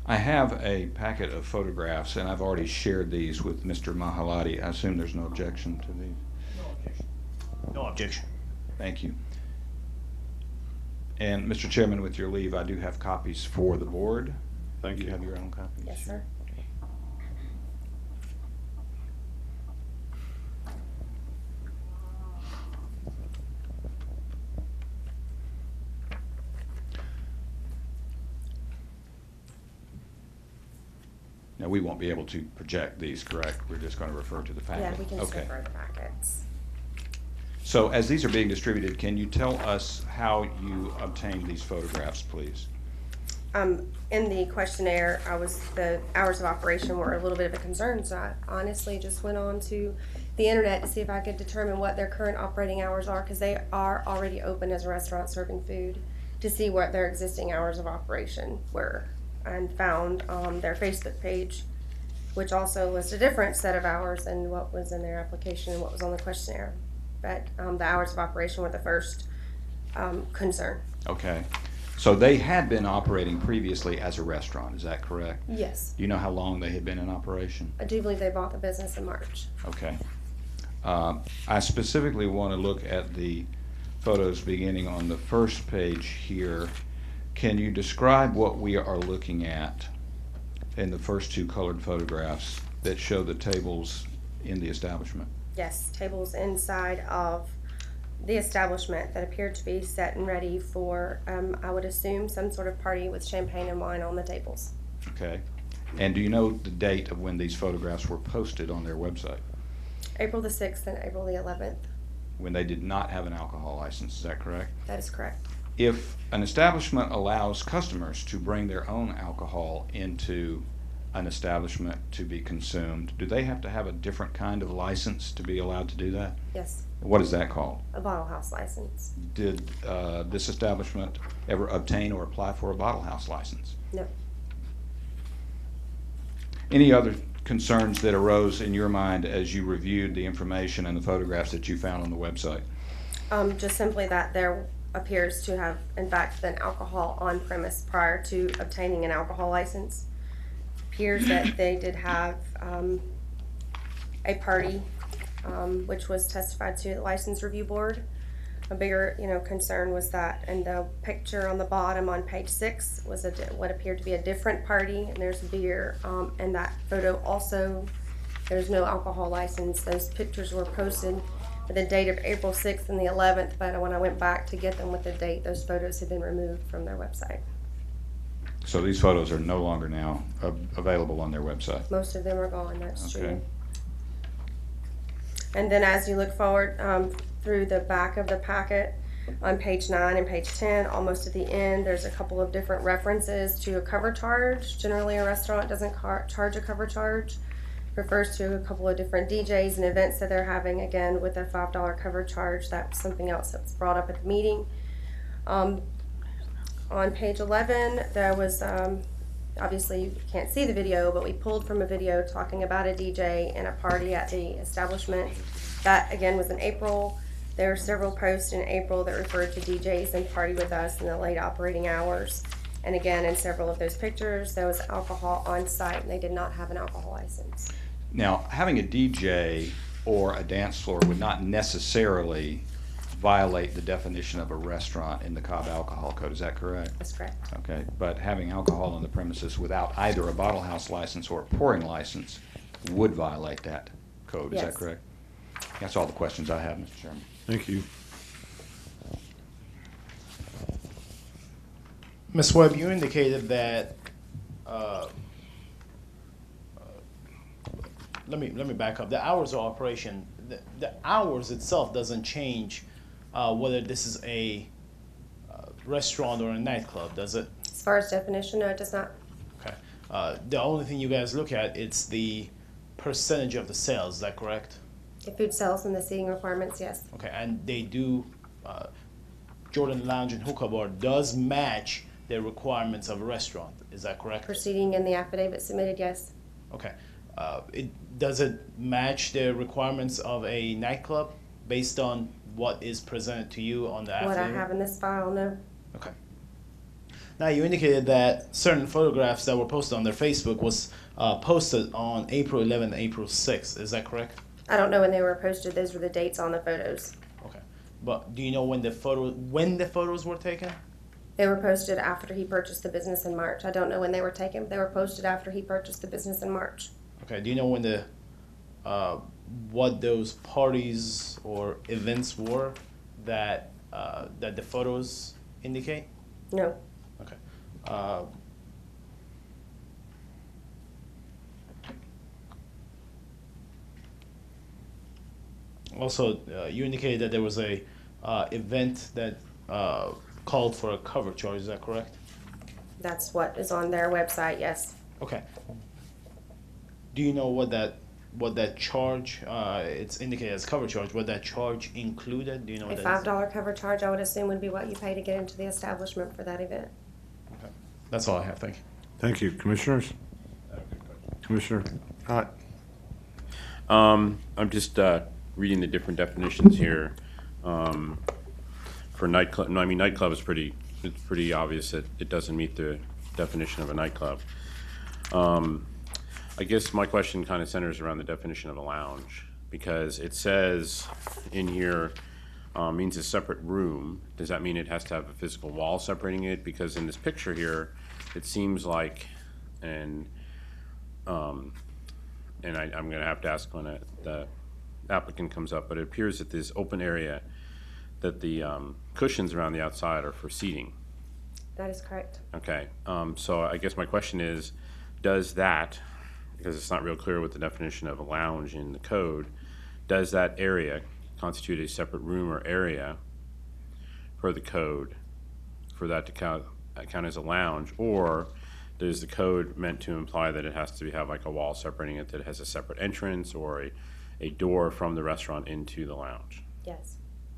I have a packet of photographs, and I've already shared these with Mr. Mahalati. I assume there's no objection to these? No objection. No objection. Thank you. And Mr. Chairman, with your leave, I do have copies for the board. Thank you. You have your own copies? Yes, sir. Now, we won't be able to project these, correct? We're just going to refer to the packet? Yeah, we can Okay. refer the packets. So as these are being distributed, can you tell us how you obtained these photographs, please? In the questionnaire, the hours of operation were a little bit of a concern, so I honestly just went on to the internet to see if I could determine what their current operating hours are, because they are already open as a restaurant serving food, to see what their existing hours of operation were, and found their Facebook page, which also lists a different set of hours than what was in their application and what was on the questionnaire. But the hours of operation were the first concern. Okay. So they had been operating previously as a restaurant, is that correct? Yes. Do you know how long they had been in operation? I do believe they bought the business in March. Okay. I specifically want to look at the photos beginning on the first page here. Can you describe what we are looking at in the first two colored photographs that show the tables in the establishment? Yes, tables inside of the establishment that appeared to be set and ready for, I would assume, some sort of party with champagne and wine on the tables. Okay. And do you know the date of when these photographs were posted on their website? April the 6th and April the 11th. When they did not have an alcohol license, is that correct? That is correct. If an establishment allows customers to bring their own alcohol into an establishment to be consumed, do they have to have a different kind of license to be allowed to do that? Yes. What is that called? A bottle house license. Did this establishment ever obtain or apply for a bottle house license? No. Any other concerns that arose in your mind as you reviewed the information and the photographs that you found on the website? Just simply that there appears to have, in fact, been alcohol on premise prior to obtaining an alcohol license. Appears that they did have a party, which was testified to at the License Review Board. A bigger, concern was that, and the picture on the bottom on page 6 was what appeared to be a different party, and there's beer. And that photo also, there's no alcohol license. Those pictures were posted with the date of April 6th and the 11th, but when I went back to get them with the date, those photos had been removed from their website. So these photos are no longer now available on their website? Most of them are gone, that's Okay. true. And then as you look forward through the back of the packet, on page 9 and page 10, almost at the end, there's a couple of different references to a cover charge. Generally, a restaurant doesn't charge a cover charge. Refers to a couple of different DJs and events that they're having, again, with a $5 cover charge. That's something else that was brought up at the meeting. On page 11, there was obviously you can't see the video, but we pulled from a video talking about a DJ and a party at the establishment. That again was in April. There were several posts in April that referred to DJs and party with us in the late operating hours. And again, in several of those pictures, there was alcohol on site and they did not have an alcohol license. Now, having a DJ or a dance floor would not necessarily violate the definition of a restaurant in the Cobb Alcohol Code, is that correct? That's correct. Okay, but having alcohol on the premises without either a bottle house license or a pouring license would violate that code, is that Yes. correct? That's all the questions I have, Mr. Chairman. Thank you. Ms. Webb, you indicated that, let me back up. The hours of operation, the hours itself doesn't change whether this is a restaurant or a nightclub, does it? As far as definition, no, it does not. Okay. The only thing you guys look at, it's the percentage of the sales, is that correct? If food sales and the seating requirements, yes. Okay, and they do, Jordan Lounge and Hookah Bar does match the requirements of a restaurant, is that correct? Proceeding in the affidavit submitted, yes. Okay. Does it match the requirements of a nightclub based on what is presented to you on the What affidavit? I have in this file, no. Okay. Now, you indicated that certain photographs that were posted on their Facebook was posted on April 11th and April 6th, is that correct? I don't know when they were posted. Those were the dates on the photos. Okay. But do you know when the photos were taken? They were posted after he purchased the business in March. I don't know when they were taken, but they were posted after he purchased the business in March. Okay. Do you know when the what those parties or events were that that the photos indicate? No. Okay. Also, you indicated that there was a event that called for a cover charge. Is that correct? That's what is on their website, yes. Okay. Do you know what that charge? It's indicated as cover charge. What that charge included? Do you know what A that is? $5 cover charge, I would assume, would be what you pay to get into the establishment for that event. Okay. That's all I have. Thank you. Thank you. Commissioners? Commissioner Hott? I'm just reading the different definitions here. For nightclub, no, I mean, nightclub is it's pretty obvious that it doesn't meet the definition of a nightclub. I guess my question kind of centers around the definition of a lounge, because it says in here, means a separate room. Does that mean it has to have a physical wall separating it? Because in this picture here, it seems like, and I'm gonna have to ask when the applicant comes up, but it appears that this open area, that the cushions around the outside are for seating. That is correct. Okay, so I guess my question is, does that, because it's not real clear what the definition of a lounge in the code, does that area constitute a separate room or area for the code for that to count as a lounge, or is the code meant to imply that it has to have like a wall separating it, that it has a separate entrance or a door from the restaurant into the lounge? Yes.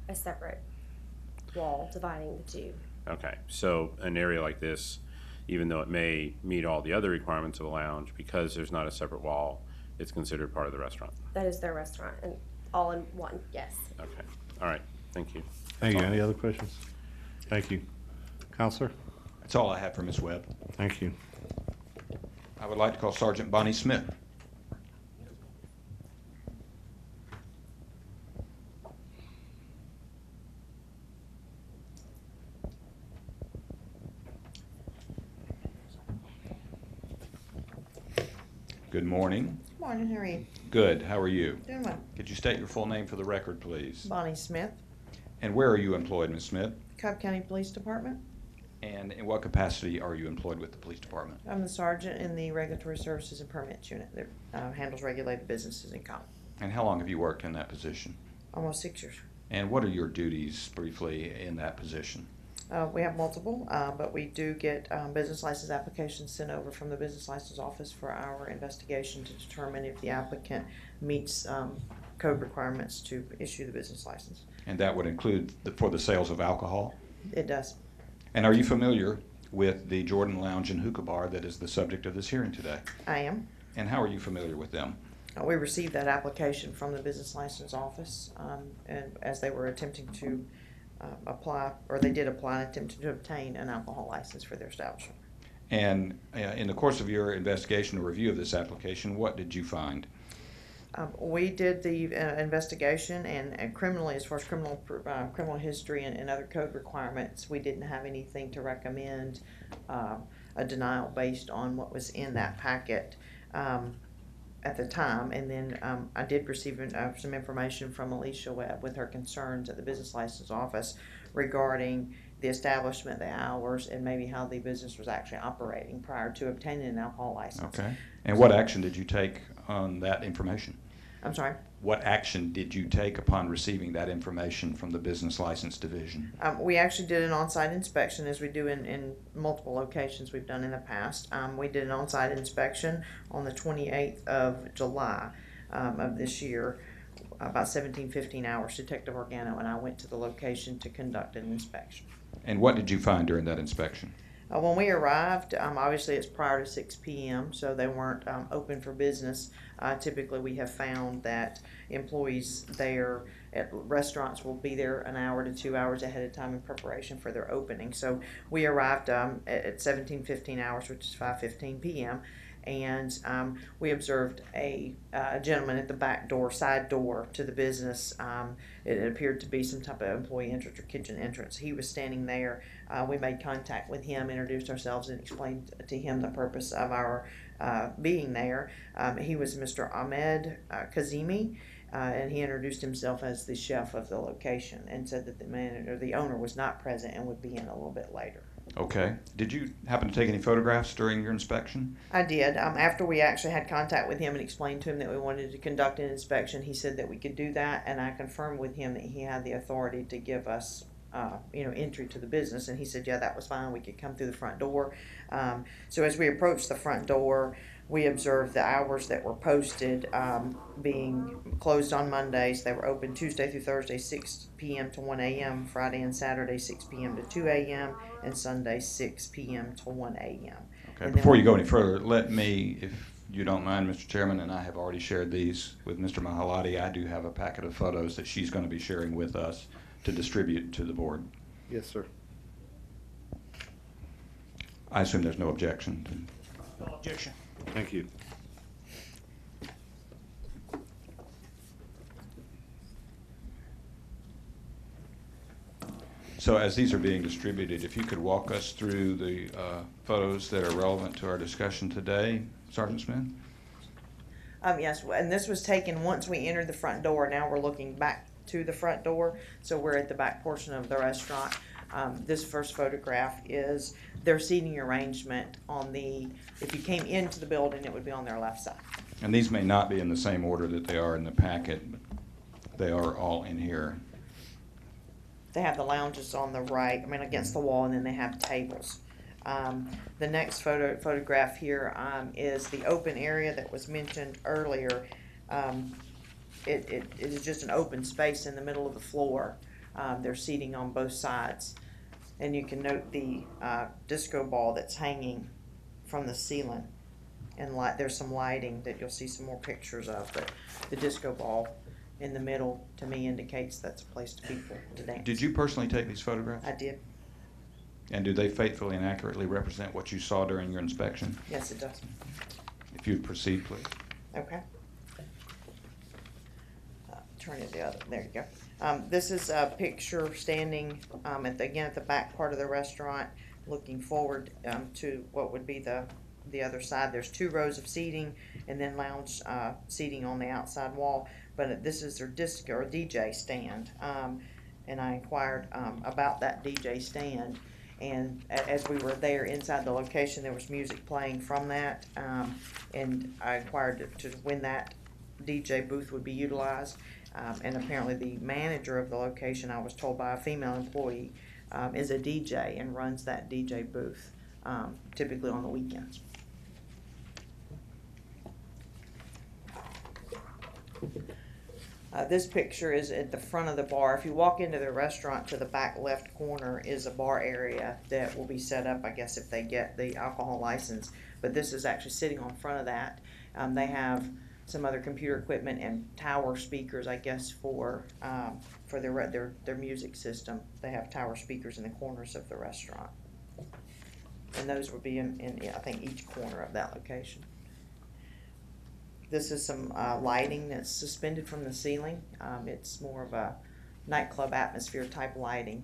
A separate wall dividing the two. Okay, so an area like this, even though it may meet all the other requirements of a lounge, because there's not a separate wall, it's considered part of the restaurant. That is their restaurant, and all in one, yes. Okay, all right, thank you. Thank you. Any other questions? Thank you. Counselor? That's all I have for Ms. Webb. Thank you. I would like to call Sergeant Bonnie Smith. Good morning. Good morning, how are you? Good, how are you? Doing well. Could you state your full name for the record, please? Bonnie Smith, And where are you employed, Ms. Smith? Cobb County Police Department. And in what capacity are you employed with the police department? I'm the sergeant in the Regulatory Services and Permits Unit that handles regulated businesses in Cobb. And how long have you worked in that position? Almost 6 years. And what are your duties briefly in that position? We have multiple, but we do get business license applications sent over from the business license office for our investigation to determine if the applicant meets code requirements to issue the business license. And that would include for the sales of alcohol? It does. And are you familiar with the Jordan Lounge and Hookah Bar that is the subject of this hearing today? I am. And how are you familiar with them? We received that application from the business license office, and as they were attempting to apply, or they did apply and attempted to obtain an alcohol license for their establishment. And in the course of your investigation or review of this application, what did you find? We did the investigation, and criminally, as far as criminal history and other code requirements, we didn't have anything to recommend a denial based on what was in that packet at the time. And then I did receive some information from Alicia Webb with her concerns at the business license office regarding the establishment, the hours, and maybe how the business was actually operating prior to obtaining an alcohol license. Okay. And what action did you take on that information? I'm sorry? What action did you take upon receiving that information from the Business License Division? We actually did an on-site inspection, as we do in multiple locations we've done in the past. We did an on-site inspection on the 28th of July of this year, about 15 hours. Detective Organo and I went to the location to conduct an inspection. And what did you find during that inspection? When we arrived, obviously it's prior to 6 p.m., so they weren't open for business. Typically, we have found that employees there at restaurants will be there an hour to 2 hours ahead of time in preparation for their opening. So we arrived at 15 hours, which is 5:15 p.m., and we observed a gentleman at the back door, side door to the business. It appeared to be some type of employee entrance or kitchen entrance. He was standing there. We made contact with him, introduced ourselves, and explained to him the purpose of our being there. He was Mr. Ahmed Kazemi, and he introduced himself as the chef of the location and said that the owner was not present and would be in a little bit later. Okay. Did you happen to take any photographs during your inspection? I did. After we actually had contact with him and explained to him that we wanted to conduct an inspection, he said that we could do that, and I confirmed with him that he had the authority to give us entry to the business, and he said, yeah, that was fine. We could come through the front door. So as we approached the front door, we observed the hours that were posted being closed on Mondays. They were open Tuesday through Thursday, 6 p.m. to 1 a.m., Friday and Saturday, 6 p.m. to 2 a.m., and Sunday, 6 p.m. to 1 a.m. Okay. Before you go any further, let me, if you don't mind, Mr. Chairman, and I have already shared these with Mr. Mahalati, I do have a packet of photos that she's going to be sharing with us to distribute to the board. Yes, sir. I assume there's no objection. No objection. Thank you. So as these are being distributed, if you could walk us through the photos that are relevant to our discussion today, Sergeant Smith? Yes, and this was taken once we entered the front door. Now we're looking back to the front door, so we're at the back portion of the restaurant. This first photograph is their seating arrangement on the, if you came into the building, it would be on their left side. And these may not be in the same order that they are in the packet, but they are all in here. They have the lounges on the right, against the wall, and then they have tables. The next photograph here is the open area that was mentioned earlier. It is just an open space in the middle of the floor. There's seating on both sides. And you can note the disco ball that's hanging from the ceiling. And there's some lighting that you'll see some more pictures of. But the disco ball in the middle, to me, indicates that's a place to people to dance. Did you personally take these photographs? I did. And do they faithfully and accurately represent what you saw during your inspection? Yes, it does. If you'd proceed, please. Okay. Turn it the other. There you go. This is a picture standing again at the back part of the restaurant, looking forward to what would be the other side. There's 2 rows of seating and then lounge seating on the outside wall. But this is their disco or DJ stand, and I inquired about that DJ stand. And as we were there inside the location, there was music playing from that, and I inquired to when that DJ booth would be utilized. And apparently the manager of the location, I was told by a female employee, is a DJ and runs that DJ booth, typically on the weekends. This picture is at the front of the bar. If you walk into the restaurant, to the back left corner is a bar area that will be set up, I guess, if they get the alcohol license. But this is actually sitting on front of that. They have some other computer equipment and tower speakers, I guess, for their music system. They have tower speakers in the corners of the restaurant. And those would be in I think, each corner of that location. This is some lighting that's suspended from the ceiling. It's more of a nightclub atmosphere type lighting.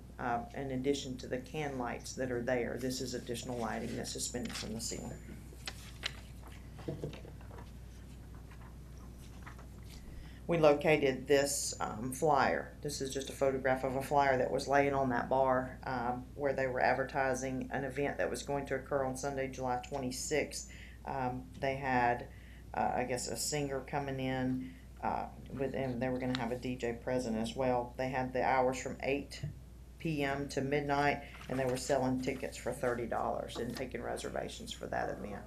In addition to the can lights that are there, this is additional lighting that's suspended from the ceiling. We located this flyer. This is just a photograph of a flyer that was laying on that bar where they were advertising an event that was going to occur on Sunday, July 26th. They had I guess a singer coming in and they were going to have a DJ present as well. They had the hours from 8 p.m. to midnight, and they were selling tickets for $30 and taking reservations for that event.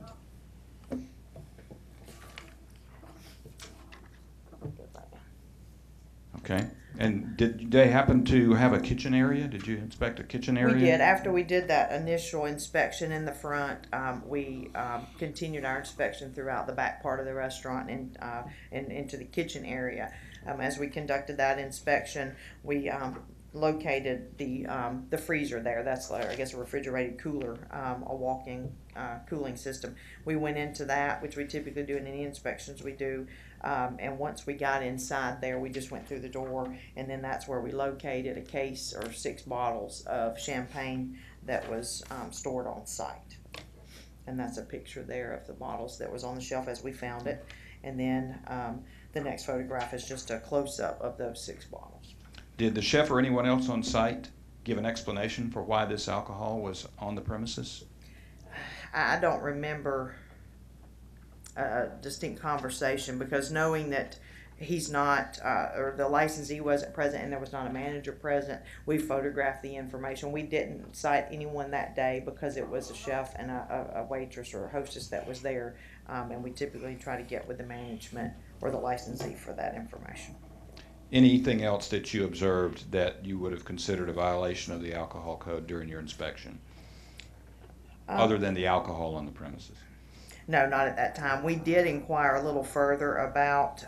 Okay. And did they happen to have a kitchen area? Did you inspect a kitchen area? We did. After we did that initial inspection in the front, we continued our inspection throughout the back part of the restaurant and into the kitchen area. As we conducted that inspection, we located the freezer there. That's, I guess, a refrigerated cooler, a walk-in cooling system. We went into that, which we typically do in any inspections we do. And once we got inside there, we just went through the door, and then that's where we located a case or 6 bottles of champagne that was stored on site. And that's a picture there of the bottles that was on the shelf as we found it. And then the next photograph is just a close-up of those 6 bottles. Did the chef or anyone else on site give an explanation for why this alcohol was on the premises? I don't remember a distinct conversation, because knowing that he's not, or the licensee wasn't present and there was not a manager present, we photographed the information. We didn't cite anyone that day because it was a chef and a waitress or a hostess that was there, and we typically try to get with the management or the licensee for that information. Anything else that you observed that you would have considered a violation of the alcohol code during your inspection, other than the alcohol on the premises? No, not at that time. We did inquire a little further about,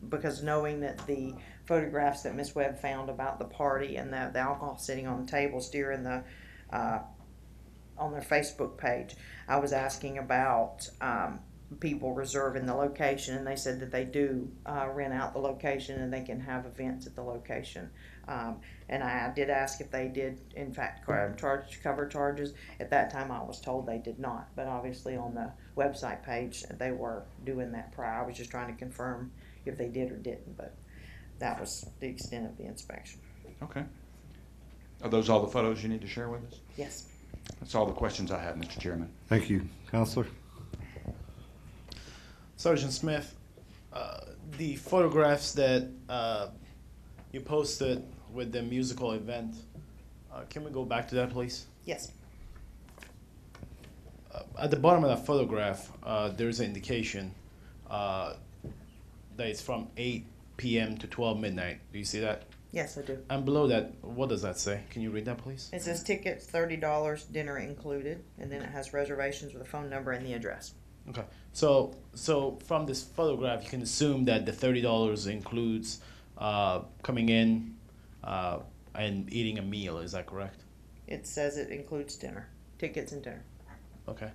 because knowing that the photographs that Ms. Webb found about the party and the alcohol sitting on the tables during the, on their Facebook page, I was asking about people reserving the location, and they said that they do rent out the location and they can have events at the location. And I did ask if they did, in fact, cover charges. At that time, I was told they did not, but obviously on the website page, they were doing that prior. I was just trying to confirm if they did or didn't, but that was the extent of the inspection. Okay. Are those all the photos you need to share with us? Yes. That's all the questions I have, Mr. Chairman. Thank you. Counselor? Sergeant Smith, the photographs that you posted with the musical event, can we go back to that, please? Yes. At the bottom of that photograph, there's an indication that it's from 8 p.m. to 12 midnight. Do you see that? Yes, I do. And below that, what does that say? Can you read that, please? It says tickets, $30, dinner included, and then it has reservations with a phone number and the address. Okay. So from this photograph, you can assume that the $30 includes coming in and eating a meal. Is that correct? It says it includes dinner, tickets and dinner. Okay.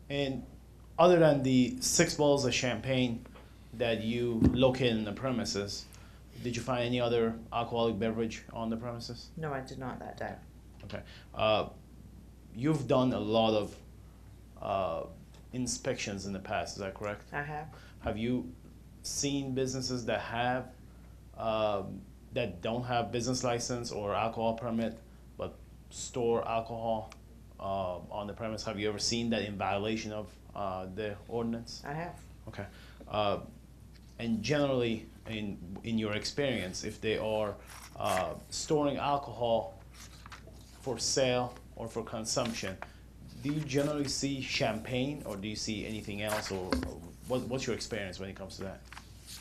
And other than the 6 bottles of champagne that you located in the premises, did you find any other alcoholic beverage on the premises? No, I did not that day. Okay. You've done a lot of inspections in the past, is that correct? I have. Have you seen businesses that have that don't have business license or alcohol permit but store alcohol on the premise? Have you ever seen that in violation of the ordinance? I have. Okay. And generally, in your experience, if they are storing alcohol for sale or for consumption, do you generally see champagne, or do you see anything else, or What's your experience when it comes to that?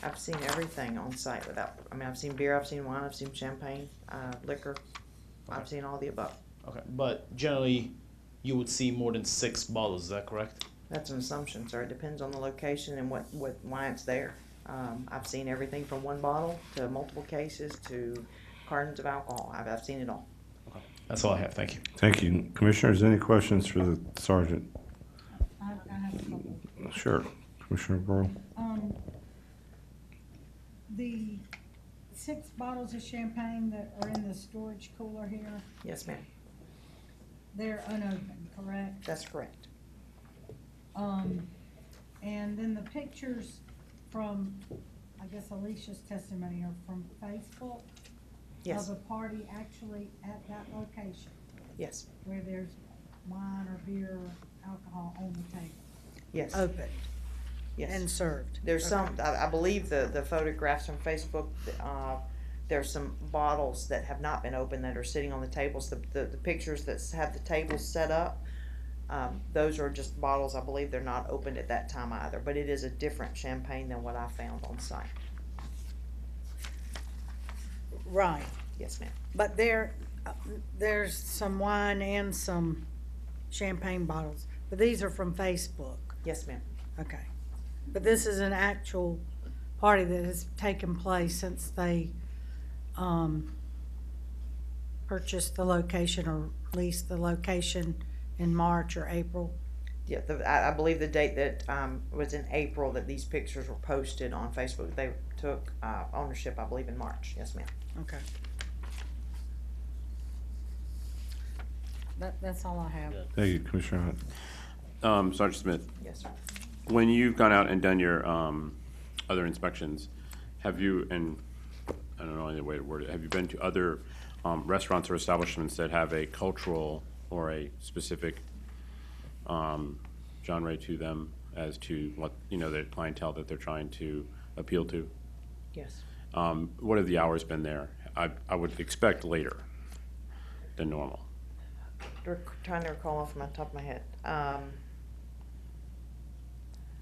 I've seen everything on site I've seen beer, I've seen wine, I've seen champagne, liquor. I've seen all the above. Okay, but generally, you would see more than 6 bottles. Is that correct? That's an assumption, sir. It depends on the location and why it's there. I've seen everything from 1 bottle to multiple cases to cartons of alcohol. I've seen it all. That's all I have. Thank you. Thank you. Commissioners, any questions for the sergeant? I have a couple. Sure. Commissioner Burrow. The 6 bottles of champagne that are in the storage cooler here, Yes, ma'am. they're unopened, correct? That's correct. And then the pictures from, I guess Alicia's testimony are from Facebook? Yes. Of a party actually at that location? Yes. Where there's wine or beer or alcohol on the table? Yes. Open? Yes. And served? There's Okay. some, I believe the photographs from Facebook, there's some bottles that have not been opened that are sitting on the tables. The pictures that have the tables set up, those are just bottles. I believe they're not opened at that time either, but it is a different champagne than what I found on site. Right. Yes, ma'am. But there's some wine and some champagne bottles, but these are from Facebook? Yes, ma'am. Okay. But this is an actual party that has taken place since they purchased the location or leased the location in March or April? Yeah, I believe the date that was in April that these pictures were posted on Facebook. They took ownership, I believe, in March. Yes, ma'am. Okay. That's all I have. Thank you, Commissioner Hunt. Sergeant Smith. Yes, sir. When you've gone out and done your other inspections, have you, and I don't know any other way to word it, have you been to other restaurants or establishments that have a cultural or a specific genre to them as to what, the clientele that they're trying to appeal to? Yes. What have the hours been there? I would expect later than normal. Trying to recall off my top of my head.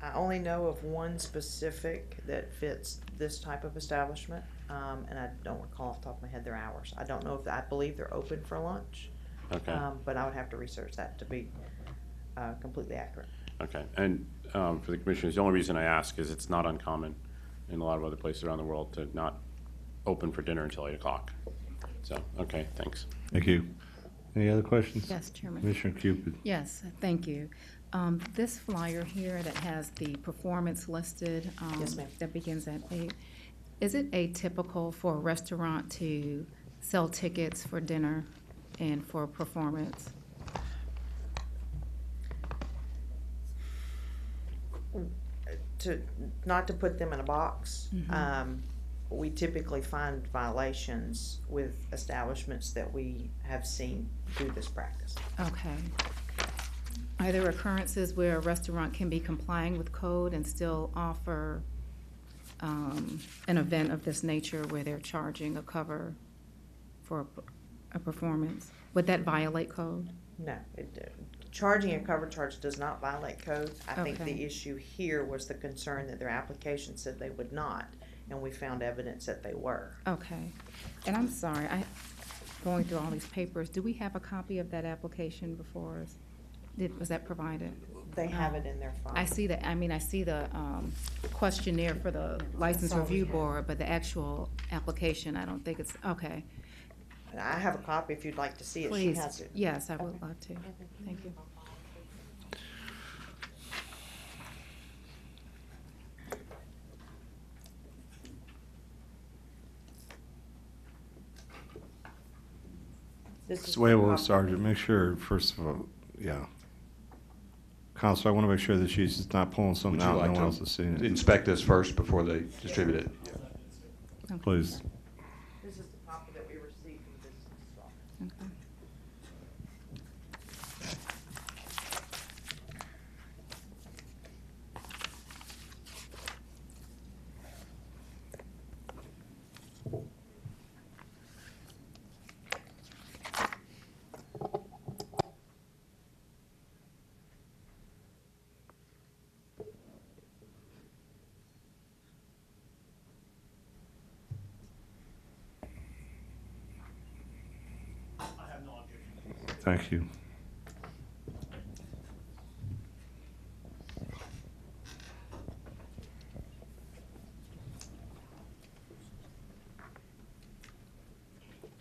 I only know of one specific that fits this type of establishment, and I don't recall off the top of my head their hours. I don't know if I believe they're open for lunch. Okay. But I would have to research that to be completely accurate. Okay, and for the commissioners, the only reason I ask is it's not uncommon in a lot of other places around the world to not open for dinner until 8 o'clock. So, okay, thanks. Thank you. Any other questions? Yes, Chairman. Commissioner Cupid. Yes, thank you. This flyer here that has the performance listed, Yes, ma'am. that begins at 8, is it atypical for a restaurant to sell tickets for dinner and for performance? Not to put them in a box, we typically find violations with establishments that we have seen do this practice. Okay. Are there occurrences where a restaurant can be complying with code and still offer an event of this nature where they're charging a cover for a performance? Would that violate code? No, charging a cover charge does not violate code. I think Okay. the issue here was the concern that their application said they would not, and we found evidence that they were. Okay. And I'm sorry, going through all these papers, do we have a copy of that application before us? Was that provided? They have it in their file. I see that, I see the questionnaire for the License That's all we Review have. Board, but the actual application, I don't think it's, okay. I have a copy if you'd like to see it. She Please, has it. yes, I would love to. Thank you. This is Wait, the well, copy. Sergeant, make sure, first of all, yeah. Counsel, I want to make sure that she's not pulling something Would you out like and no one to else is seeing it. inspect this first before they distribute it? Please. This is the copy that we received from the business office. Okay. Thank you.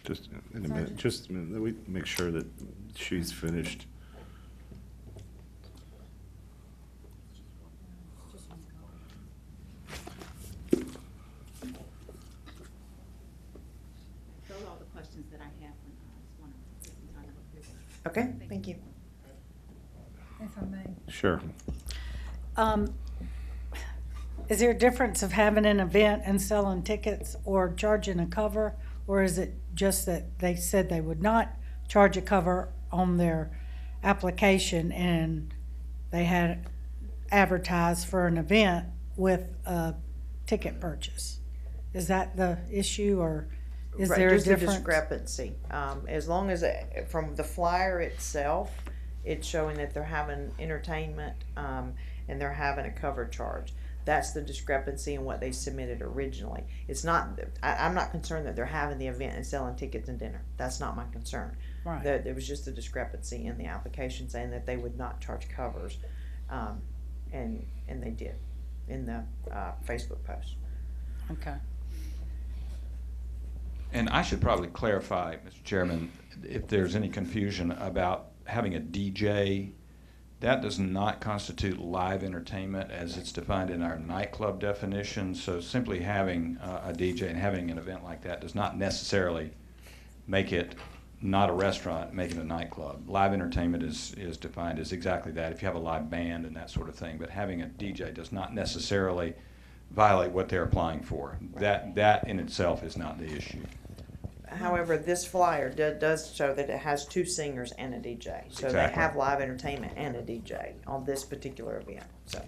Just in a minute, just a minute, let me make sure that she's finished. Those are all the questions that I have. I just want to take some time to look through them. Okay, thank you. If I may. Sure. Is there a difference of having an event and selling tickets or charging a cover? Or is it just that they said they would not charge a cover on their application and they had advertised for an event with a ticket purchase? Is that the issue, or is Right, there a just the difference? discrepancy. As long as, from the flyer itself, it's showing that they're having entertainment, and they're having a cover charge. That's the discrepancy in what they submitted originally. It's not, I'm not concerned that they're having the event and selling tickets and dinner. That's not my concern. Right. There was just a discrepancy in the application saying that they would not charge covers, and they did in the Facebook post. Okay. And I should probably clarify, Mr. Chairman, if there's any confusion about having a DJ, that does not constitute live entertainment as it's defined in our nightclub definition. So simply having a DJ and having an event like that does not necessarily make it not a restaurant, make it a nightclub. Live entertainment is defined as exactly that, if you have a live band and that sort of thing. But having a DJ does not necessarily violate what they're applying for. That in itself is not the issue. However, this flyer does show that it has two singers and a DJ. So Exactly. they have live entertainment and a DJ on this particular event. So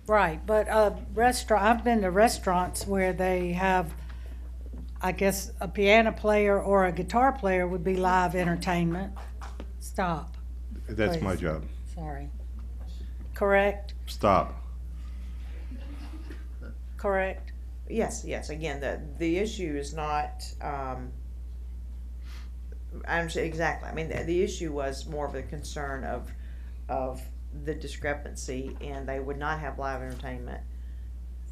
Right, but I've been to restaurants where they have, I guess, a piano player or a guitar player would be live entertainment. Stop. That's please. my job. Sorry. Correct? Stop. correct? Yes, yes. Again, the issue is not. Exactly. I mean, the issue was more of a concern of the discrepancy, and they would not have live entertainment,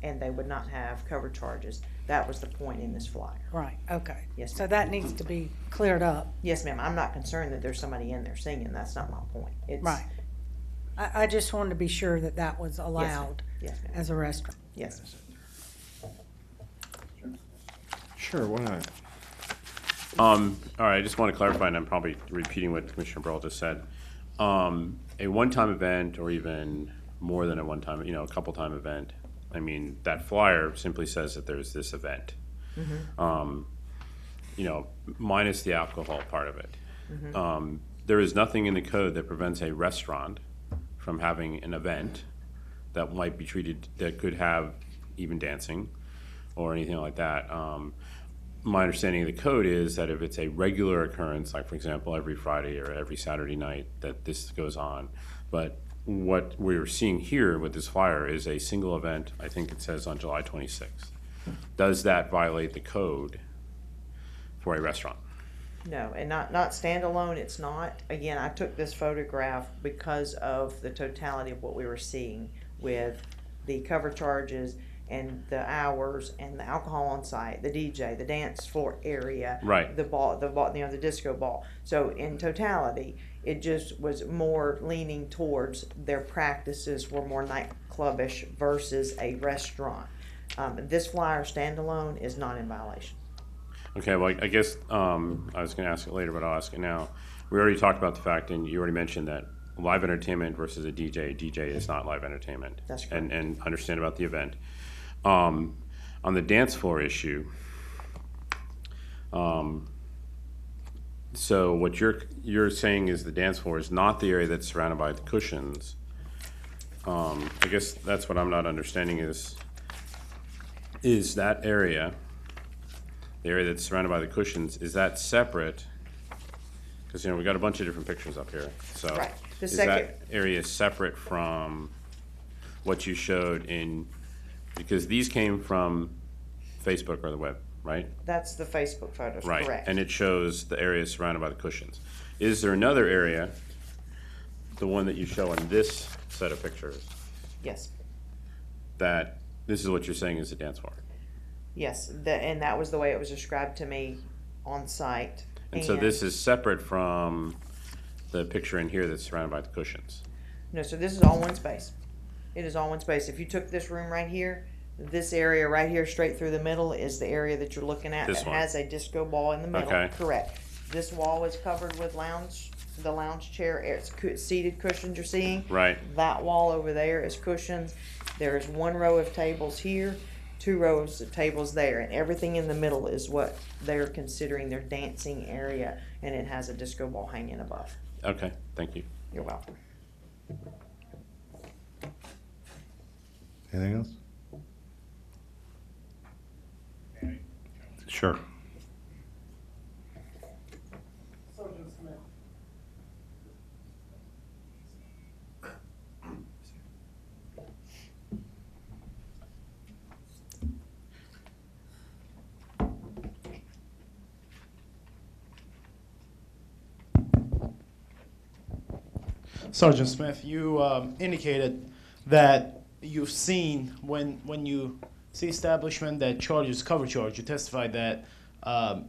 and they would not have cover charges. That was the point in this flyer. Right, okay. Yes, So ma'am. that needs to be cleared up. Yes, ma'am. I'm not concerned that there's somebody in there singing. That's not my point. It's, Right. I just wanted to be sure that that was allowed Yes, ma'am. as a restaurant. Yes. Sure, why not? All right, I just want to clarify, and I'm probably repeating what Commissioner Burrell just said. A one-time event, or even more than a one-time, a couple-time event, I mean, that flyer simply says that there's this event. Minus the alcohol part of it. There is nothing in the code that prevents a restaurant from having an event that might be treated, that could have even dancing or anything like that. My understanding of the code is that if it's a regular occurrence, like for example, every Friday or every Saturday night, that this goes on. But what we're seeing here with this flyer is a single event, I think it says on July 26th. Does that violate the code for a restaurant? No, and not standalone, it's not. Again, I took this photograph because of the totality of what we were seeing with the cover charges and the hours and the alcohol on site, the DJ, the dance floor area, Right. the ball, the disco ball. So in totality, it just was more leaning towards their practices were more nightclubish versus a restaurant. This flyer standalone is not in violation. Okay, well, I guess I was going to ask it later, but I'll ask it now. We already talked about the fact, and you already mentioned that live entertainment versus a DJ is not live entertainment. That's correct. And understand about the event. On the dance floor issue, so what you're saying is the dance floor is not the area that's surrounded by the cushions. I guess that's what I'm not understanding is that area, the area that's surrounded by the cushions, is that separate? Because we got a bunch of different pictures up here. So Right. The is second- that area separate from what you showed in? Because these came from Facebook or the web, right? That's the Facebook photos, Right. correct? And it shows the area surrounded by the cushions. Is there another area, the one that you show in this set of pictures, Yes, that this is what you're saying is a dance floor? yes, and that was the way it was described to me on site. And so this is separate from the picture in here that's surrounded by the cushions? No, so this is all one space. It is all one space. If you took this room right here, this area right here, straight through the middle, is the area that you're looking at. This It one. has a disco ball in the middle. Okay. Correct. This wall is covered with the lounge chair. It's seated cushions you're seeing. Right. That wall over there is cushions. There is one row of tables here, 2 rows of tables there, and everything in the middle is what they're considering their dancing area, and it has a disco ball hanging above. Okay, thank you. You're welcome. Anything else? Sure. Sergeant Smith, you indicated that you've seen when you see establishment that charges cover charge, you testified that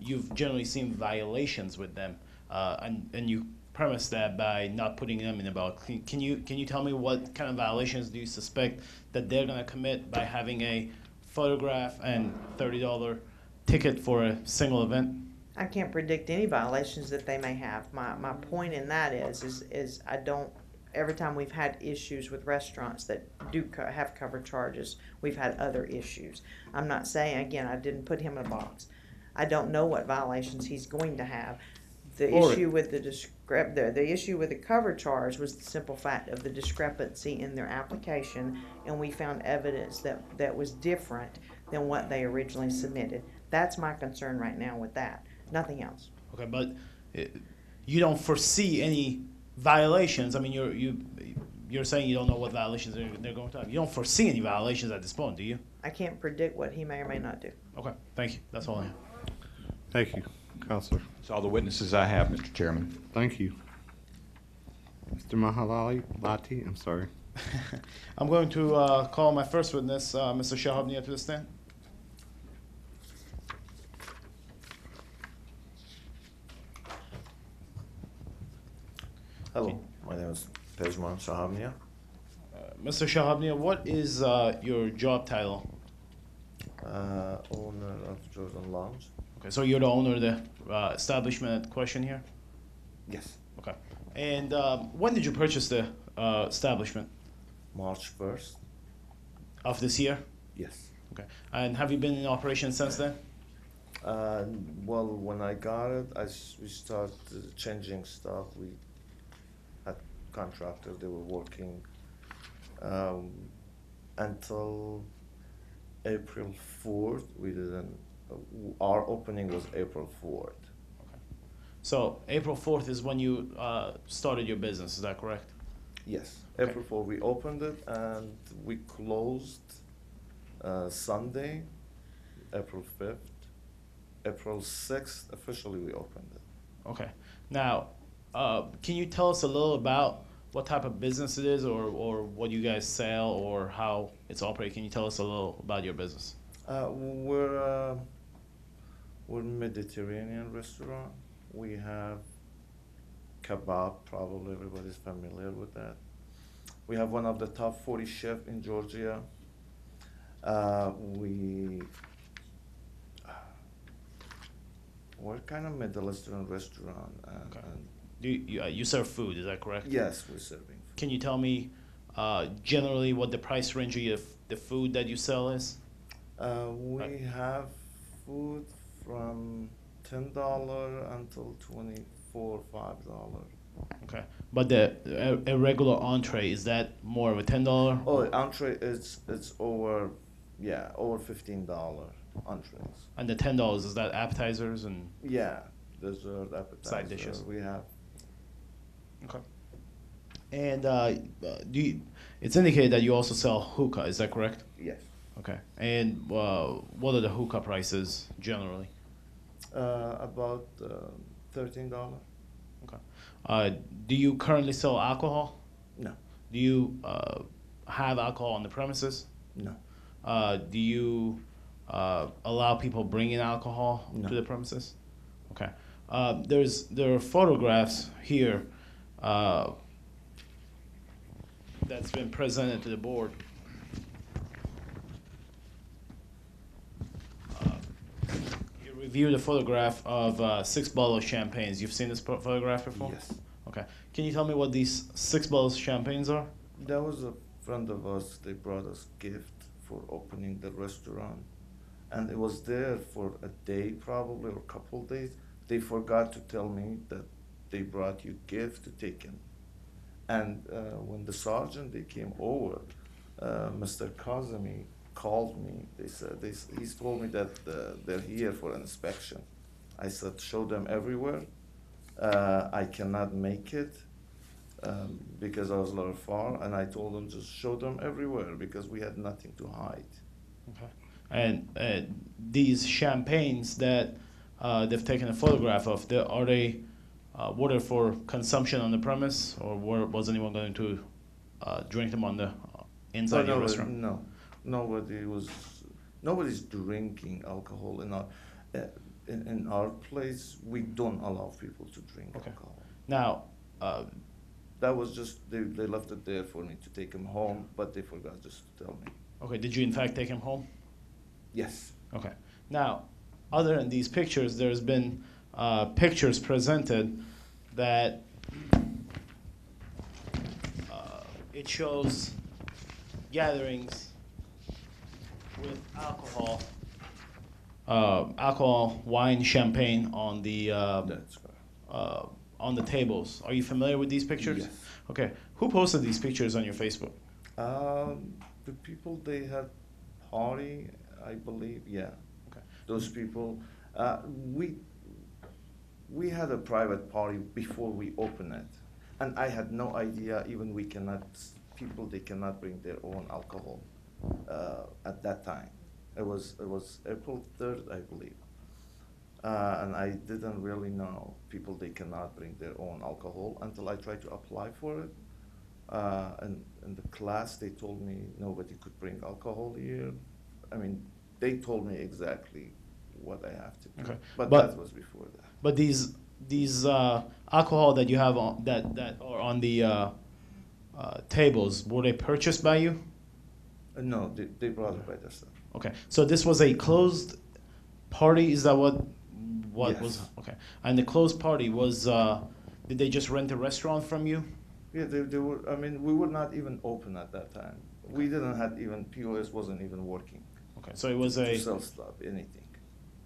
you've generally seen violations with them, and you premise that by not putting them in a box. Can you tell me what kind of violations do you suspect that they're going to commit by having a photograph and $30 ticket for a single event? I can't predict any violations that they may have. My point in that is I don't, every time we've had issues with restaurants that do have cover charges, we've had other issues. I'm not saying, again, I didn't put him in a box. I don't know what violations he's going to have. The issue with the issue with the cover charge was the simple fact of the discrepancy in their application, and we found evidence that was different than what they originally submitted. That's my concern right now with that. Nothing else. Okay, but you don't foresee any violations. I mean, you're saying you don't know what violations they're going to have. You don't foresee any violations at this point, do you? I can't predict what he may or may not do. Okay, thank you. That's all I have. Thank you, Counselor. That's all the witnesses I have, Mr. Chairman. Thank you. Mr. Mahalali Lati, I'm sorry. I'm going to call my first witness, Mr. Shahabnia, to the stand. Hello, my name is Pejman Shahabnia. Mr. Shahabnia, what is your job title? Owner of Jordan Lounge. Okay, so you're the owner of the establishment at question here? Yes. Okay. And when did you purchase the establishment? March 1st. Of this year? Yes. Okay. And have you been in operation since then? Well, when I got it, we started changing stuff. We had contractors, they were working until April 4th. We didn't, our opening was April 4th. So April 4th is when you started your business, is that correct? Yes, Okay. April 4th we opened it and we closed Sunday, April 5th. April 6th, officially we opened it. Okay. Now, can you tell us a little about what type of business it is or what you guys sell or how it's operated? Can you tell us a little about your business? We're Mediterranean restaurant. We have kebab, probably everybody's familiar with that. We have one of the top 40 chefs in Georgia. We're kind of Middle Eastern restaurant. And Do you serve food, is that correct? yes, we're serving. Can you tell me generally what the price range of the food that you sell is? We have food from $10 until $24, $5. Okay. But a regular entree, is that more of a $10? Oh, entree it's over $15 entrees. And the $10, is that appetizers and Yeah, dessert, appetizer. side dishes? We have. Okay. And it's indicated that you also sell hookah, is that correct? Yes. Okay. And what are the hookah prices generally? About $13. Okay. Do you currently sell alcohol? No. Do you have alcohol on the premises? No. Do you allow people bring in alcohol No. to the premises? Okay. There are photographs here that's been presented to the board. You reviewed a photograph of 6 bottles of champagnes. You've seen this photograph before? Yes. Okay. Can you tell me what these 6 bottles of champagnes are? That was a friend of us. They brought us gift for opening the restaurant, and it was there for a day probably or a couple days. They forgot to tell me that they brought you gift to take in. And when the sergeant they came over, Mr. Kazemi called me. They said he's told me that they're here for inspection. I said show them everywhere. I cannot make it because I was a little far, and I told them just show them everywhere because we had nothing to hide. Okay. And these champagnes that they've taken a photograph of, are they water for consumption on the premise, or was anyone going to drink them on the inside your restaurant? No, nobody's drinking alcohol in our in our place. We don't allow people to drink alcohol. Now, that was just they left it there for me to take him home, but they forgot just to tell me. Okay, did you in fact take him home? Yes. Okay. Now, other than these pictures, there's been pictures presented that it shows gatherings with alcohol, wine, champagne on the tables. Are you familiar with these pictures? Yes. Okay. Who posted these pictures on your Facebook? The people they had party, I believe. Yeah. Okay. Those people. We had a private party before we opened it, and I had no idea. Even they cannot bring their own alcohol at that time. It was April 3rd, I believe, and I didn't really know they cannot bring their own alcohol until I tried to apply for it. And in the class, they told me nobody could bring alcohol here. I mean, they told me exactly what I have to do. Okay. But that was before that. But these alcohol that you have on that are on the tables, were they purchased by you? No, they brought it by themselves. Okay, so this was a closed party. Is that what Yes. was? Okay, and the closed party was. Did they just rent a restaurant from you? Yeah, they were. I mean, we were not even open at that time. We didn't have even POS wasn't even working. Okay, so it was to sell stuff, anything.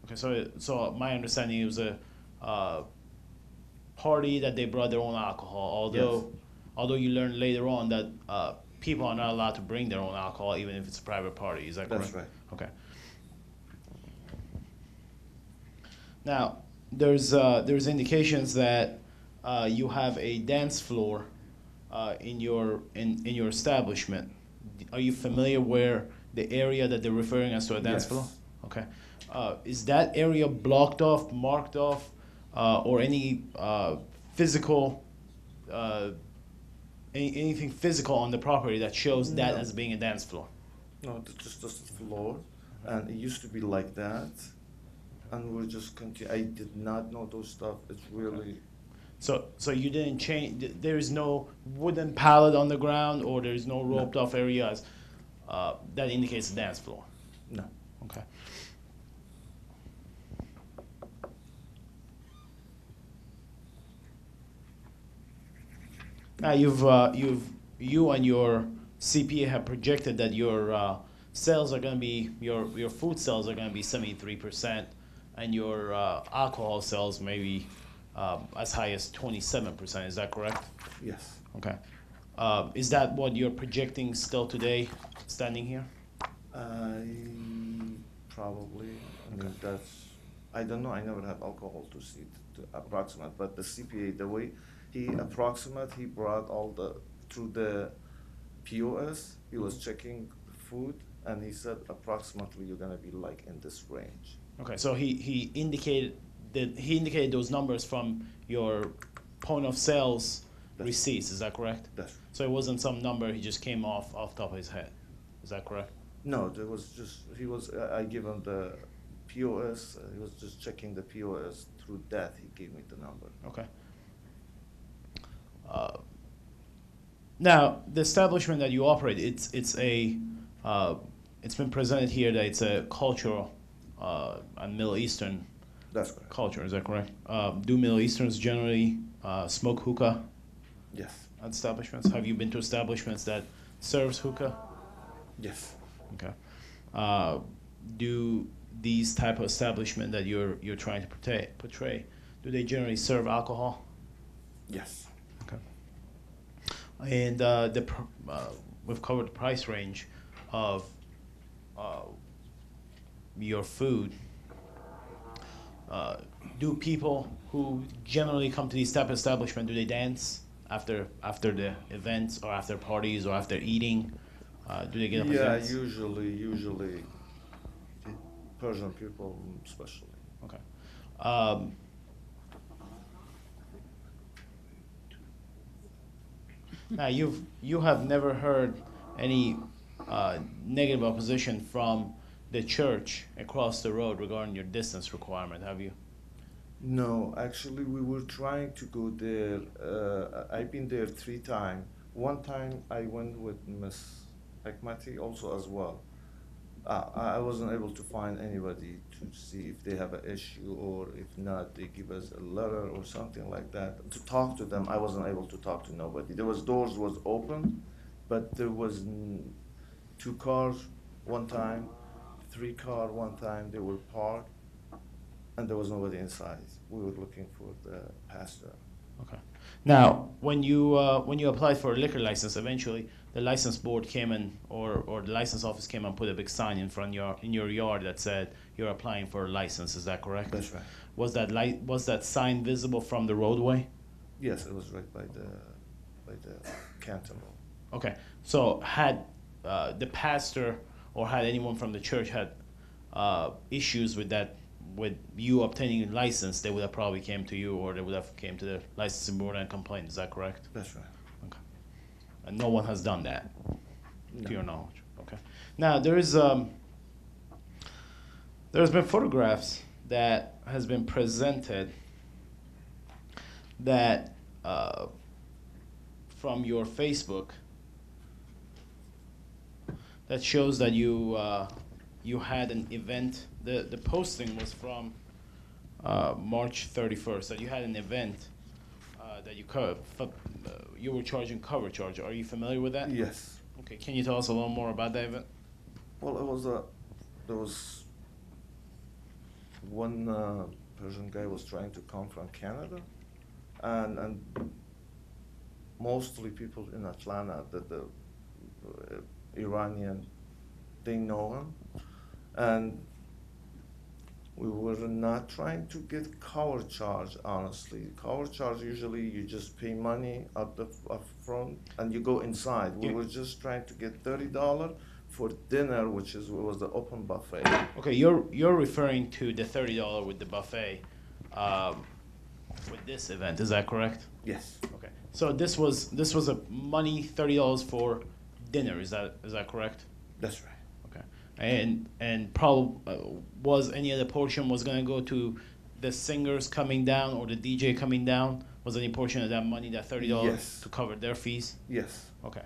Okay, so my understanding, it was a party that they brought their own alcohol. Although you learned later on that people are not allowed to bring their own alcohol, even if it's a private party. Is that correct? That's right. Okay. Now, there's indications that you have a dance floor in your establishment. Are you familiar where the area that they're referring as to a dance Yes. floor? Okay. Is that area blocked off, marked off, or any physical, anything physical on the property that shows that No. as being a dance floor? No, it's just a floor, and it used to be like that, and we're just continue. I did not know those stuff. It's really. So you didn't change. There is no wooden pallet on the ground, or there is no roped off areas that indicates a dance floor. No. Okay. Now you and your CPA have projected that your sales are going to be your food sales are going to be 73%, and your alcohol sales maybe as high as 27%. Is that correct? Yes. Okay. Is that what you're projecting still today, standing here? Probably. I mean, I don't know. I never have alcohol to see to approximate, but the CPA, the way he brought all through the POS. He was checking food, and he said approximately you're gonna be like in this range. Okay, so he indicated those numbers from your point of sales receipts, is that correct? That's So it wasn't some number he just came off the top of his head, is that correct? No, there was just, I give him the POS, he was just checking the POS. Through that, he gave me the number. Okay. Now, the establishment that you operate, it's been presented here that it's a cultural and Middle Eastern That's correct. culture, is that correct? Do Middle Easterns generally smoke hookah Yes. at establishments? Have you been to establishments that serves hookah? Yes. Okay. Do these type of establishment that you're trying to portray, do they generally serve alcohol? Yes. Okay. And we've covered the price range of your food. Do people who generally come to these type of establishment, do they dance after the events or after parties or after eating? Do they get up and Yeah, dance? usually, the Persian people especially. Okay. Now you have never heard any negative opposition from the church across the road regarding your distance requirement, have you? No, actually, we were trying to go there. I've been there 3 times. One time I went with Miss Hekmati also as well. I wasn't able to find anybody to see if they have an issue, or if not, they give us a letter or something like that. To talk to them, I wasn't able to talk to nobody. Doors was open, but there was 2 cars one time, 3 cars one time. They were parked, and there was nobody inside. We were looking for the pastor. Okay. Now, when you applied for a liquor license, eventually the license board came in, or the license office came and put a big sign in front in your yard that said you're applying for a license. Is that correct? That's right. Was that sign visible from the roadway? Yes, it was right by the Canton Road. Okay. So had the pastor or had anyone from the church had issues with that, with you obtaining a license, they would have probably came to you, or they would have came to the licensing board and complained. Is that correct? That's right. Okay. And no one has done that, No. to your knowledge. Okay. Now there's been photographs that has been presented that from your Facebook that shows that you had an event. The posting was from March 31st. That you had an event that you were charging cover charge. Are you familiar with that? Yes. Okay. Can you tell us a little more about that event? Well, there was one Persian guy was trying to come from Canada, and mostly people in Atlanta, the Iranian, they know him, and we were not trying to get cover charge, honestly. Cover charge, usually you just pay money up front and you go inside. We were just trying to get $30 for dinner, was the open buffet. Okay, you're referring to the $30 with the buffet with this event. Is that correct? Yes. Okay. So this was a money $30 for dinner. Is that correct? That's right. Okay. And probably was any other portion was going to go to the singers coming down or the DJ coming down? Was any portion of that money, that $30, Yes. to cover their fees? Yes. Okay.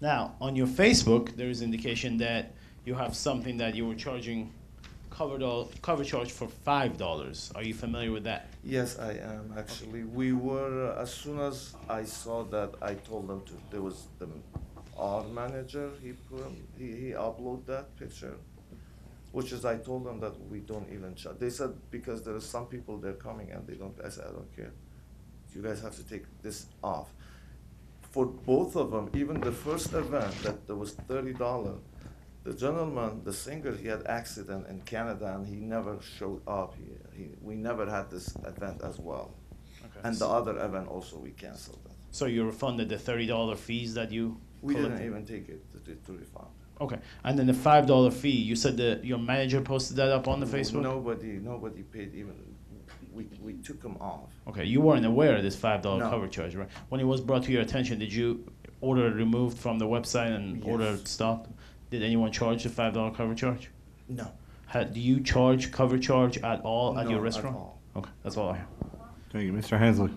Now, on your Facebook, there is indication that you have something that you were charging cover charge for $5. Are you familiar with that? Yes, I am actually. We were as soon as I saw that, I told them to. There was our manager. He uploaded that picture, which is I told them that we don't even charge. They said because there are some people they're coming and they don't. I said I don't care. You guys have to take this off. For both of them, even the first event that there was $30. The gentleman, the singer, he had accident in Canada and he never showed up. We never had this event as well. Okay. And the other event also we canceled it. So you refunded the $30 fees that you We collected? didn't even take it to refund. Okay. And then the $5 fee, you said that your manager posted that up on the Facebook? Nobody paid even. we took them off. Okay, you weren't aware of this $5 No. cover charge, right? When it was brought to your attention, did you order it removed from the website and order it stopped? Did anyone charge the $5 cover charge? No. Do you charge cover charge at all at No, your at restaurant? all. Okay, that's all I have. Thank you. Mr. Hensley.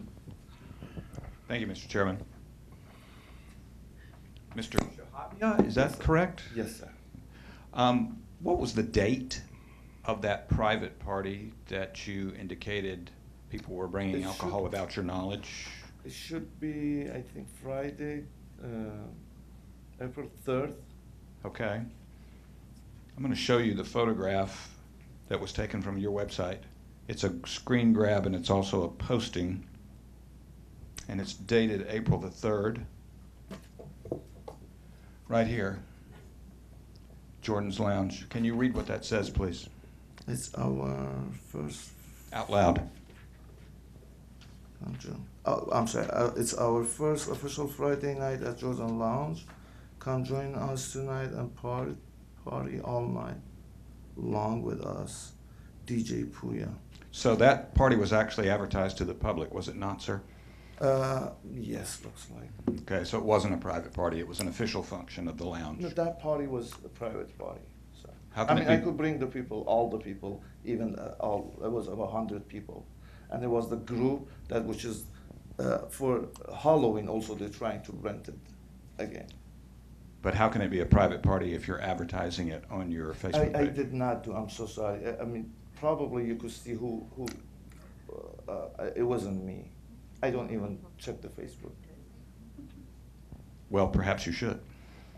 Thank you, Mr. Chairman. Mr. Shahabia, is that correct? Yes, sir. What was the date of that private party that you indicated people were bringing It alcohol should- without your knowledge? It should be, I think, Friday, April 3rd. Okay. I'm going to show you the photograph that was taken from your website. It's a screen grab and it's also a posting. And it's dated April the 3rd. Right here. Jordan's Lounge. Can you read what that says, please? It's our first. Out loud. Oh, I'm sorry. It's our first official Friday night at Jordan Lounge. Come join us tonight and party all night long with us. DJ Puya. So that party was actually advertised to the public, was it not, sir? Yes, looks like. Okay, so it wasn't a private party, it was an official function of the lounge. No, that party was a private party. So. How I can mean, it I be- could bring the people, all the people, even it was about 100 people. And there was the group that, which is for Halloween also, they're trying to rent it again. But how can it be a private party if you're advertising it on your Facebook I page? did not do, I'm so sorry. I mean, probably you could see who it wasn't me. I don't even check the Facebook. Well, perhaps you should.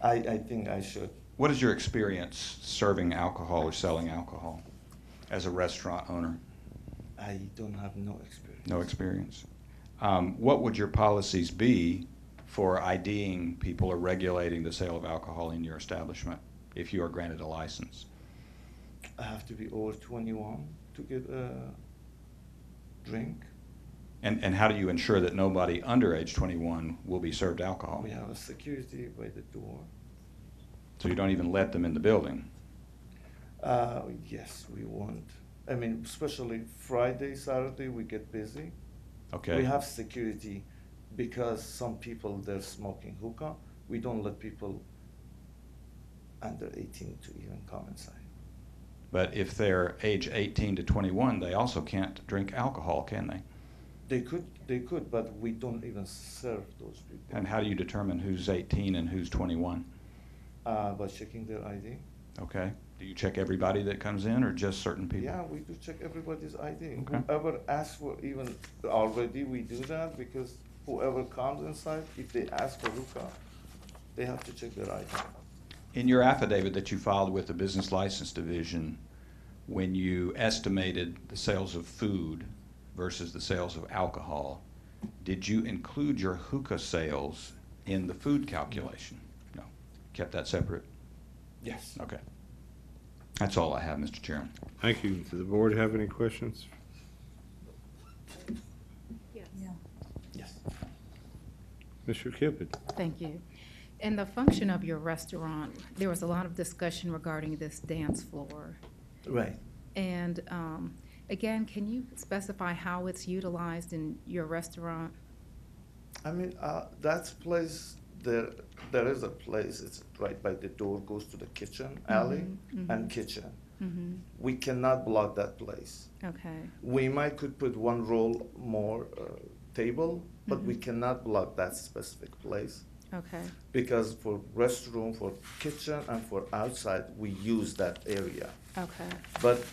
I think I should. What is your experience serving alcohol or selling alcohol as a restaurant owner? I don't have no experience. No experience. What would your policies be for IDing people or regulating the sale of alcohol in your establishment if you are granted a license? I have to be over 21 to get a drink. And how do you ensure that nobody under age 21 will be served alcohol? We have a security by the door. So you don't even let them in the building? Yes, we want. I mean, especially Friday, Saturday, we get busy. Okay. We have security because some people, they're smoking hookah. We don't let people under 18 to even come inside. But if they're age 18 to 21, they also can't drink alcohol, can they? They could, but we don't even serve those people. And how do you determine who's 18 and who's 21? By checking their ID. Okay. Do you check everybody that comes in or just certain people? Yeah, we do check everybody's ID. Okay. Whoever asks for even already, we do that because whoever comes inside, if they ask for hookah, they have to check their ID. In your affidavit that you filed with the Business License Division, when you estimated the sales of food versus the sales of alcohol, did you include your hookah sales in the food calculation? No. Kept that separate? Yes. Okay. That's all I have, Mr. Chairman. Thank you. Does the board have any questions? Yes. Mr. Cupid? Thank you. In the function of your restaurant, there was a lot of discussion regarding this dance floor. Right. And again, can you specify how it's utilized in your restaurant? I mean, that's place, there is a place, it's right by the door, goes to the kitchen alley and kitchen. We cannot block that place. Okay. We might could put one roll more table, but we cannot block that specific place. Okay. Because for restroom, for kitchen, and for outside, we use that area. Okay. But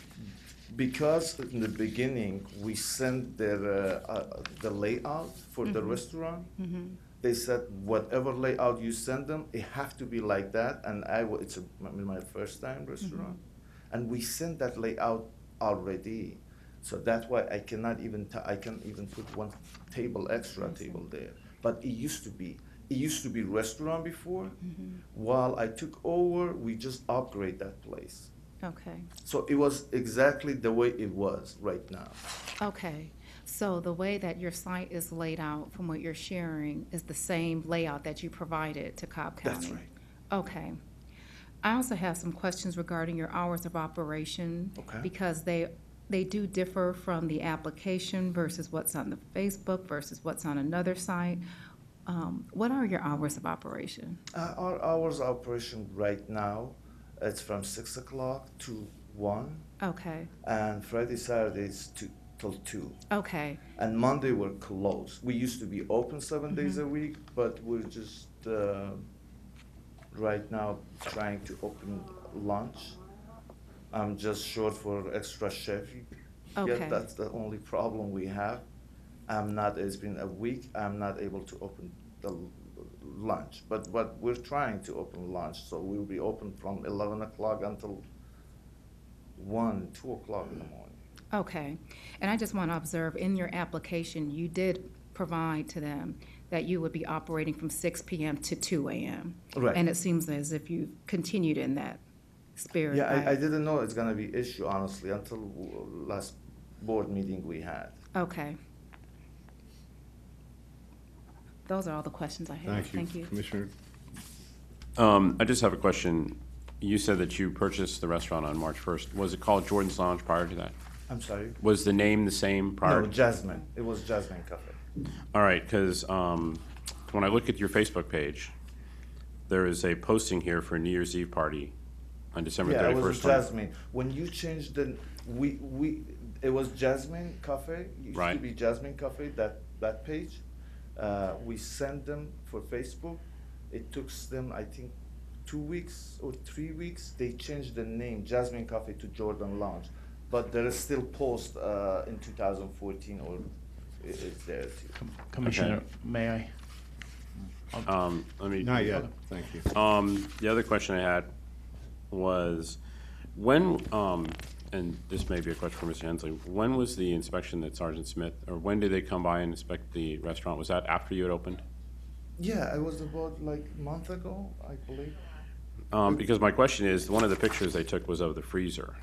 because in the beginning, we sent the layout for the restaurant, they said whatever layout you send them, it have to be like that. And it's my first time restaurant, and we sent that layout already. So that's why I cannot even I can even put one table extra table there. But it used to be restaurant before. While I took over, we just upgrade that place. Okay. So it was exactly the way it was right now. Okay. So the way that your site is laid out from what you're sharing is the same layout that you provided to Cobb County? That's right. Okay. I also have some questions regarding your hours of operation. Okay. Because they they do differ from the application versus what's on the Facebook versus what's on another site. What are your hours of operation? Our hours of operation right now, it's from 6 o'clock to 1. Okay. And Friday, Saturdays till 2. Okay. And Monday we're closed. We used to be open 7 days a week, but we're just right now trying to open lunch. I'm just short for extra chef. Okay. Yeah, that's the only problem we have. It's been a week, I'm not able to open the lunch. But we're trying to open lunch, so we'll be open from 11 o'clock until 1, 2 o'clock in the morning. Okay. And I just want to observe, in your application, you did provide to them that you would be operating from 6 p.m. to 2 a.m. Right. And it seems as if you continued in that spirit. Yeah, I didn't know it's gonna be issue, honestly, until last board meeting we had. Okay. Those are all the questions I have. Thank you. Commissioner? I just have a question. You said that you purchased the restaurant on March 1st. Was it called Jordan's Lounge prior to that? I'm sorry? Was the name the same prior? No, Jasmine. It was Jasmine Cafe. All right, because when I look at your Facebook page, there is a posting here for a New Year's Eve party on December 31st. Yeah, it was Jasmine. When you changed it was Jasmine Cafe. It used to be Jasmine Cafe, that page. We sent them for Facebook. It took them, I think, 2 weeks or 3 weeks. They changed the name, Jasmine Cafe, to Jordan Lounge. But there is still post in 2014, or it's there too. Commissioner, may I? Let me. Not yet, thank you. The other question I had was, when, and this may be a question for Mr. Hensley, when was the inspection that Sergeant Smith, or when did they come by and inspect the restaurant? Was that after you had opened? Yeah, it was about like a month ago, I believe. Because my question is, one of the pictures they took was of the freezer.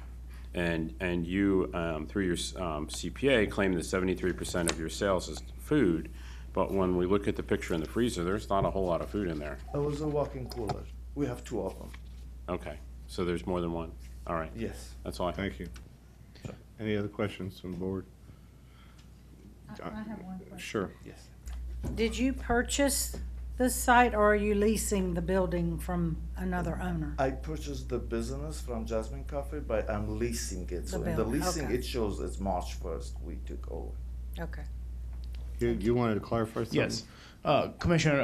And you, through your CPA, claim that 73% of your sales is food, but when we look at the picture in the freezer, there's not a whole lot of food in there. It was a walk-in cooler. We have 2 of them. Okay, so there's more than one. All right. Yes. That's all I have. Thank you. Any other questions from the board? I have one question. Sure. Yes. Did you purchase this site, or are you leasing the building from another owner? I purchased the business from Jasmine Cafe, but I'm leasing it. So in the building, leasing, okay. it shows it's March 1st we took over. Okay. You wanted to clarify something? Yes. Commissioner,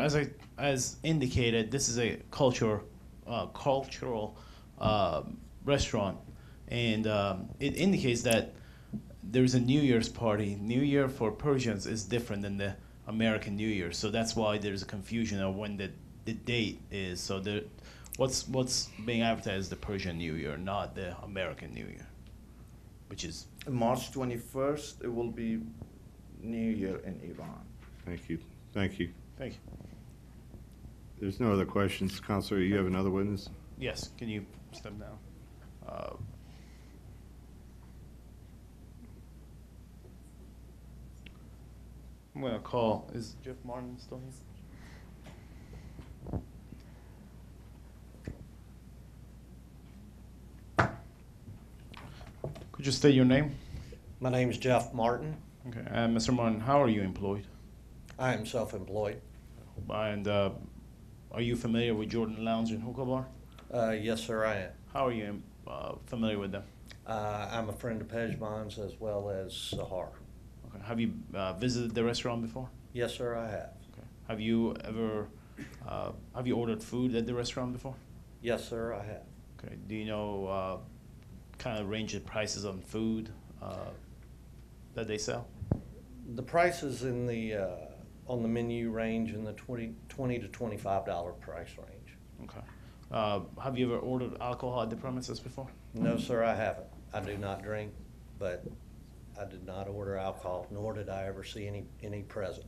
as indicated, this is a cultural restaurant, and it indicates that there's a New Year's party. New Year for Persians is different than the American New Year, so that's why there's a confusion of when the date is. So what's being advertised is the Persian New Year, not the American New Year, which is March 21st, it will be New Year in Iran. Thank you. Thank you. Thank you. There's no other questions. Counselor, you have another witness? Yes. Can you step down? I'm gonna call. Is Jeff Martin still here? Could you state your name? My name is Jeff Martin. Okay. Mr. Martin, how are you employed? I am self-employed. And are you familiar with Jordan Lounge and Hookah Bar? Yes, sir, I am. How are you familiar with them? I'm a friend of Pejman's as well as Sahar. Okay. Have you visited the restaurant before? Yes, sir, I have. Okay. Have you ever have you ordered food at the restaurant before? Yes, sir, I have. Okay. Do you know kind of range of prices on food that they sell? The prices in the on the menu range in the $20 to $25 price range. Okay. Have you ever ordered alcohol at the premises before? No, sir, I haven't. I do not drink, but I did not order alcohol, nor did I ever see any present.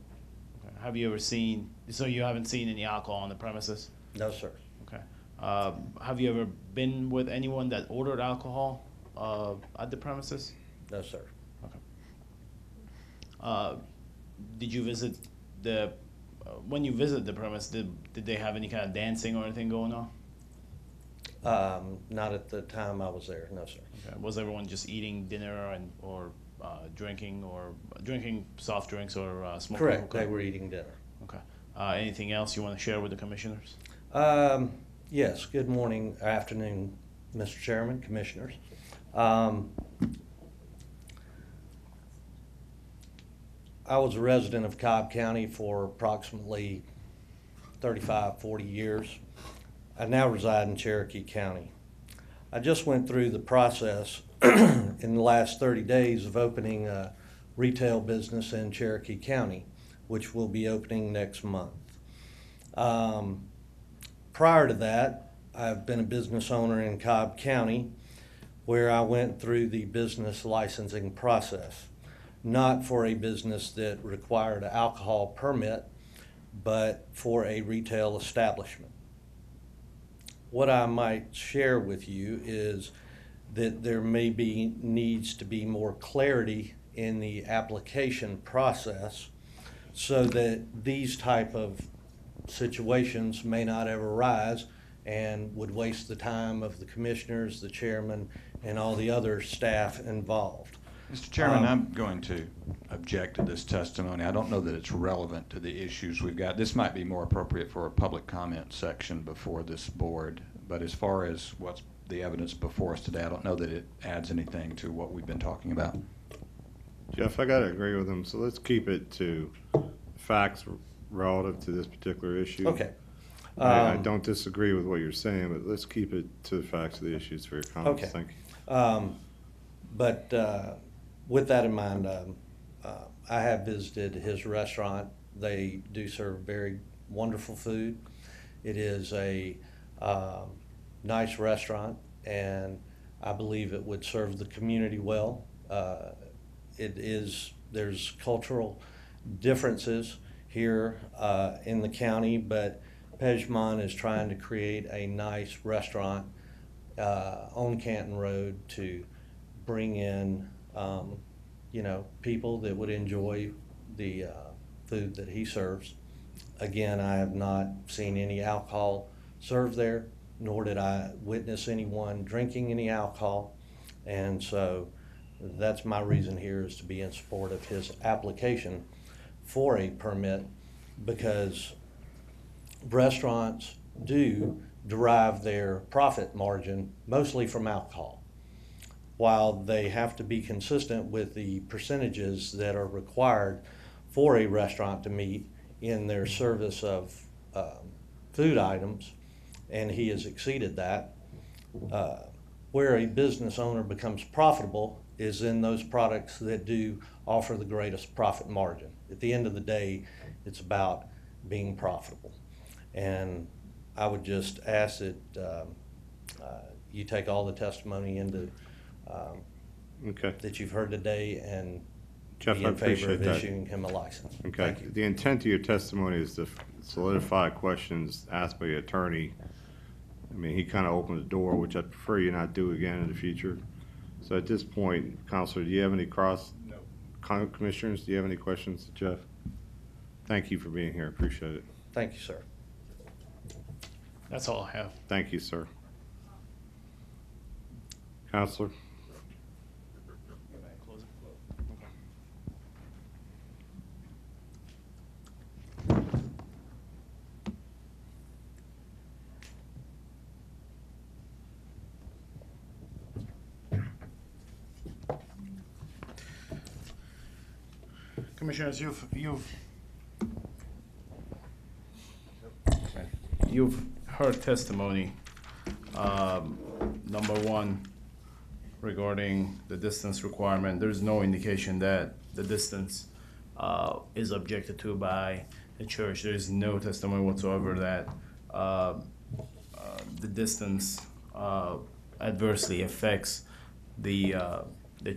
Okay. Have you ever seen? So you haven't seen any alcohol on the premises? No, sir. Okay. Have you ever been with anyone that ordered alcohol at the premises? No, sir. Okay. Did you visit when you visited the premise, did they have any kind of dancing or anything going on? Not at the time I was there, no, sir. Okay. Was everyone just eating dinner or drinking soft drinks or smoking? Correct, hookah? they were eating dinner. Okay. Anything else you want to share with the commissioners? Yes, good morning, afternoon, Mr. Chairman, Commissioners. I was a resident of Cobb County for approximately 35, 40 years. I now reside in Cherokee County. I just went through the process in the last 30 days of opening a retail business in Cherokee County, which will be opening next month. Prior to that, I've been a business owner in Cobb County, where I went through the business licensing process, not for a business that required an alcohol permit, but for a retail establishment. What I might share with you is that there needs to be more clarity in the application process so that these type of situations may not ever arise and would waste the time of the commissioners, the chairman, and all the other staff involved. Mr. Chairman, I'm going to object to this testimony. I don't know that it's relevant to the issues we've got. This might be more appropriate for a public comment section before this board, but as far as what's the evidence before us today, I don't know that it adds anything to what we've been talking about. Jeff, I got to agree with him, so let's keep it to facts relative to this particular issue. Okay. I don't disagree with what you're saying, but let's keep it to the facts of the issues for your comments. Okay. Thank you. But with that in mind, I have visited his restaurant. They do serve very wonderful food. It is a nice restaurant, and I believe it would serve the community well. There's cultural differences here in the county, but Pejman is trying to create a nice restaurant on Canton Road to bring in, people that would enjoy the food that he serves. Again, I have not seen any alcohol served there, nor did I witness anyone drinking any alcohol. And so that's my reason here, is to be in support of his application for a permit, because restaurants do derive their profit margin mostly from alcohol. While they have to be consistent with the percentages that are required for a restaurant to meet in their service of food items, and he has exceeded that. Where a business owner becomes profitable is in those products that do offer the greatest profit margin. At the end of the day, it's about being profitable. And I would just ask that you take all the testimony into that you've heard today and Jeff, be I in favor appreciate of that. issuing him a license. Okay. Thank you. The intent of your testimony is to solidify questions asked by the attorney. I mean, he kind of opened the door, which I'd prefer you not do again in the future. So at this point, Counselor, do you have any commissioners, do you have any questions, Jeff? Thank you for being here. Appreciate it. Thank you, sir. That's all I have. Thank you, sir. Counselor? Commissioners, you've heard testimony. Number one, regarding the distance requirement, there's no indication that the distance is objected to by the church. There is no testimony whatsoever that the distance adversely affects the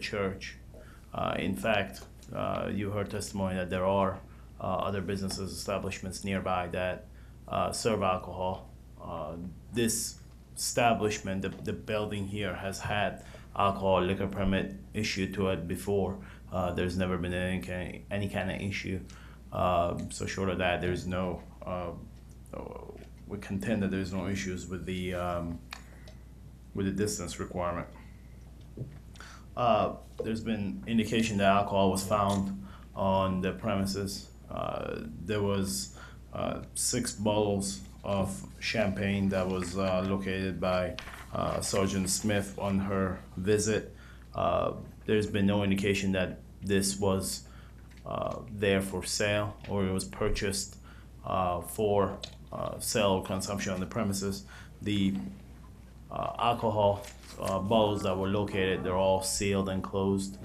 church. In fact, you heard testimony that there are other businesses, establishments nearby that serve alcohol. This establishment, the building here, has had alcohol liquor permit issued to it before. There's never been any kind of issue. So short of that, there's no. We contend that there's no issues with the with the distance requirement. There's been indication that alcohol was found on the premises. There was 6 bottles of champagne that was located by Sergeant Smith on her visit. There's been no indication that this was there for sale or it was purchased for sale or consumption on the premises. The alcohol bottles that were located, they're all sealed and closed.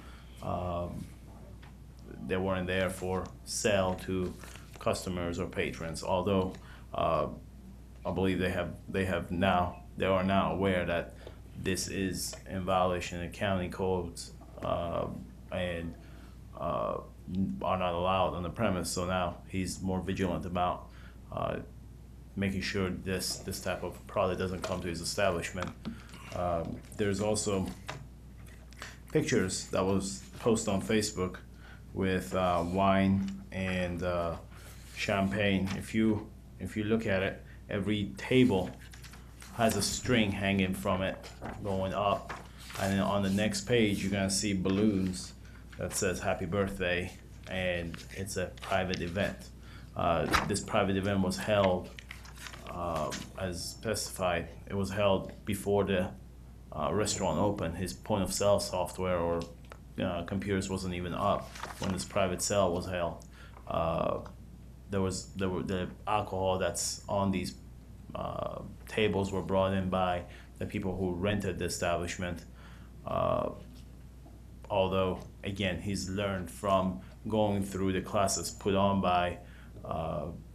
They weren't there for sale to customers or patrons, although I believe they are now aware that this is in violation of county codes and are not allowed on the premise. So now he's more vigilant about making sure this type of product doesn't come to his establishment. There's also pictures that was posted on Facebook with wine and champagne. If you look at it, every table has a string hanging from it going up, and then on the next page you're gonna see balloons that says happy birthday, and it's a private event. This private event was held as specified. It was held before the restaurant opened. His point of sale software or computers wasn't even up when this private sale was held. The alcohol that's on these tables were brought in by the people who rented the establishment. Although, again, he's learned from going through the classes put on by,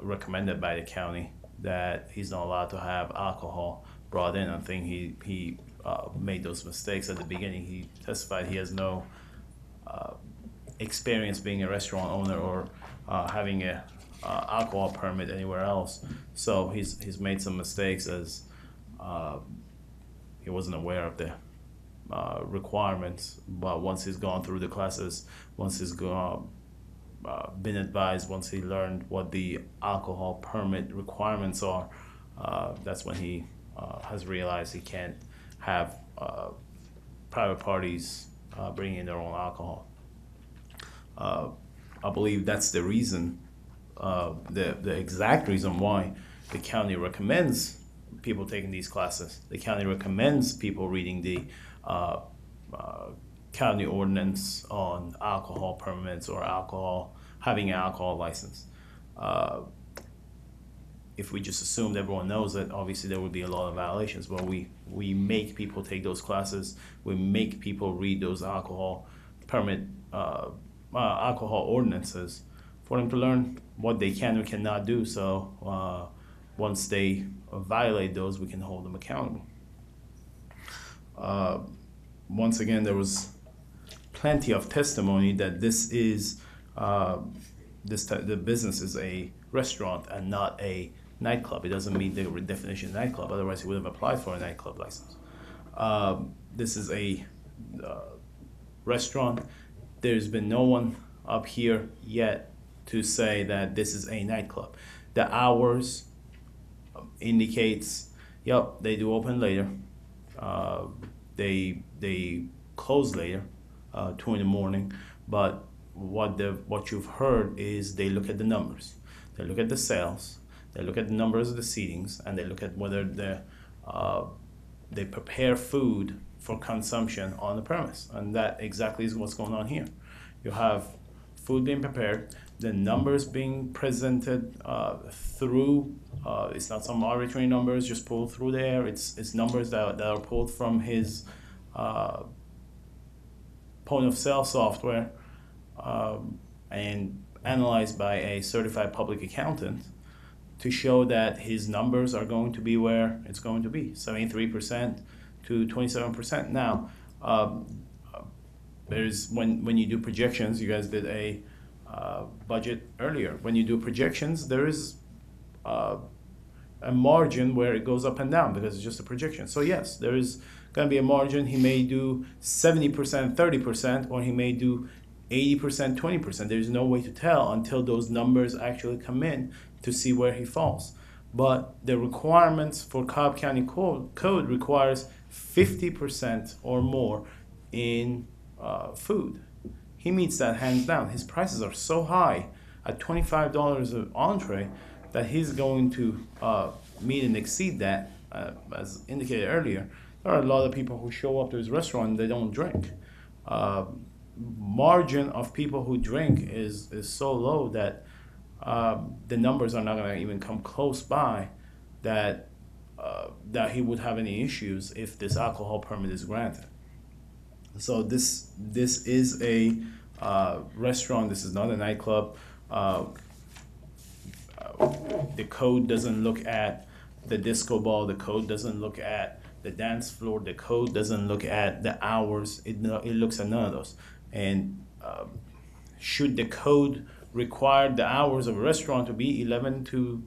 recommended by the county, that he's not allowed to have alcohol brought in. I think he made those mistakes at the beginning. He testified he has no experience being a restaurant owner or having a alcohol permit anywhere else. So he's made some mistakes as he wasn't aware of the requirements. But once he's gone through the classes, once he's been advised, once he learned what the alcohol permit requirements are, that's when he has realized he can't have private parties bring in their own alcohol. I believe that's the reason, the exact reason why the county recommends people taking these classes. The county recommends people reading the county ordinance on alcohol permits or having an alcohol license. If we just assumed everyone knows it, obviously there would be a lot of violations. But we make people take those classes. We make people read those alcohol ordinances for them to learn what they can and cannot do. So once they violate those, we can hold them accountable. Once again, there was plenty of testimony that this is the business is a restaurant and not a nightclub. It doesn't meet the definition of nightclub. Otherwise, he would have applied for a nightclub license. This is a restaurant. There's been no one up here yet to say that this is a nightclub. The hours indicates, yep, they do open later. They close later, 2 in the morning. But what you've heard is they look at the numbers. They look at the sales. They look at the numbers of the seatings, and they look at whether they prepare food for consumption on the premise. And that exactly is what's going on here. You have food being prepared, the numbers being presented through, it's not some arbitrary numbers just pulled through there. It's numbers that are pulled from his point of sale software and analyzed by a certified public accountant to show that his numbers are going to be where it's going to be, 73% to 27%. Now, there's when you do projections, you guys did a budget earlier. When you do projections, there is a margin where it goes up and down because it's just a projection. So yes, there is going to be a margin. He may do 70%, 30%, or he may do 80%, 20%. There's no way to tell until those numbers actually come in to see where he falls. but the requirements for Cobb County Code requires 50% or more in food. He meets that hands down. His prices are so high at $25 an entree that he's going to meet and exceed that. As indicated earlier, there are a lot of people who show up to his restaurant and they don't drink. Margin of people who drink is so low that the numbers are not going to even come close by that he would have any issues if this alcohol permit is granted. So this is a restaurant. This is not a nightclub. The code doesn't look at the disco ball. The code doesn't look at the dance floor. The code doesn't look at the hours. It looks at none of those. And should the code require the hours of a restaurant to be 11 to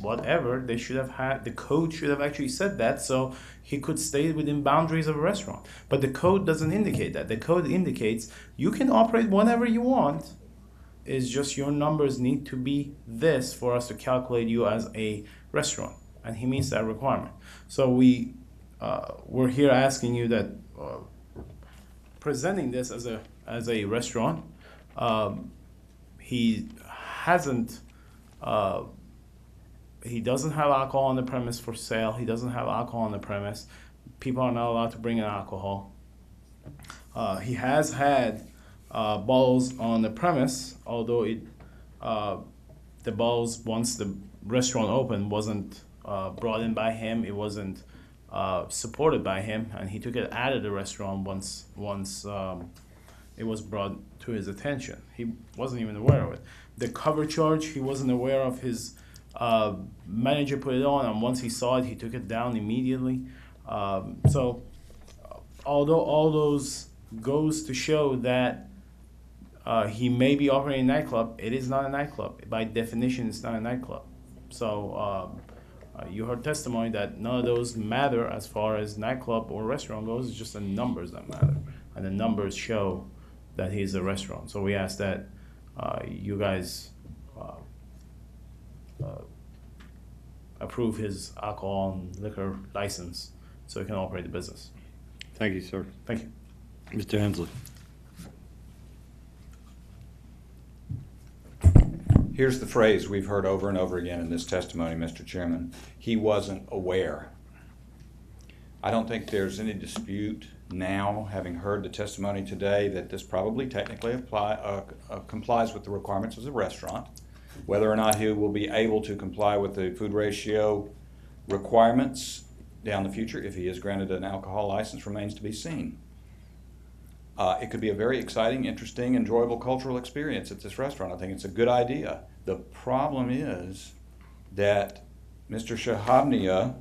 whatever, they should have had, the code should have actually said that so he could stay within boundaries of a restaurant. But the code doesn't indicate that. The code indicates you can operate whenever you want. It's just your numbers need to be this for us to calculate you as a restaurant. And he meets that requirement. So we're here asking you that presenting this as a restaurant, he hasn't he doesn't have alcohol on the premise for sale. He doesn't have alcohol on the premise. People are not allowed to bring in alcohol. He has had bottles on the premise, although the bottles, once the restaurant opened, wasn't brought in by him. It wasn't supported by him, and he took it out of the restaurant once it was brought to his attention. He wasn't even aware of it. The cover charge, he wasn't aware of. His manager put it on, and once he saw it, he took it down immediately. So although all those goes to show that he may be operating a nightclub, it is not a nightclub. By definition, it's not a nightclub. So you heard testimony that none of those matter as far as nightclub or restaurant goes. It's just the numbers that matter, and the numbers show that he's a restaurant. So we ask that you guys approve his alcohol and liquor license so he can operate the business. Thank you, sir. Thank you. Mr. Hensley. Here's the phrase we've heard over and over again in this testimony, Mr. Chairman. He wasn't aware. I don't think there's any dispute now, having heard the testimony today, that this probably technically complies with the requirements of the restaurant. Whether or not he will be able to comply with the food ratio requirements down the future, if he is granted an alcohol license, remains to be seen. It could be a very exciting, interesting, enjoyable cultural experience at this restaurant. I think it's a good idea. The problem is that Mr. Shahabnia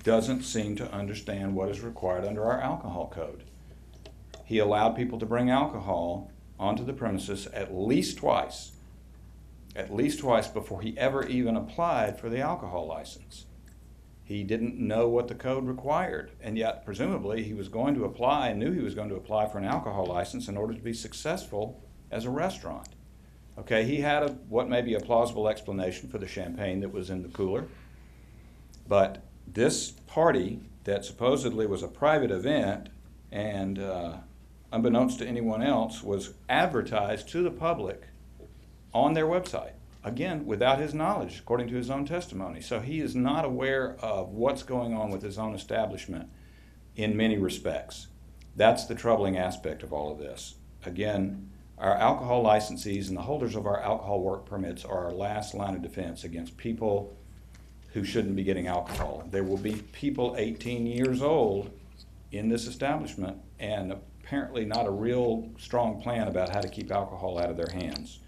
doesn't seem to understand what is required under our alcohol code. He allowed people to bring alcohol onto the premises at least twice before he ever even applied for the alcohol license. He didn't know what the code required, and yet presumably he was going to apply and knew he was going to apply for an alcohol license in order to be successful as a restaurant. Okay, he had what may be a plausible explanation for the champagne that was in the cooler, but this party that supposedly was a private event and unbeknownst to anyone else was advertised to the public on their website. Again, without his knowledge, according to his own testimony. So he is not aware of what's going on with his own establishment in many respects. That's the troubling aspect of all of this. Again, our alcohol licensees and the holders of our alcohol work permits are our last line of defense against people who shouldn't be getting alcohol. There will be people 18 years old in this establishment and apparently not a real strong plan about how to keep alcohol out of their hands.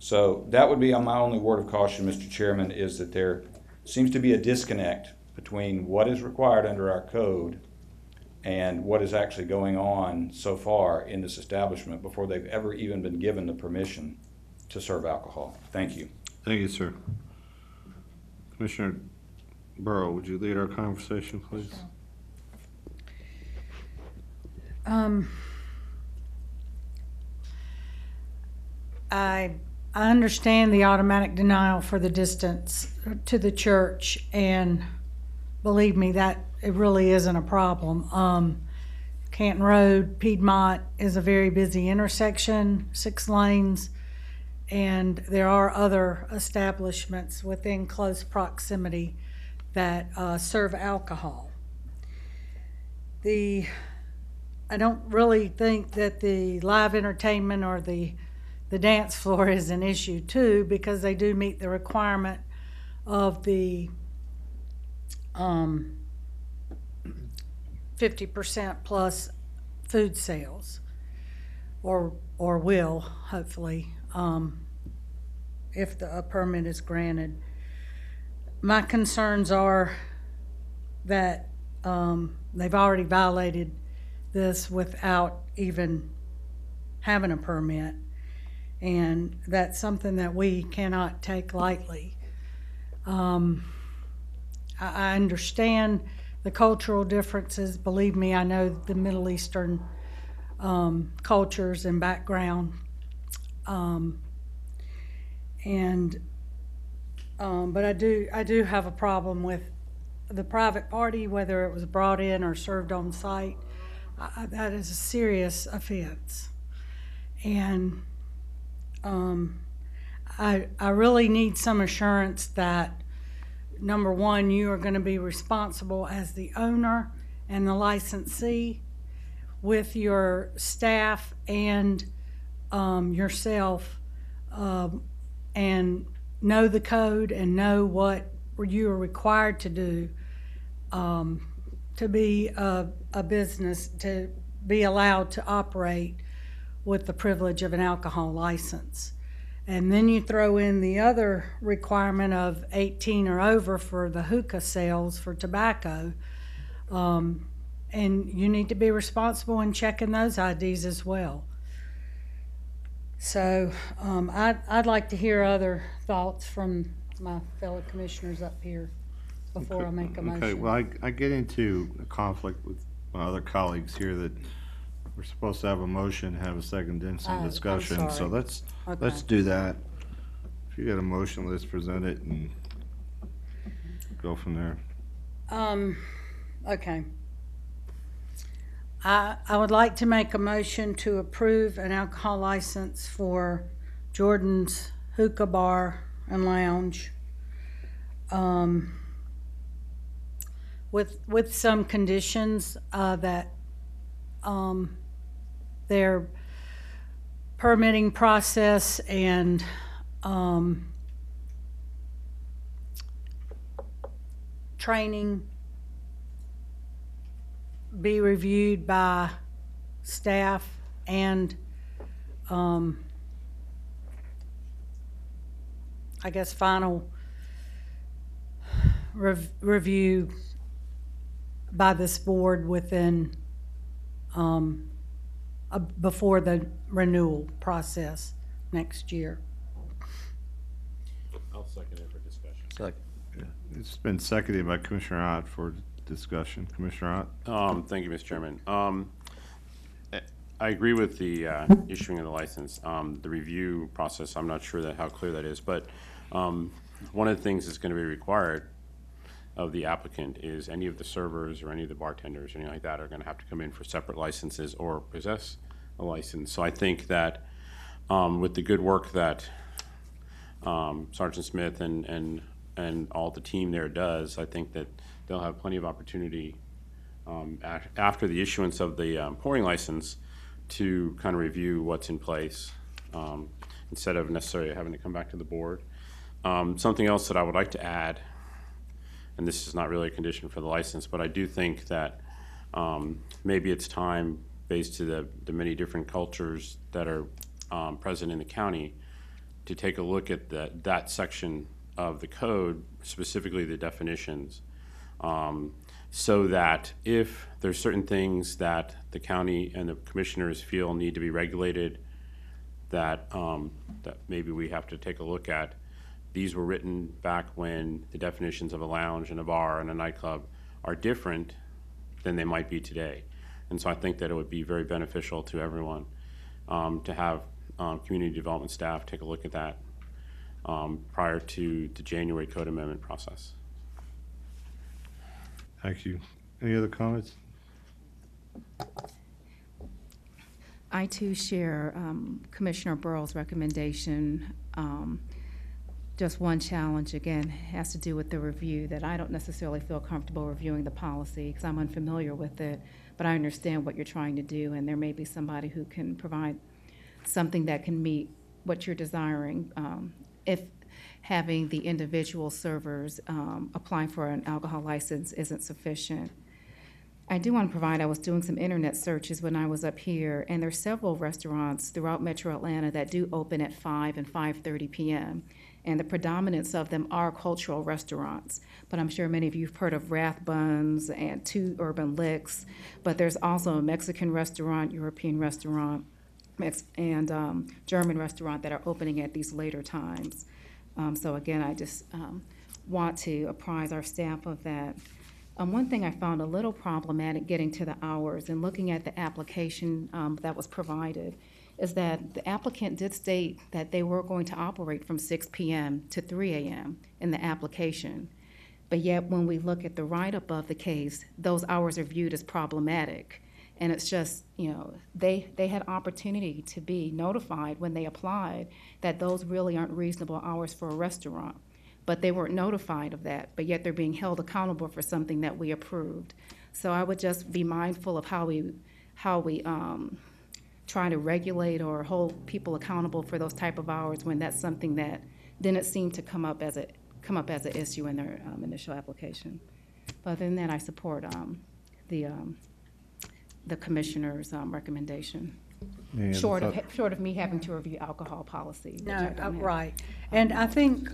So that would be my only word of caution, Mr. Chairman, is that there seems to be a disconnect between what is required under our code and what is actually going on so far in this establishment before they've ever even been given the permission to serve alcohol. Thank you. Thank you, sir. Commissioner Burrow, would you lead our conversation, please? I I understand the automatic denial for the distance to the church, and believe me, that it really isn't a problem. Canton Road, Piedmont is a very busy intersection, 6 lanes, and there are other establishments within close proximity that serve alcohol. I don't really think that the live entertainment or the dance floor is an issue too, because they do meet the requirement of the 50% plus food sales, or will, hopefully, if a permit is granted. My concerns are that they've already violated this without even having a permit, and that's something that we cannot take lightly. I understand the cultural differences. Believe me, I know the Middle Eastern cultures and background, but I do have a problem with the private party, whether it was brought in or served on site. That is a serious offense, and I really need some assurance that, number one, you are going to be responsible as the owner and the licensee with your staff and yourself, and know the code and know what you are required to do to be a business, to be allowed to operate with the privilege of an alcohol license. And then you throw in the other requirement of 18 or over for the hookah sales for tobacco, and you need to be responsible in checking those IDs as well. So I'd like to hear other thoughts from my fellow commissioners up here before I make a motion. Okay, well, I get into a conflict with my other colleagues here that we're supposed to have a motion, have a second, then some discussion. I'm So sorry. let's do that. If you got a motion, let's present it and go from there. Okay. I would like to make a motion to approve an alcohol license for Jordan's Hookah Bar and Lounge, with some conditions that their permitting process and training be reviewed by staff and I guess final review by this board within before the renewal process next year. I'll second it for discussion. Second. It's been seconded by Commissioner Ott for discussion. Commissioner Ott? Thank you, Mr. Chairman. I agree with the issuing of the license. The review process, I'm not sure how clear that is, but one of the things that's going to be required of the applicant is any of the servers or any of the bartenders or anything like that are going to have to come in for separate licenses or possess a license. So I think that with the good work that Sergeant Smith and all the team there does, I think that they'll have plenty of opportunity after the issuance of the pouring license to kind of review what's in place instead of necessarily having to come back to the board. Something else that I would like to add, and this is not really a condition for the license, but I do think that maybe it's time, based to the many different cultures that are present in the county, to take a look at that section of the code, specifically the definitions, so that if there's certain things that the county and the commissioners feel need to be regulated, that maybe we have to take a look at. These were written back when the definitions of a lounge and a bar and a nightclub are different than they might be today. And so I think that it would be very beneficial to everyone to have community development staff take a look at that prior to the January code amendment process. Thank you. Any other comments? I too share Commissioner Burrow's recommendation. Just one challenge, again, has to do with the review, that I don't necessarily feel comfortable reviewing the policy because I'm unfamiliar with it, but I understand what you're trying to do, and there may be somebody who can provide something that can meet what you're desiring. If having the individual servers applying for an alcohol license isn't sufficient. I do want to provide, I was doing some internet searches when I was up here, and there's several restaurants throughout Metro Atlanta that do open at 5 and 5:30 p.m., and the predominance of them are cultural restaurants. But I'm sure many of you have heard of Rathbuns and Two Urban Licks, but there's also a Mexican restaurant, European restaurant, and German restaurant that are opening at these later times. So again, I just want to apprise our staff of that. One thing I found a little problematic getting to the hours and looking at the application that was provided is that the applicant did state that they were going to operate from 6 p.m. to 3 a.m. in the application. But yet when we look at the write-up of the case, those hours are viewed as problematic. And it's just, you know, they had opportunity to be notified when they applied that those really aren't reasonable hours for a restaurant. But they weren't notified of that, but yet they're being held accountable for something that we approved. So I would just be mindful of how we try to regulate or hold people accountable for those type of hours when that's something that didn't seem to come up as an issue in their initial application. But other than that, I support the commissioner's recommendation. Short of me having to review alcohol policy. which I don't have. Right. And I think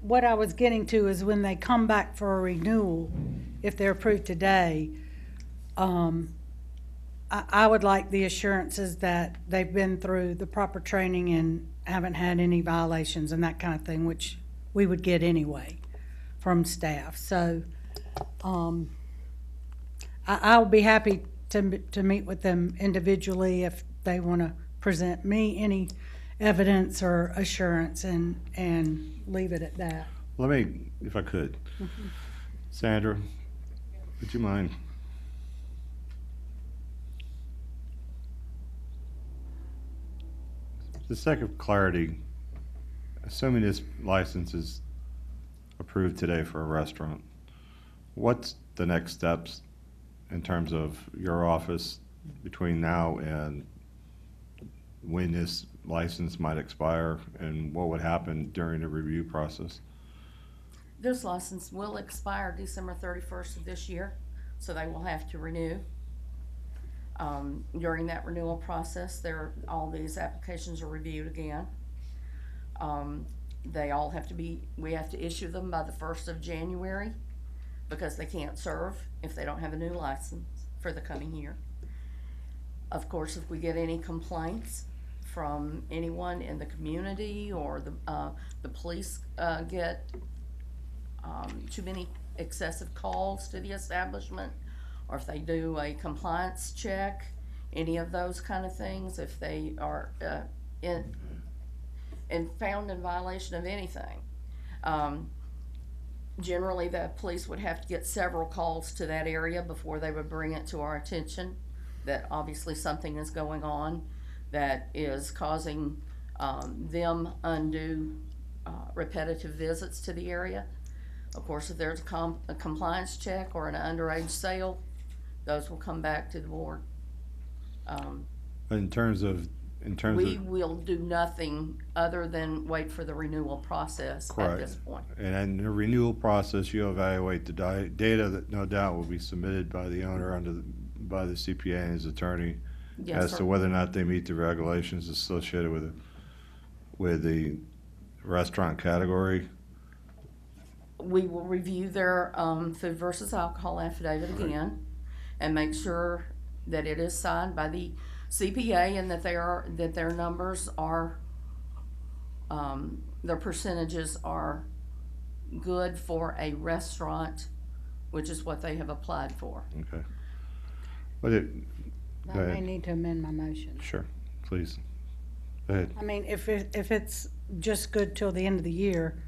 what I was getting to is when they come back for a renewal, if they're approved today, I would like the assurances that they've been through the proper training and haven't had any violations and that kind of thing, which we would get anyway from staff. So I'll be happy to meet with them individually if they want to present me any evidence or assurance and leave it at that. Let me, if I could. Sandra, would you mind? For the sake of clarity, assuming this license is approved today for a restaurant, what's the next steps in terms of your office between now and when this license might expire, and what would happen during the review process? This license will expire December 31st of this year, so they will have to renew. During that renewal process, all these applications are reviewed again. They all have to we have to issue them by the 1st of January because they can't serve if they don't have a new license for the coming year. Of course, if we get any complaints from anyone in the community or the police get too many excessive calls to the establishment, or if they do a compliance check, any of those kind of things, if they are found in violation of anything, generally the police would have to get several calls to that area before they would bring it to our attention that obviously something is going on that is causing them undue repetitive visits to the area. Of course, if there's a compliance check or an underage sale, those will come back to the board. In terms of we will do nothing other than wait for the renewal process at this point. And in the renewal process, you evaluate the data that no doubt will be submitted by the owner by the CPA and his attorney as to whether or not they meet the regulations associated with the restaurant category. We will review their food versus alcohol affidavit again and make sure that it is signed by the CPA and that their numbers are their percentages are good for a restaurant, which is what they have applied for. Okay. I may need to amend my motion. Sure, please. Go ahead. I mean, if it's just good till the end of the year,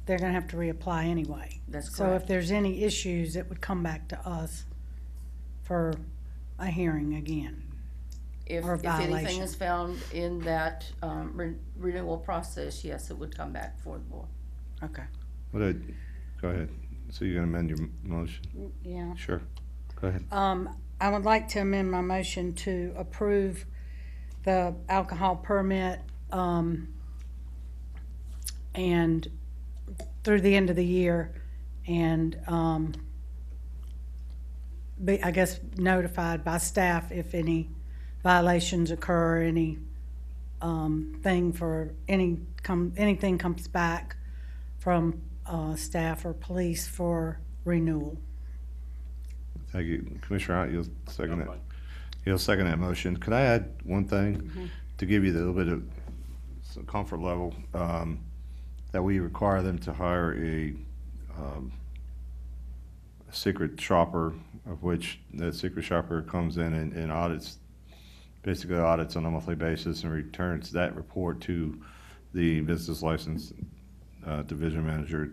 they're gonna have to reapply anyway. That's So correct. if there's any issues, it would come back to us for a hearing again. If or a anything violation. is found in that renewal process, yes, it would come back for the board. Okay. Go ahead. So you're gonna amend your motion? Yeah. Sure. Go ahead. I would like to amend my motion to approve the alcohol permit, and through the end of the year, and, be, I guess, notified by staff if any violations occur, any, thing for anything comes back from, staff or police for renewal. Thank you. Commissioner Hart, you'll second that. You'll second that motion. Could I add one thing to give you a little bit of some comfort level? That we require them to hire a secret shopper, of which the secret shopper comes in and audits, basically audits on a monthly basis and returns that report to the business license division manager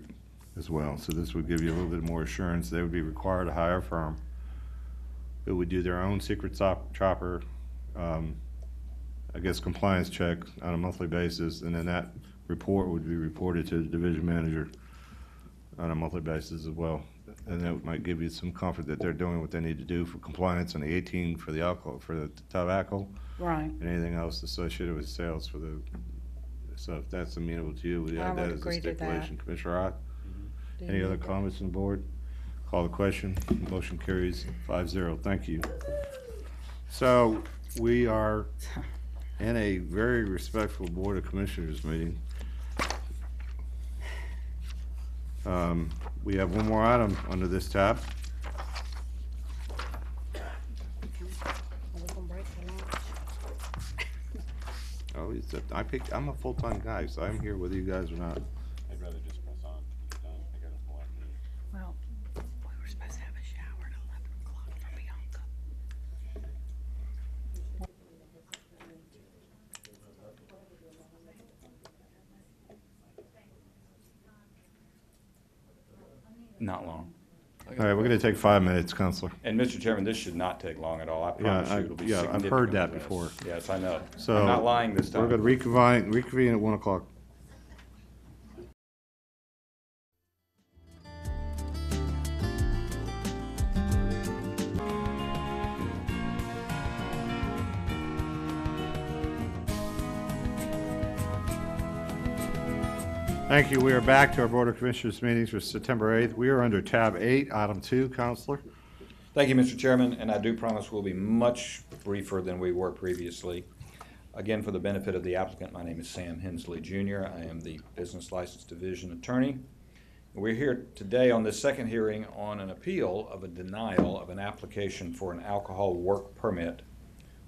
as well. So this would give you a little bit more assurance. They would be required to hire a firm who would do their own secret shopper, I guess, compliance check on a monthly basis, and then that report would be reported to the division manager on a monthly basis as well. And that might give you some comfort that they're doing what they need to do for compliance on the 18 for the alcohol, for the tobacco. Right. And anything else associated with sales for the, so if that's amenable to you, we I add would that as a agree to that. stipulation. Commissioner Ott? Do Any you other need that? comments on the board? Call the question. Motion carries 5-0. Thank you. So we are in a very respectful Board of Commissioners meeting. We have one more item under this tab. Oh, I'm a full-time guy, so I'm here whether you guys or not. I'd rather just press on. I gotta pull out the- Well, we were supposed to have a shower at 11 o'clock for Bianca. Not long. All right, we're going to take 5 minutes, Counselor. And Mr. Chairman, this should not take long at all. I promise you it'll be Yeah, significantly I've heard that less. before. Yes, I know. So I'm not lying this time. We're going to reconvene at 1 o'clock. Thank you. We are back to our Board of Commissioners meetings for September 8th. We are under tab 8, item 2, Counselor. Thank you, Mr. Chairman, and I do promise we'll be much briefer than we were previously. Again, for the benefit of the applicant, my name is Sam Hensley Jr. I am the Business License Division Attorney. We're here today on this second hearing on an appeal of a denial of an application for an alcohol work permit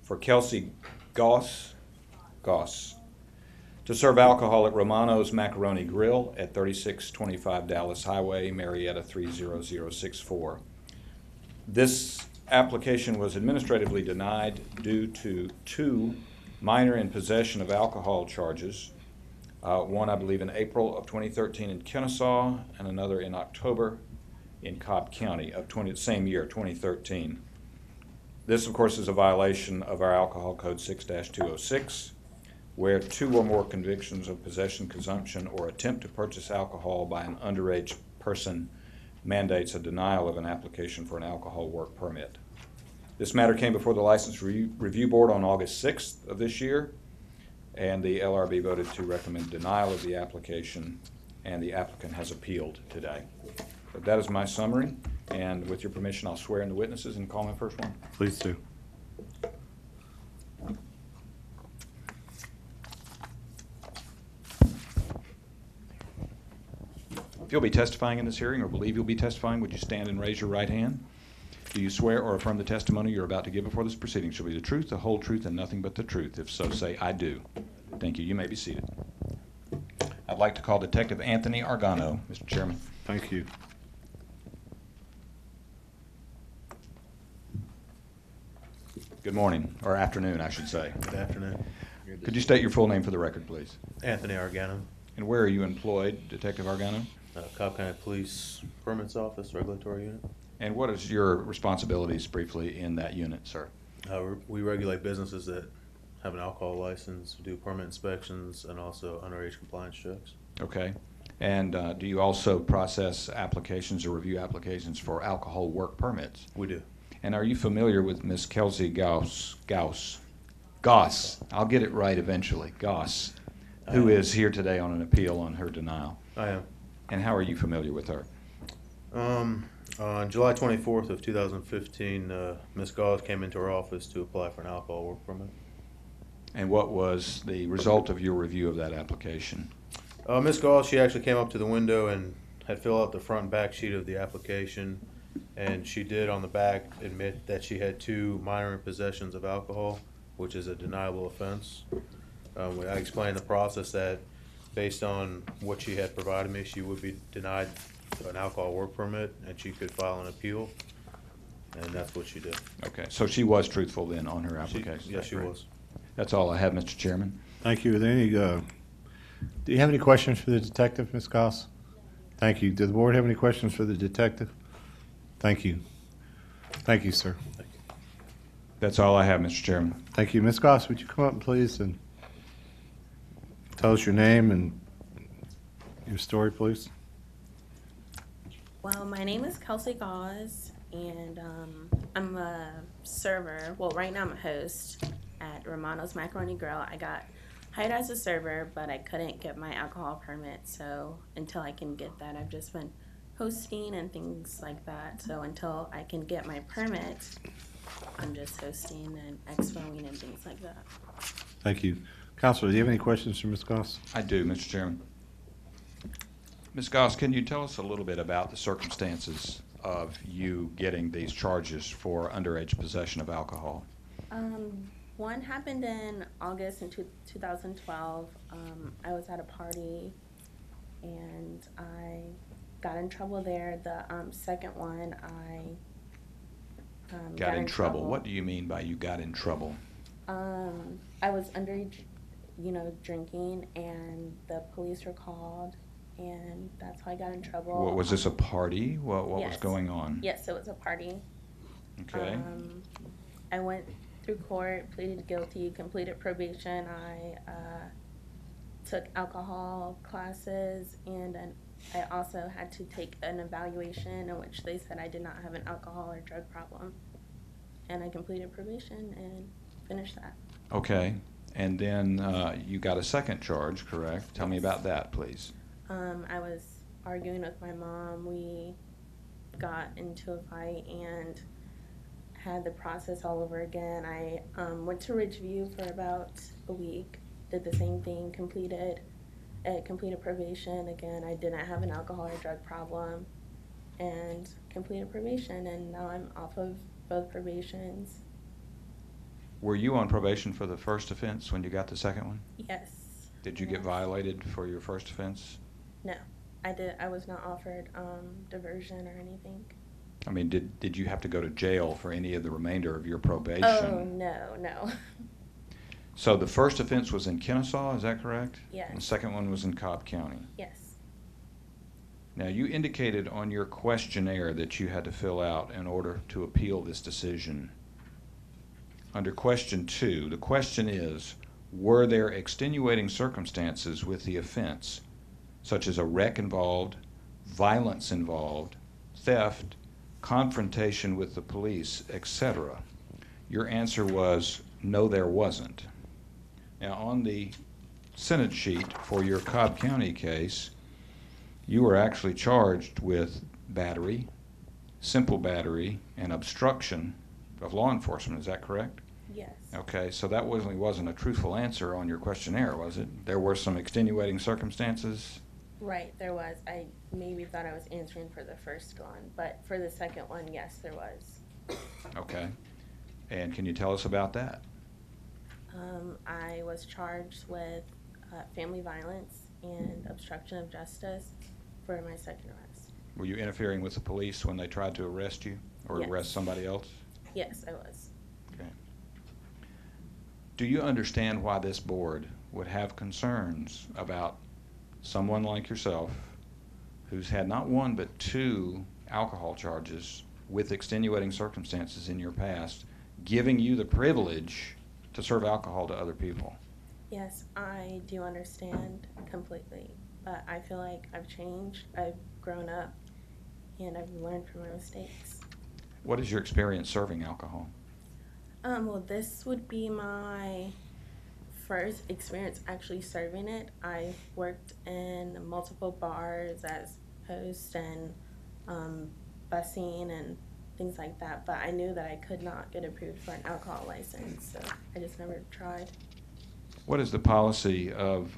for Kelsey Goss to serve alcohol at Romano's Macaroni Grill at 3625 Dallas Highway, Marietta 30064. This application was administratively denied due to 2 minor in possession of alcohol charges. One, I believe, in April of 2013 in Kennesaw, and another in October in Cobb County of same year, 2013. This, of course, is a violation of our Alcohol Code 6-206, where 2 or more convictions of possession, consumption, or attempt to purchase alcohol by an underage person mandates a denial of an application for an alcohol work permit. This matter came before the License Review Board on August 6th of this year, and the LRB voted to recommend denial of the application, and the applicant has appealed today. But that is my summary, and with your permission, I'll swear in the witnesses and call my first one. Please do. If you'll be testifying in this hearing or believe you'll be testifying, would you stand and raise your right hand? Do you swear or affirm the testimony you're about to give before this proceeding shall be the truth, the whole truth, and nothing but the truth? If so, say, I do. Thank you. You may be seated. I'd like to call Detective Anthony Argano, Mr. Chairman. Thank you. Good morning, or afternoon, I should say. Good afternoon. Could you state your full name for the record, please? Anthony Argano, And where are you employed, Detective Argano? Cobb County Police Permits Office, Regulatory Unit. And what is your responsibilities briefly in that unit, sir? We regulate businesses that have an alcohol license, do permit inspections, and also underage compliance checks. Okay. And do you also process applications or review applications for alcohol work permits? We do. And are you familiar with Miss Kelsey Goss? I'll get it right eventually. Goss, who is here today on an appeal on her denial. I am. And how are you familiar with her? On July 24th of 2015, Ms. Gauze came into our office to apply for an alcohol work permit. And what was the result of your review of that application? Ms. Gauze, she actually came up to the window and had filled out the front and back sheet of the application, and she did on the back admit that she had 2 minor possessions of alcohol, which is a deniable offense. I explained the process that based on what she had provided me, she would be denied an alcohol work permit, and she could file an appeal, and that's what she did. Okay, so she was truthful then on her application? Yes, she was. That's all I have, Mr. Chairman. Thank you. Are there any, do you have any questions for the detective, Ms. Goss? Thank you. Does the board have any questions for the detective? Thank you. Thank you, sir. That's all I have, Mr. Chairman. Thank you. Ms. Goss, would you come up, please, and tell us your name and your story, please? Well, my name is Kelsey Gauze, and I'm a server. Well, right now I'm a host at Romano's Macaroni Grill. I got hired as a server, but I couldn't get my alcohol permit, so until I can get that, I've just been hosting and things like that. So until I can get my permit, I'm just hosting and expoing and things like that. Thank you. Counselor, do you have any questions for Ms. Goss? I do, Mr. Chairman. Ms. Goss, can you tell us a little bit about the circumstances of you getting these charges for underage possession of alcohol? One happened in August in 2012. I was at a party and I got in trouble there. The second one, I got in trouble. What do you mean by you got in trouble? I was underage, drinking, and the police were called, and that's how I got in trouble. Was this a party? What Yes. was going on? Yes, it was a party. Okay. I went through court, pleaded guilty, completed probation. I took alcohol classes, and then I also had to take an evaluation in which they said I did not have an alcohol or drug problem. And I completed probation and finished that. Okay. And then you got a second charge, correct? Tell me about that, please. I was arguing with my mom. We got into a fight and had the process all over again. I went to Ridgeview for about a week, did the same thing, completed probation. Again, I didn't have an alcohol or drug problem, and completed probation, and now I'm off of both probations. Were you on probation for the first offense when you got the second one? Yes. Did you get violated for your first offense? No, I was not offered diversion or anything. I mean, did you have to go to jail for any of the remainder of your probation? Oh, no. So the first offense was in Kennesaw, is that correct? Yes. And the second one was in Cobb County? Yes. Now, you indicated on your questionnaire that you had to fill out in order to appeal this decision. Under question 2, the question is, were there extenuating circumstances with the offense, such as a wreck involved, violence involved, theft, confrontation with the police, etc.? Your answer was, no, there wasn't. Now, on the Senate sheet for your Cobb County case, you were actually charged with battery, simple battery, and obstruction of law enforcement. Is that correct? Yes. Okay, so that wasn't a truthful answer on your questionnaire, was it? There were some extenuating circumstances? Right, there was. I maybe thought I was answering for the first one, but for the second one, yes, there was. Okay. And can you tell us about that? I was charged with family violence and obstruction of justice for my second arrest. Were you interfering with the police when they tried to arrest you or Yes. arrest somebody else? Yes, I was. Okay. Do you understand why this board would have concerns about someone like yourself who's had not one but 2 alcohol charges with extenuating circumstances in your past, giving you the privilege to serve alcohol to other people? Yes, I do understand completely, but I feel like I've changed, I've grown up, and I've learned from my mistakes. What is your experience serving alcohol? Well, this would be my first experience actually serving it. I worked in multiple bars as host and busing and things like that, but I knew that I could not get approved for an alcohol license, so I just never tried. What is the policy of,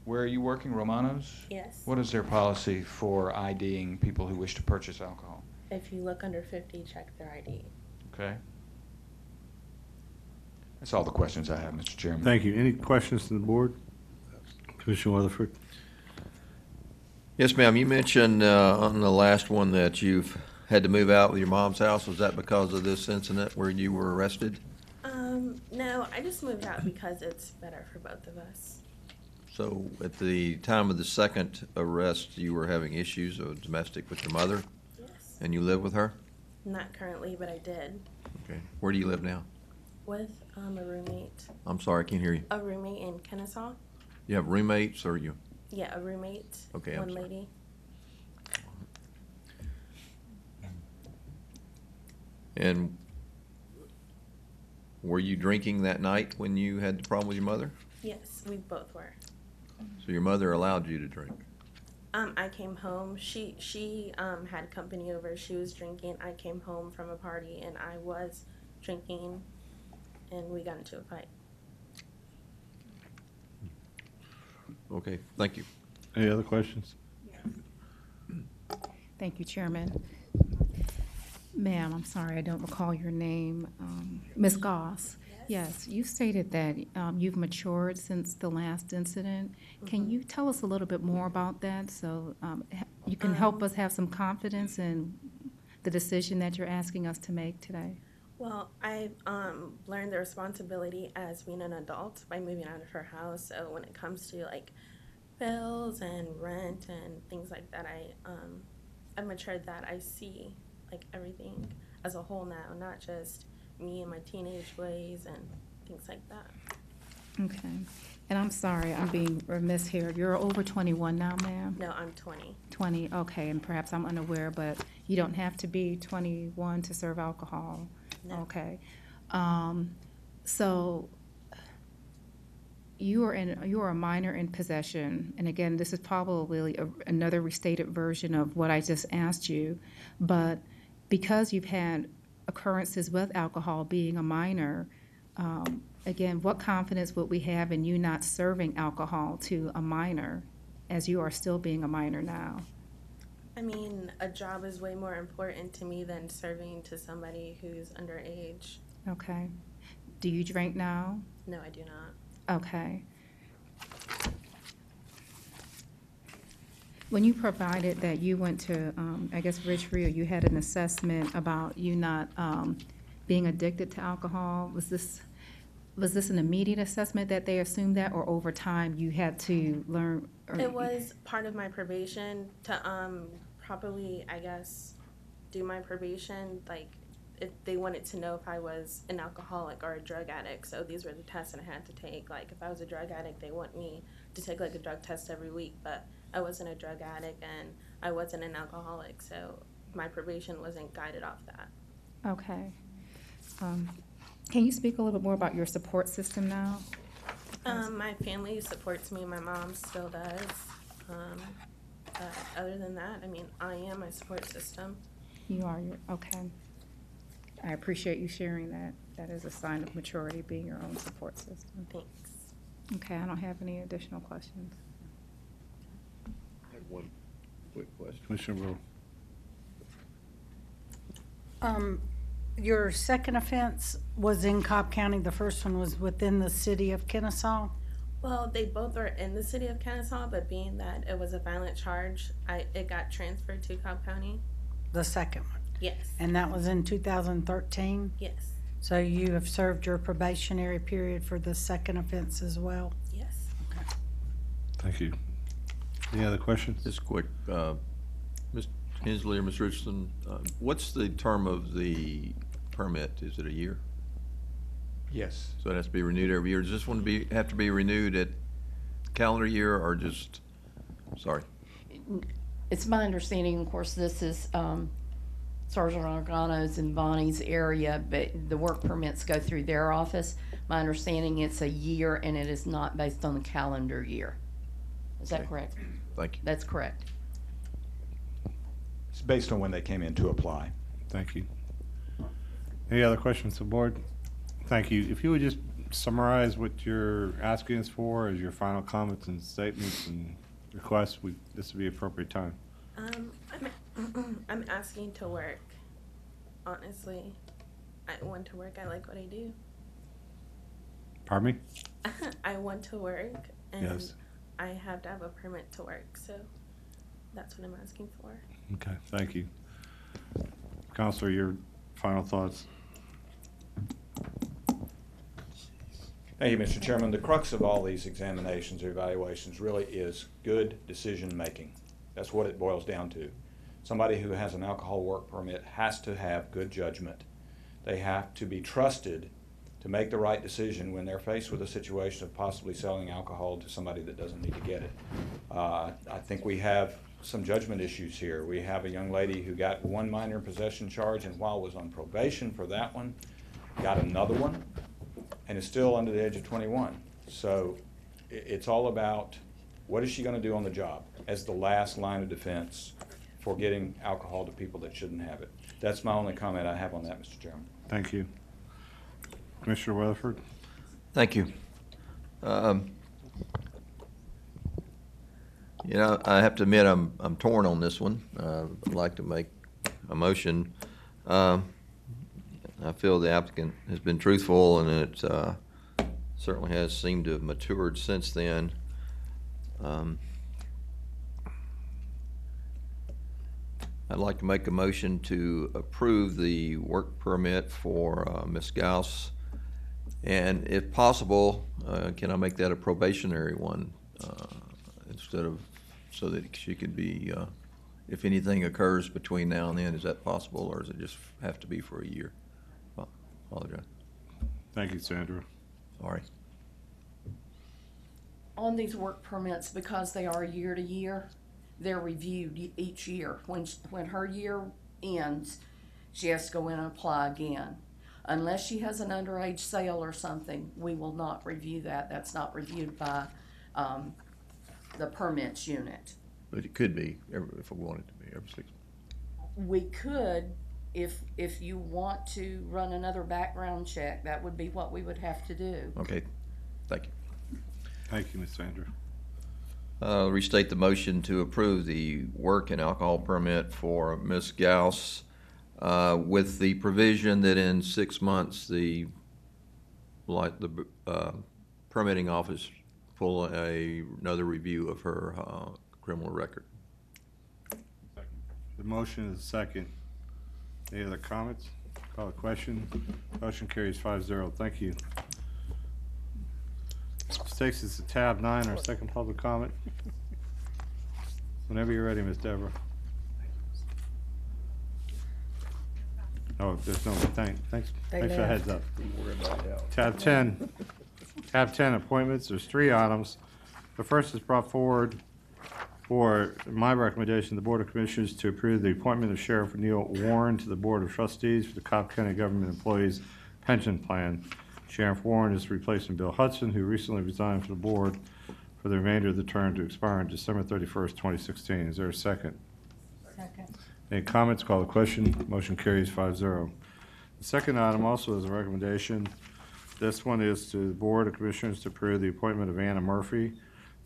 where are you working, Romano's? Yes. What is their policy for IDing people who wish to purchase alcohol? If you look under 50, check their ID. Okay. That's all the questions I have, Mr. Chairman. Thank you. Any questions from the board? Commissioner Weatherford? Yes, ma'am. You mentioned on the last one that you've had to move out with your mom's house. Was that because of this incident where you were arrested? No, I just moved out because it's better for both of us. So at the time of the second arrest, you were having issues of domestic with your mother? Yes. And you live with her? Not currently, but I did. Okay. Where do you live now? With a roommate. I'm sorry, I can't hear you. A roommate in Kennesaw. You have roommates or you? Yeah, a roommate. Okay, I'm one sorry. lady. And were you drinking that night when you had the problem with your mother? Yes, we both were. So your mother allowed you to drink? I came home. She had company over. She was drinking. I came home from a party and I was drinking, and we got into a fight. Okay, thank you. Any other questions? Thank you, Chairman. Ma'am, I'm sorry, I don't recall your name. Ms. Goss. Yes, you stated that you've matured since the last incident. Can you tell us a little bit more about that so you can help us have some confidence in the decision that you're asking us to make today? Well, I learned the responsibility as being an adult by moving out of her house. So when it comes to like bills and rent and things like that, I've matured that I see like everything as a whole now, not just me and my teenage ways and things like that. Okay. And I'm sorry, I'm being remiss here. You're over 21 now, ma'am? No, I'm 20. 20, okay, and perhaps I'm unaware, but you don't have to be 21 to serve alcohol. No. Okay. So you are a minor in possession, and again, this is probably another restated version of what I just asked you, but because you've had occurrences with alcohol being a minor, again, what confidence would we have in you not serving alcohol to a minor as you are still being a minor now? I mean, a job is way more important to me than serving to somebody who's underage. Okay. Do you drink now? No, I do not. Okay. When you provided that you went to, I guess, Ridgeview, you had an assessment about you not being addicted to alcohol. Was this an immediate assessment that they assumed that, or over time you had to learn? It was part of my probation to properly, I guess, do my probation. Like, if they wanted to know if I was an alcoholic or a drug addict. So these were the tests that I had to take. Like, if I was a drug addict, they want me to take like a drug test every week, but I wasn't a drug addict and I wasn't an alcoholic. So my probation wasn't guided off that. Okay. Can you speak a little bit more about your support system now? My family supports me. My mom still does. But other than that, I mean, I am my support system. You are, okay. I appreciate you sharing that. That is a sign of maturity, being your own support system. Thanks. Okay, I don't have any additional questions. I have one quick question. Commissioner Brewer. Your second offense was in Cobb County. The first one was within the city of Kennesaw. Well, they both were in the city of Kennesaw, but being that it was a violent charge, it got transferred to Cobb County. The second one. Yes. And that was in 2013? Yes. So you have served your probationary period for the second offense as well? Yes. Thank you. Any other questions? Just quick, Ms. Hensley or Ms. Richardson, what's the term of the permit? Is it a year? Yes. So it has to be renewed every year. Does this one have to be renewed at calendar year or just, sorry? It's my understanding, of course, this is Sergeant Argano's and Bonnie's area, but the work permits go through their office. My understanding, it's a year, and it is not based on the calendar year. Is that correct? Thank you. That's correct. It's based on when they came in to apply. Thank you. Any other questions to the board? Thank you. If you would just summarize what you're asking us for as your final comments and statements and requests, this would be appropriate time. I'm asking to work. Honestly, I want to work. I like what I do. Pardon me? I want to work, and Yes. I have to have a permit to work. So that's what I'm asking for. Okay, thank you. Counselor, your final thoughts? Thank you, Mr. Chairman. The crux of all these examinations or evaluations really is good decision-making. That's what it boils down to. Somebody who has an alcohol work permit has to have good judgment. They have to be trusted to make the right decision when they're faced with a situation of possibly selling alcohol to somebody that doesn't need to get it. I think we have some judgment issues here. We have a young lady who got one minor possession charge, and while was on probation for that one, got another one, and is still under the age of 21. So it's all about what is she going to do on the job as the last line of defense for getting alcohol to people that shouldn't have it. That's my only comment I have on that, Mr. Chairman. Thank you. Commissioner Weatherford? Thank you. You know, I have to admit I'm torn on this one. I'd like to make a motion. I feel the applicant has been truthful, and it certainly has seemed to have matured since then. I'd like to make a motion to approve the work permit for Ms. Gauss, and if possible, can I make that a probationary one instead of, so that she could be, if anything occurs between now and then, is that possible, or does it just have to be for a year? Apologize. Thank you, Sandra. Sorry. On these work permits, because they are year to year, they're reviewed each year. When her year ends, she has to go in and apply again. Unless she has an underage sale or something, we will not review that. That's not reviewed by the permits unit. But it could be, if we wanted to be, every 6 months. We could, if you want to run another background check, that would be what we would have to do. Okay, thank you. Thank you, Ms. Sandra. Restate the motion to approve the work and alcohol permit for Ms. Gauss with the provision that in 6 months, the permitting office pull another review of her criminal record. The motion is second. Any other comments? Call the question. Motion carries 5-0. Thank you. This takes us to tab 9, our second public comment. Whenever you're ready, Ms. Deborah. Oh, there's no, thanks for the heads up. Tab 10, appointments. There's 3 items. The first is brought forward for my recommendation, the Board of Commissioners to approve the appointment of Sheriff Neil Warren to the Board of Trustees for the Cobb County Government Employees Pension Plan. Sheriff Warren is replacing Bill Hudson, who recently resigned from the board for the remainder of the term to expire on December 31st, 2016. Is there a second? Second. Any comments? Call the question. Motion carries 5-0. The second item also is a recommendation. This one is to the Board of Commissioners to approve the appointment of Anna Murphy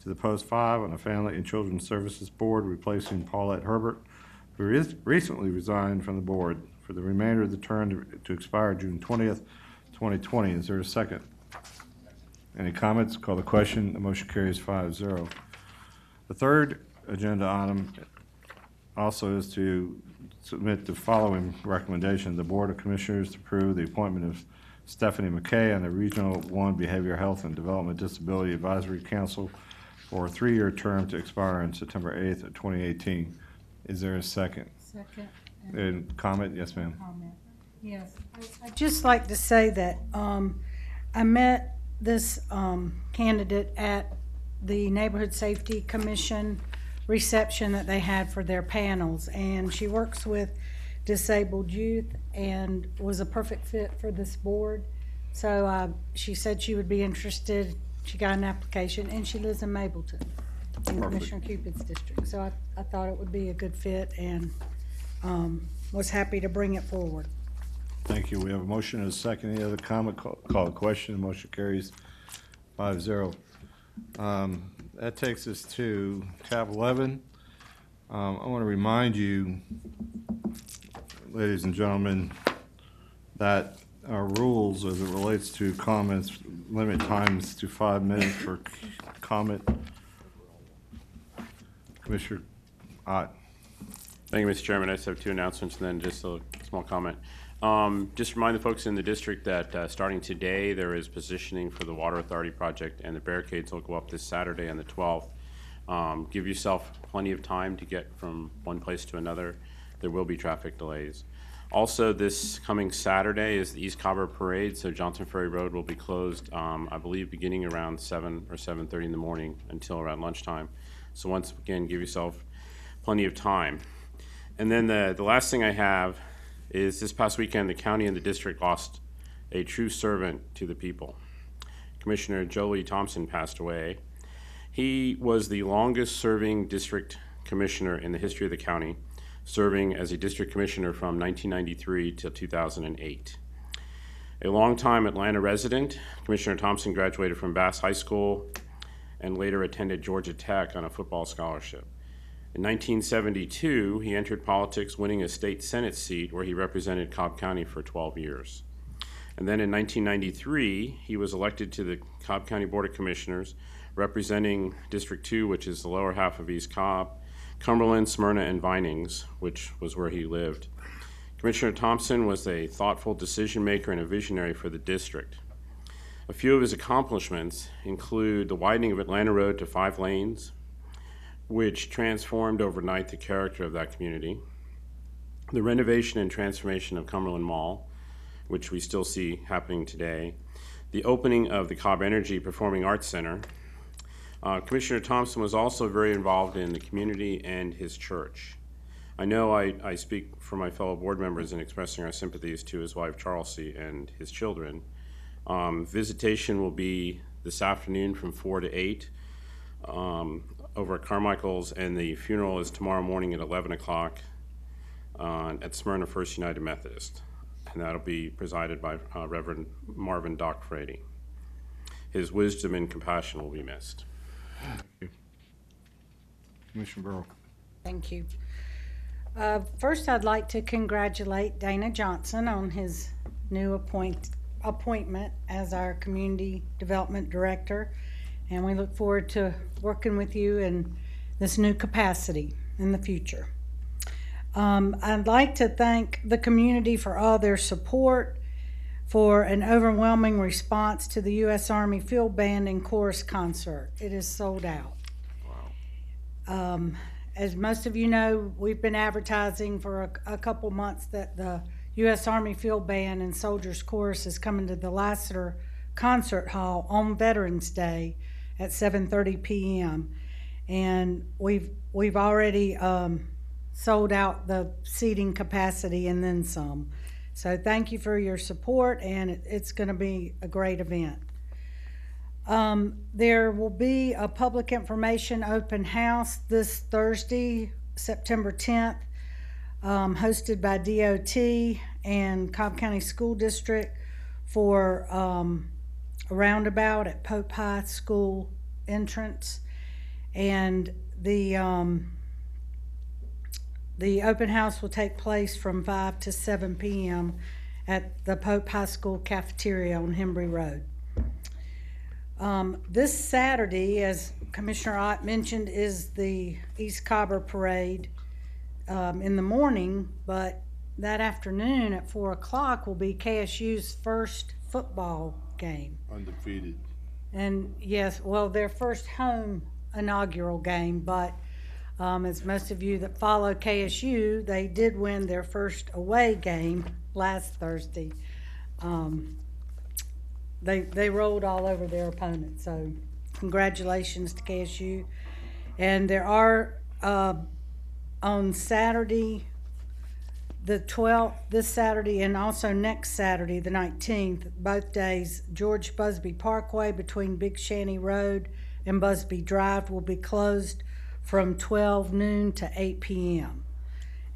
to the post 5 on the Family and Children's Services Board, replacing Paulette Herbert, who recently resigned from the board for the remainder of the term to expire June 20th, 2020. Is there a second? Any comments? Call the question. The motion carries 5-0. The third agenda item also is to submit the following recommendation. The Board of Commissioners to approve the appointment of Stephanie McKay on the Regional 1 Behavioral Health and Development Disability Advisory Council for a 3-year term to expire on September 8th of 2018. Is there a second? Second. And comment? Yes, ma'am. Comment. Yes. I'd just like to say that I met this candidate at the Neighborhood Safety Commission reception that they had for their panels, and she works with disabled youth and was a perfect fit for this board. So she said she would be interested. She got an application, and she lives in Mableton, in Commissioner Cupid's district. So I thought it would be a good fit, and was happy to bring it forward. Thank you. We have a motion and a second. Any other comment? Call a question. The motion carries 5-0. That takes us to tab 11. I want to remind you, ladies and gentlemen, that our rules as it relates to comments limit times to 5 minutes for comment. Commissioner Ott. Thank you, Mr. Chairman. I just have 2 announcements and then just a small comment. Just remind the folks in the district that starting today, there is positioning for the Water Authority project, and the barricades will go up this Saturday on the 12th. Give yourself plenty of time to get from one place to another. There will be traffic delays. Also, this coming Saturday is the East Cobber Parade, so Johnson Ferry Road will be closed, I believe, beginning around 7 or 7:30 in the morning until around lunchtime. So once again, give yourself plenty of time. And then the last thing I have is this past weekend, the county and the district lost a true servant to the people. Commissioner Jolie Thompson passed away. He was the longest serving district commissioner in the history of the county, serving as a district commissioner from 1993 till 2008. A longtime Atlanta resident, Commissioner Thompson graduated from Bass High School and later attended Georgia Tech on a football scholarship. In 1972, he entered politics, winning a state Senate seat where he represented Cobb County for 12 years. And then in 1993, he was elected to the Cobb County Board of Commissioners, representing District 2, which is the lower half of East Cobb, Cumberland, Smyrna, and Vinings, which was where he lived. Commissioner Thompson was a thoughtful decision maker and a visionary for the district. A few of his accomplishments include the widening of Atlanta Road to 5 lanes, which transformed overnight the character of that community, the renovation and transformation of Cumberland Mall, which we still see happening today, the opening of the Cobb Energy Performing Arts Center. Commissioner Thompson was also very involved in the community and his church. I know I speak for my fellow board members in expressing our sympathies to his wife Charlesy and his children. Visitation will be this afternoon from 4 to 8 over at Carmichael's, and the funeral is tomorrow morning at 11 o'clock at Smyrna First United Methodist, and that'll be presided by Reverend Marvin Doc Frady. His wisdom and compassion will be missed. Thank you. Commissioner Burrow. Thank you. First, I'd like to congratulate Dana Johnson on his new appointment as our Community Development Director, and we look forward to working with you in this new capacity in the future. I'd like to thank the community for all their support, for an overwhelming response to the U.S. Army Field Band and Chorus concert. It is sold out. Wow. As most of you know, we've been advertising for a couple months that the U.S. Army Field Band and Soldiers Chorus is coming to the Lassiter Concert Hall on Veterans Day at 7:30 p.m. And we've already sold out the seating capacity and then some. So thank you for your support, and it's going to be a great event. There will be a public information open house this Thursday, September 10th, hosted by DOT and Cobb County School District for a roundabout at Pope High School entrance. And the open house will take place from 5 to 7 p.m. at the Pope High School cafeteria on Hembry Road. This Saturday, as Commissioner Ott mentioned, is the East Cobber Parade. in the morning, but that afternoon at 4 o'clock will be KSU's first football game. Undefeated. And yes, well, their first home inaugural game, but as most of you that follow KSU, they did win their first away game last Thursday. They rolled all over their opponent, so congratulations to KSU. And there are on Saturday, the 12th, this Saturday, and also next Saturday, the 19th, both days, George Busby Parkway between Big Shanty Road and Busby Drive will be closed from 12 noon to 8 p.m.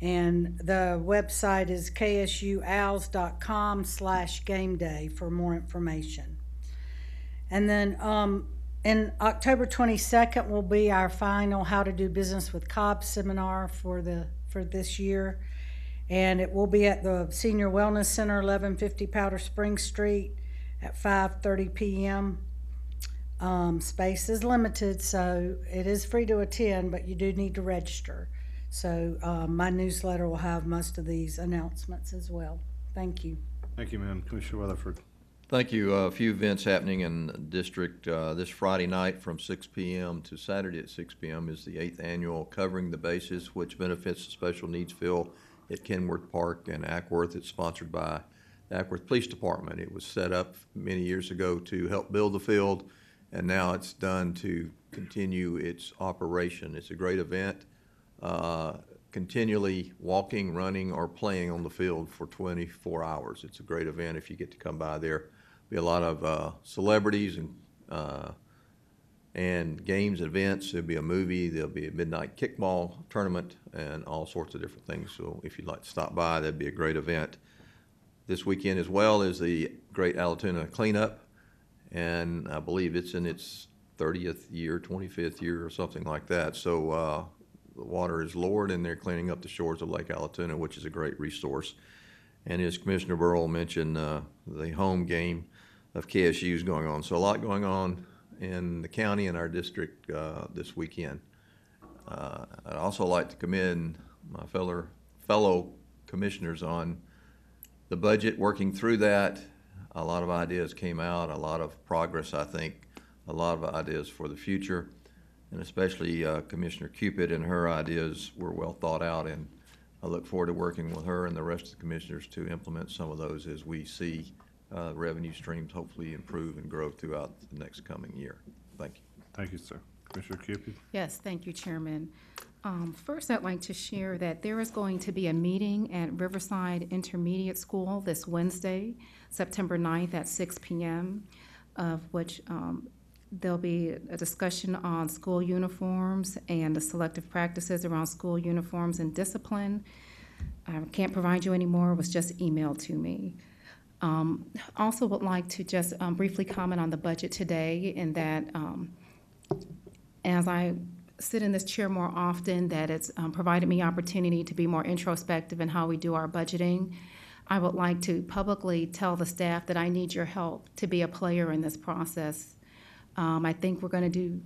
And the website is ksuowls.com/game day for more information. And then in October 22nd will be our final How to Do Business with Cobb seminar for this year. And it will be at the Senior Wellness Center, 1150 Powder Springs Street at 5:30 p.m. Space is limited, so it is free to attend, but you do need to register. So my newsletter will have most of these announcements as well. Thank you. Thank you, ma'am. Commissioner Weatherford. Thank you. A few events happening in the district. This Friday night from 6 p.m. to Saturday at 6 p.m. is the 8th annual Covering the Bases, which benefits the Special Needs Field at Kenworth Park and Ackworth. It's sponsored by the Ackworth Police Department. It was set up many years ago to help build the field, and now it's done to continue its operation. It's a great event. Continually walking, running, or playing on the field for 24 hours. It's a great event if you get to come by there. Be a lot of celebrities and games, events. There'll be a movie. There'll be a midnight kickball tournament and all sorts of different things. So if you'd like to stop by, that'd be a great event. This weekend as well is the Great Allatoona Cleanup, and I believe it's in its 30th year, 25th year, or something like that. So the water is lowered, and they're cleaning up the shores of Lake Allatoona, which is a great resource. And as Commissioner Burrell mentioned, the home game of KSU is going on. So a lot going on in the county and our district this weekend. I'd also like to commend my fellow commissioners on the budget, working through that. A lot of ideas came out, a lot of progress, I think, a lot of ideas for the future. And especially Commissioner Cupid and her ideas were well thought out, and I look forward to working with her and the rest of the commissioners to implement some of those as we see revenue streams hopefully improve and grow throughout the next coming year. Thank you. Thank you, sir. Commissioner Cupid. Yes, thank you, Chairman. First, I'd like to share that there is going to be a meeting at Riverside Intermediate School this Wednesday, September 9th at 6 p.m., of which there'll be a discussion on school uniforms and the selective practices around school uniforms and discipline. I can't provide you any more. It was just emailed to me. Also would like to just briefly comment on the budget today, in that as I sit in this chair more often, that it's provided me opportunity to be more introspective in how we do our budgeting. I would like to publicly tell the staff that I need your help to be a player in this process. I think we're going to do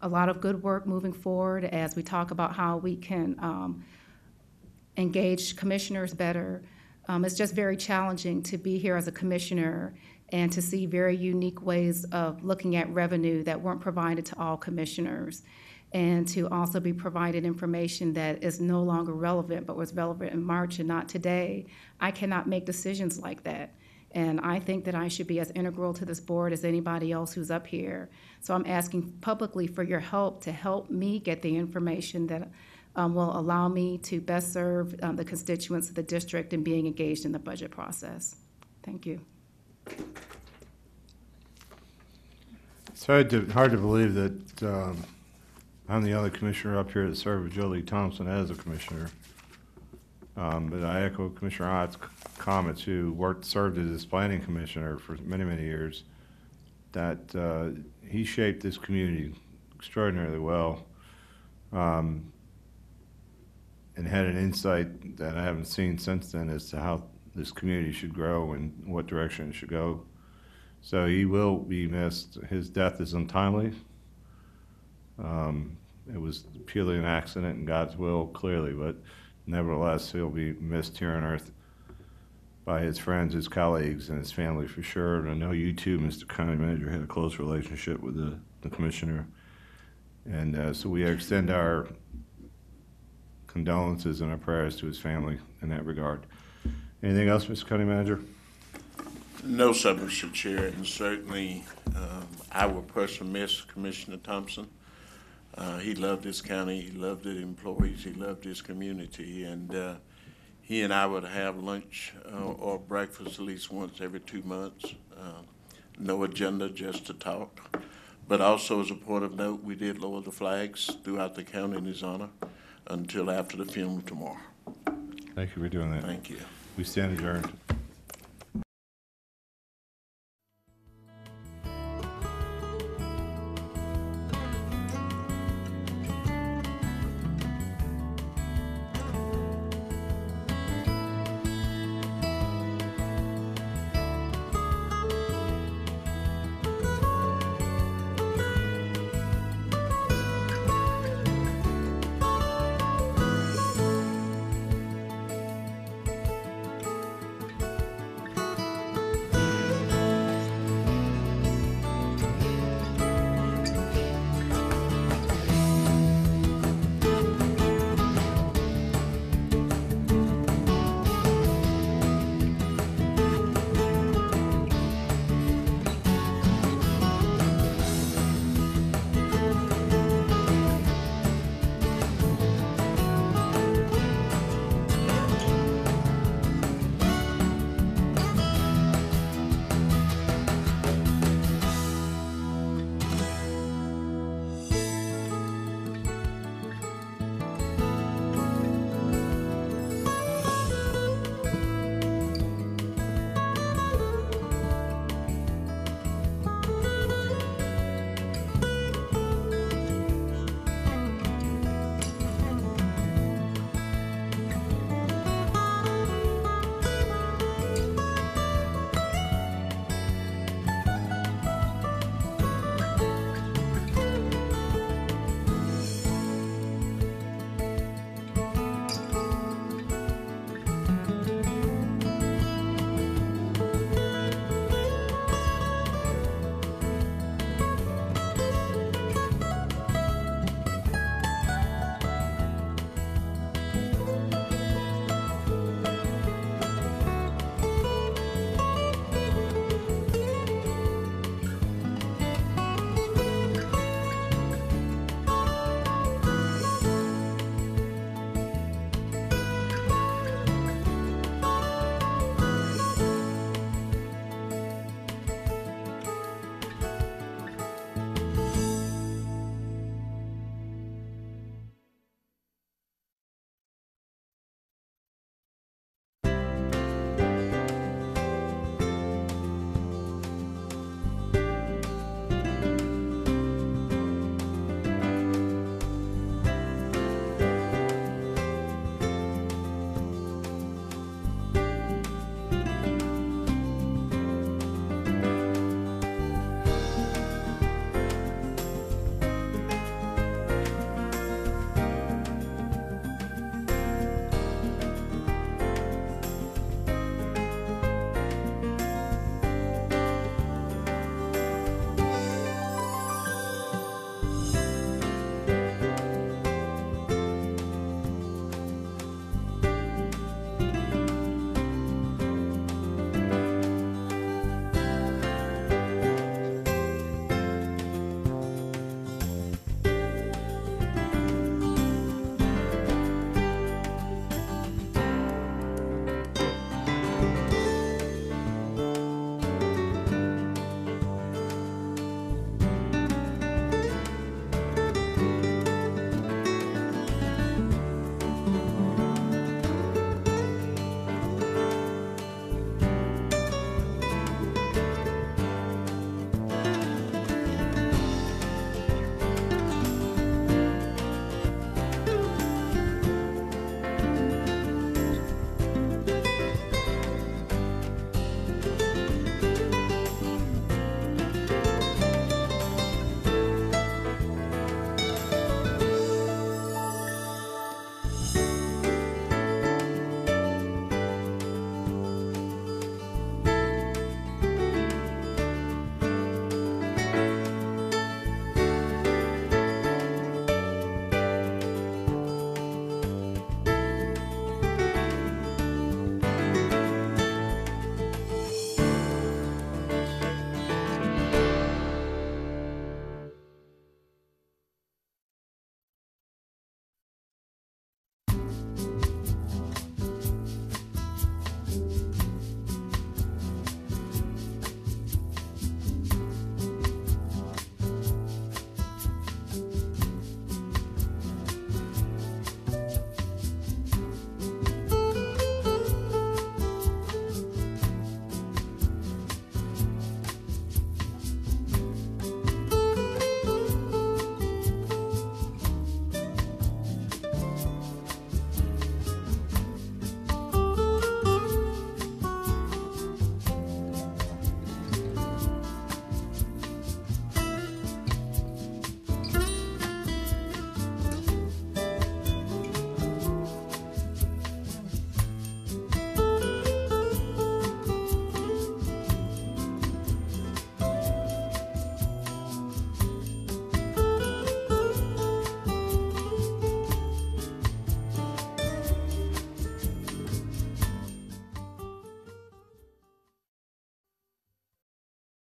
a lot of good work moving forward as we talk about how we can engage commissioners better. It's just very challenging to be here as a commissioner and to see very unique ways of looking at revenue that weren't provided to all commissioners, and to also be provided information that is no longer relevant but was relevant in March and not today. I cannot make decisions like that. And I think that I should be as integral to this board as anybody else who's up here. So I'm asking publicly for your help to help me get the information that will allow me to best serve the constituents of the district and being engaged in the budget process. Thank you. It's hard to believe that I'm the only commissioner up here that served with Jolie Thompson as a commissioner. But I echo Commissioner Ott's comments, who served as his planning commissioner for many, many years, that he shaped this community extraordinarily well, and had an insight that I haven't seen since then as to how this community should grow and what direction it should go. So he will be missed. His death is untimely. It was purely an accident in God's will, clearly, but Nevertheless, he'll be missed here on earth by his friends, his colleagues, and his family for sure. And I know you too, Mr. County Manager, had a close relationship with the Commissioner. And so we extend our condolences and our prayers to his family in that regard. Anything else, Mr. County Manager? No, sir, Mr. Chair, and certainly I will personally miss Commissioner Thompson. He loved this county, he loved the employees, he loved his community, and he and I would have lunch or breakfast at least once every 2 months. No agenda, just to talk. But also, as a point of note, we did lower the flags throughout the county in his honor until after the funeral tomorrow. Thank you for doing that. Thank you. We stand adjourned.